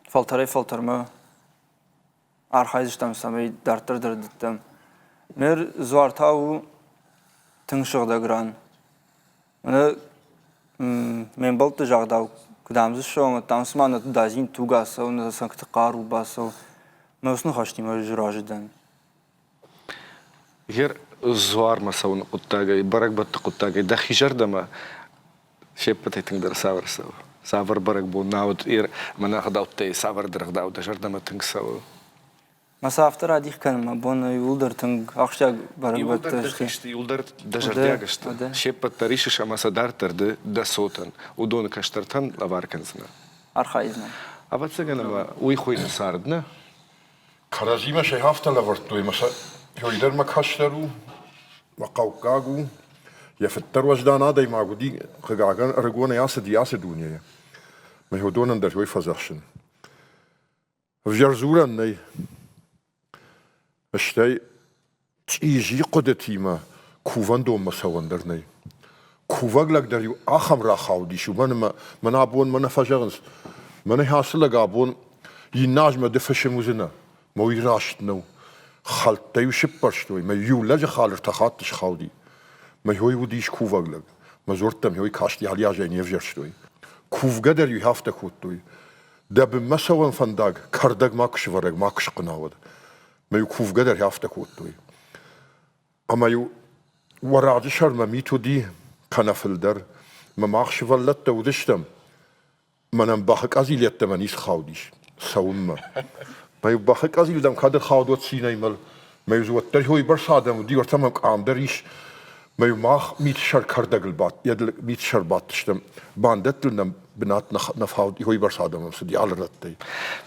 فلتر ما آرخایزش تام سامی دارتر دردتم مر زوارتاو تنشق دگران من من بالت جارداو کدامز شو تامسمان دازین توگاسو نسانکت قارو باسو مسنو خاشتیم راجدن هر زوار مسون قطاگی برگ بات قطاگی دخی جردما شپته تنگدر ساور برگ بو ناود ایر من خداوت تی ساور درگ داود جردما تنگ سو مسافتر عادی کنم بون یولدر تنگ آخشتگ برگ بات تشتی یولدر دجردیاگشت شپت تریشش اما سدار ترد دسوتن ودون کشترتن لوارکنزنا آرخایزنا Авацаганама уйхуйна сардна. Каразима шей хафта лавартуй, маса йойдер макаштеру, макаукагу, я феттер важдан адай магуди, хагаган аргона яса дуния. Maar je doet dat weer vastzakken. We jarzuren nee. Als je iets قدتیما کوفان دوم مساوندر nee. کوفاگلک در یو آخام را خودی شو من آبون من فجرنس من حاصل آبون یناج دفش موزنا موی راشت نو خالت تیو شپرشتوی من یو لج خالر تخاتش خودی من هوی ودیش کوفاگلک من زورتم هوی کاشتی حالی آجای نیفجرشتوی کوفگدر یو هفته خودتوی دب مساون فنداگ کردگ ماکش ورگ ماکش قناود من یو کوفگدر هفته خودتوی اما یو وراد شرم میتو دی کنافل در ماخش ولت ودشتم منم باخک ازیلیت منیس خودیش سوم ما یو باخک ازیل دم کادر خودت سینه مل ما یو زود تری هوی برسادم و دیگر تمام کام دریش ما یو ماخ میت شر کردگل بات یدل میت شر باتشتم باندت لنم بنات نفاود هوی برسادم سدی آل رتی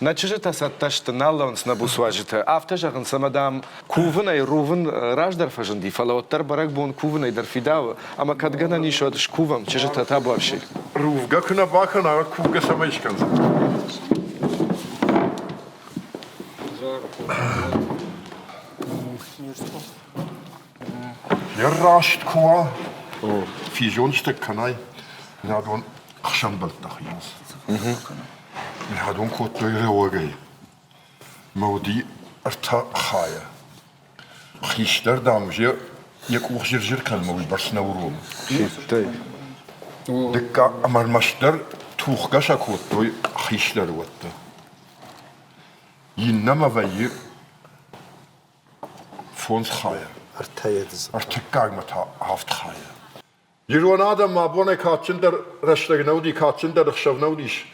نچه تاساتشت نالونس نبوسواجت آفتجان سمدام کوونای روون راج در فجندی فلوتر برگ بون کوونای در فیداو اما کدگنا نیشودش کووم چه تابو افشی روفگا کنه باکنه کوفگا سمایش کنه یه راشت کوا فیزیونشت کنای نادون خشم بلتخیز هادون كوتو يروغي مودي ارتا خايا خيشتر دامجي يكو خجرجر كلمه برسنا وروم شيتاي دكا امر مشتر توخ غشا كوتو خيشتر وت ينما وي فونس خايا ارتكاغ متا هافت خايا يرون آدم ما بونه كاتشندر رشتگ نودي كاتشندر خشب نوديش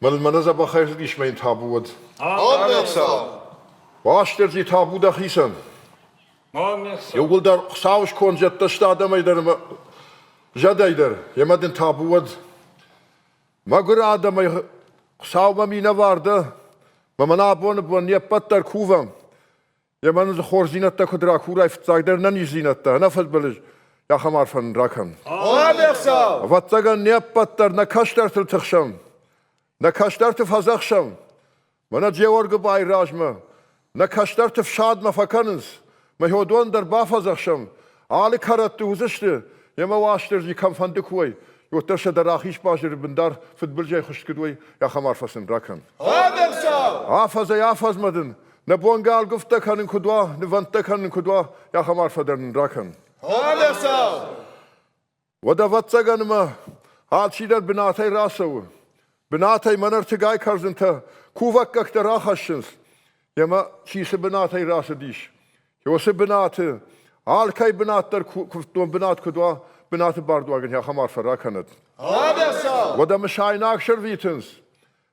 منزه بخیر دیش من تابود واشتر زی تابود خیسن یوگل در ساوش کن جت دشت آدم ایدر جد ایدر یمدن تابود مگر آدم ساو مینه وارده من آبون بون یه پتر کوفم یمن خور زینت تا کدرا کورای فتزاگ در ننی زینت تا نفس بلج یا خمار فن راکن فتزاگن یه پتر نکشتر تر تخشم نکشتر فزخشم من جیورگ بای راجمه نکشتر فشاد مفکنز مهودون در بافزخشم آل کرت وزشته یه مواشتر زی کم فندکوی یو ترش در آخیش باجر بندر فدبل جای خوش کدوی یا خمار فسن رکن آفز یا آفز مدن نبونگال گفته کنن کدوا نوانته کنن کدوا یا خمار فدرن رکن و دوات سگن ما حال چیدر بناتای راسو بناتای من ارتقای کردن تا کوفک اکتر آخشنس یما چیز بناتای راس دیش یوسه بنات آل کای بنات در کفتون بنات کدوا بنات باردواگن یا خمار فرا کند و دم شایناک شرویتنس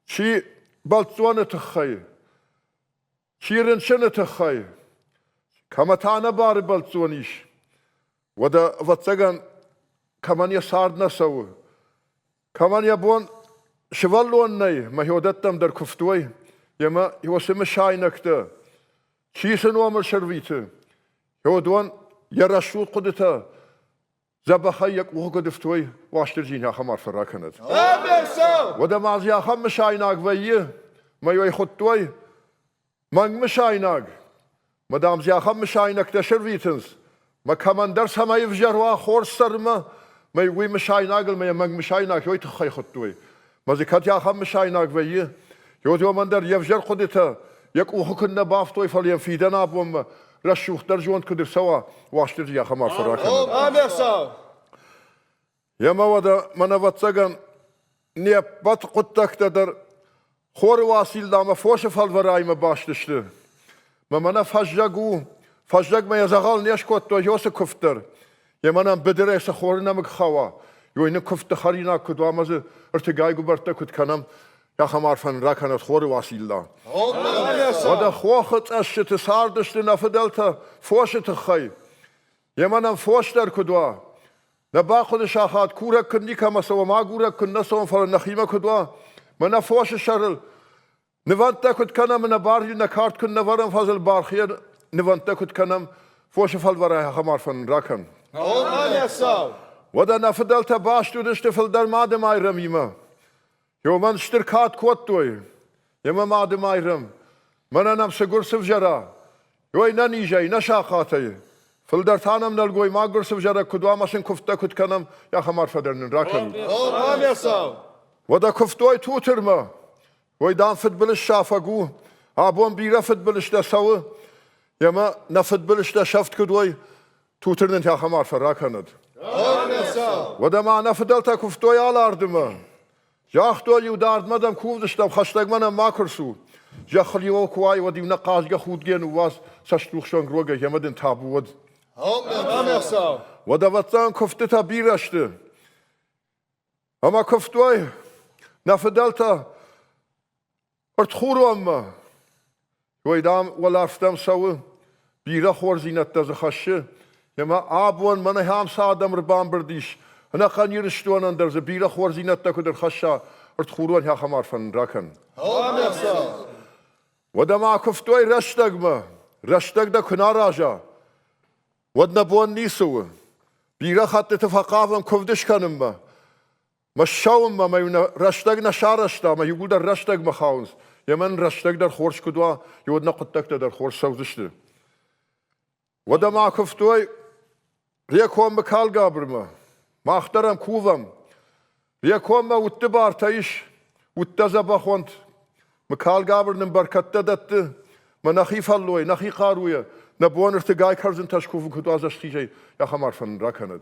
چی بلتوان تخی چی رنشن تخی کمتانه بار بلتوانیش و دا واتسگن کمان یا سارد نسو کمان یا بون شوالون نی مهودتم در کفتوی یما یوسم شاینکته چیسن وامر شرویته یودوان یرشود قدرتا زبخای یک وقت دفتوی واشتر جینها خمار فرا کند و دم از یا خم شایناک ویه میوی خودتوی منگ مشایناک مدام زیا خم شاینک شرویتنس ما کمان درس همه فجروا خور سرما میوی مشایناگل می منگ مشایناک یوی تخی خودتوی مزیکات یا خم شایناک ویه یودو من در یفجر قدرتا یک وقت کن بافتوی فلیم فیدن آبوم رشوخ در جوان کدر سوا واشتر یا خمار فرا کند یما ودا من واتسگن نیب بات قدتک در خور واسیل دام فوش فالورای ما باشتشته من فجگ ما یزغال نیش کت تو یوس کفتر یمنم بدره سخور نمک خوا یوین کفت خرینا کد و مز ارتقای گبرته کد کنم یا خمار فن را کند خور واسیل دام ودا خوخت اشت ساردشت نفدلتا فوش تخی یمنم فوش در کدوا نبا خود شاخات کورک کندی کم سو ما گورک کن نسوم فل نخیمه کدوا من فوش شرل نوانتا كنت كنم من بارجي نكارت كن نورم فازل بارخير نوانتا كنت كنم فوش فالوراها خمار فن راكن ودا نفدلتا باشتو نشتفل در مادم ايرم يما يومن اشتركات كوتوي يما مادم ايرم من انا مسجور سفجرا يوي ناني جاي نشاقاتي فلدر تانم نلقوي ما قرص فجرا كدوا ماشن كفتا كنت كنم يا خمار فدرن راكن ودا كفتوي توترما وي دام فد بلش شافقو ابون بيرا فد بلش دا سو يما نفد بلش دا شفت كدوي توترن يا خمار فراكند ودا ما نفدلتا كفتوي على اردما جاختو يودارد مدام كوفدش دم خشتك منا ما كرسو جاخليو كواي ودي نقاش خود جن واس سشتوخ شون روجا يمدن تابود ودا وطن كفتتا بيرشت اما كفتوي نفدلتا ارتخورو اما ويدام ولا فتم سو بيرا خورزينت تزخشه يما ابون من هام سادم ربان برديش انا خان يرشتون اندر ز بيرا خورزينت تكدر خشا ارتخورون يا خمار فن راكن ودا ما كفتوي رشتغما رشتغ دا كناراجا ودنا بون نيسو بيرا خط تفقافم كفدش كنما مشاوم ما يونا رشتغ نشارشتا ما يقول در رشتغ مخاونز يمن رشتغ در خورش كدوا يودنا قطك در خورش سوزشت ودا ما كفتوي ريكوم بكال قابرما ما اخترم كوفم ريكوم ما وتبار تايش وتزبخونت مكال قابر نمبركت دت مناخي فلوي نخي قاروية نبون ارتقاي كرزن تشكوفن كدوا زشتيجي يا خمار فن راكند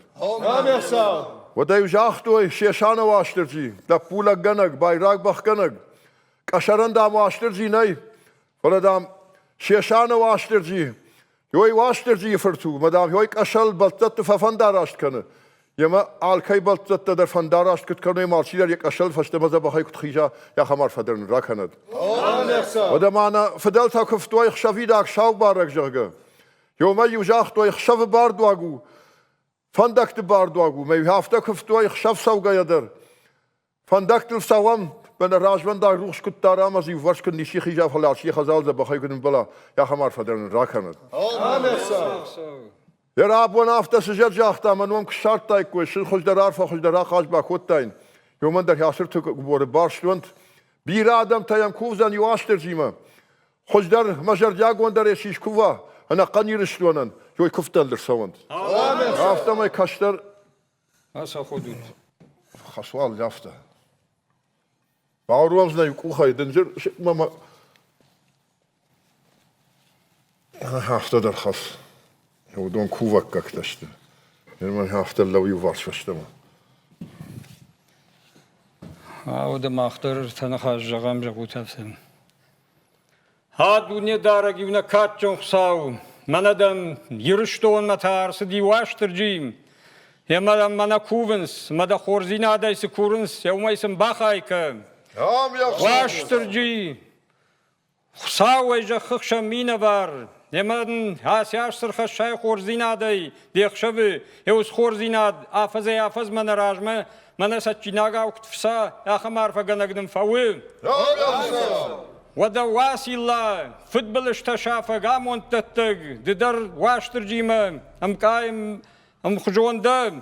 ودا يجاختوي شيشانا واشترجي دا بولا غنق بايراق بخ غنق كشرن دام واشترجي ناي ولا دام شيشانا واشترجي يوي واشترجي فرتو مدام يوي كشل بلتت ففنداراشت كنه يما آلكاي بلتت در فنداراشت كت كنه مارشيدر يك أشل فشتمزا بخاي كت خيجا يا خمار فدرن راكند ودا معنا فدلتا كفتوي خشافي داك شاو بارك جرجا يوما يجاختوي خشاف باردواغو فندكت باردواغو ما يهافتا كفتوي خشاف سوغا يدر فندكت السوام من الراجبان دا روش كت دارام زي ورش كن نشي خيجا فلاشي خزال زا بخاي كن بلا يا خمار فدرن راكند يا رب ونافتا سجر جاختا منوم كشارت تايكوي شل خوش درار فخوش درار خاش باكوت تاين يومن در ياسر تك بور بارشلونت بير آدم تايم كوزان يواشتر جيما خوش در مجر جاغون در يشيش كوفا انا قني رشلونن يوي كفتن در سوند رافتا ما يكشتر اسا خودود خسوال جافتا باورومز نا يكوخاي دنجر ماما هافتا در خاص يودون كوفك كاكتشت من هافتا لو يوارش فشتما ودا ما اختار تنخاش جغام جغو تفسن ها دنيا دارك يونا كاتشون خساو من ادم يرشتون متارس دي واشتر جيم يا مدام منا كوفنس مدا خورزين عداي سكورنس يوم يسم باخايك واشتر جي خساو يجا خخشا مينا بار يمن هاسياش سرخ شاي خورزين عداي ديخ شبه يوز خورزين عد آفز من راجمه من سچيناغا وكتفسا يا خمار فغنقدم فاوي ودا واسي الله فوتبول اشتشافا غامون تتق ددر واشتر جيما ام قايم ام خجون دم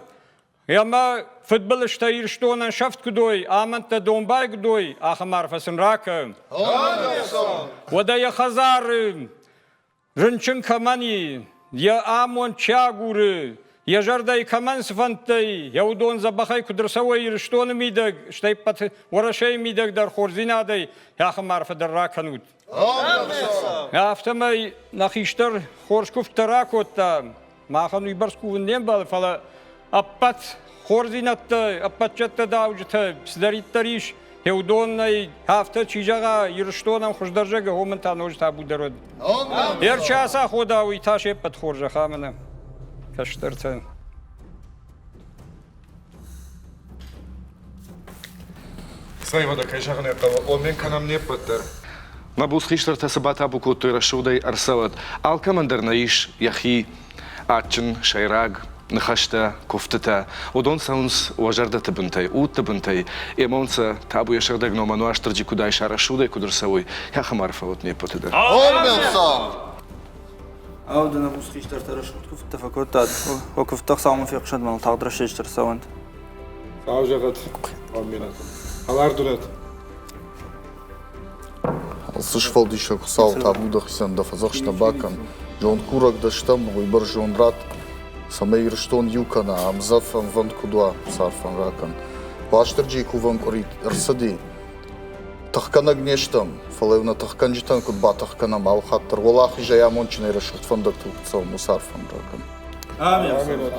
يما فوتبول اشتاير شتونا شفت كدوي آمنت دومباي كدوي اخمار فسن راكا ودا يا خزار رنچن كماني يا آمون چاغور يا جرداي كمان سفنتي يودون زبخاي كدرسوي رشتون ميدق شتاي بات ورشاي ميدق در خورزين عدي يا خمار فدر راكنود يا افتماي نخيشتر خورش كفت تراكوتا ما خانو يبرسكو ونين بال فلا أبات خورزينت أبات جت داوجت سدريت تريش يودون هافتا چيجاغا يرشتونم خوش درجه هو من تانوج تابو درود يرچاسا خدا وي تاشي بات خورجه خامنه كشترتن سايما دا كيشاغن يقوى ومن كانم نيبتر ما بوس خيشتر تسبات أبو كوتو رشودي أرسلت ألكمندر نايش يخي آتشن شيراغ نخشتا كفتتا ودون ساونس وجرده تبنتي او تبنتي ايمونسا تابو يشغدك نو منو اشترجي كوداي شارشوده كودر سوي يا خمارفه وتني بوتدر أودنا بوس خيشتر ترشت كفت تفكرت وكفت تقصى في قشد من التقدر شيشتر سوند ساوجغت امينات الاردنت Слышвалдиша кусал табуда хисан да фазахшна бакан. Жон курак да штам выбор жон рат. Самей рштон юкана амзафан ван кудва сарфан ракан. Ваштерджи куван корит рсади. Тахкана гнештам. Фалевна тахкан житан куд ба тахкана мал хаттар. Валахи жаямон чне решут фандак тукцал мусарфан ракан. Амин.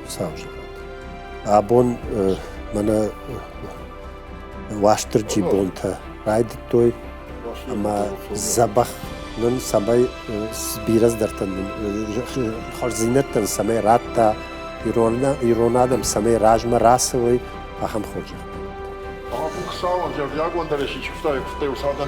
Саужа. Абон мана ваштерджи бонта. Райд той اما زبخ نن سبای بیرز درتن خرزینتن سمای راتا ایرونادم سمای راجم راسوی اهم خوجه. آخو خساون جر یاگون درشی چفتای کفته و ساده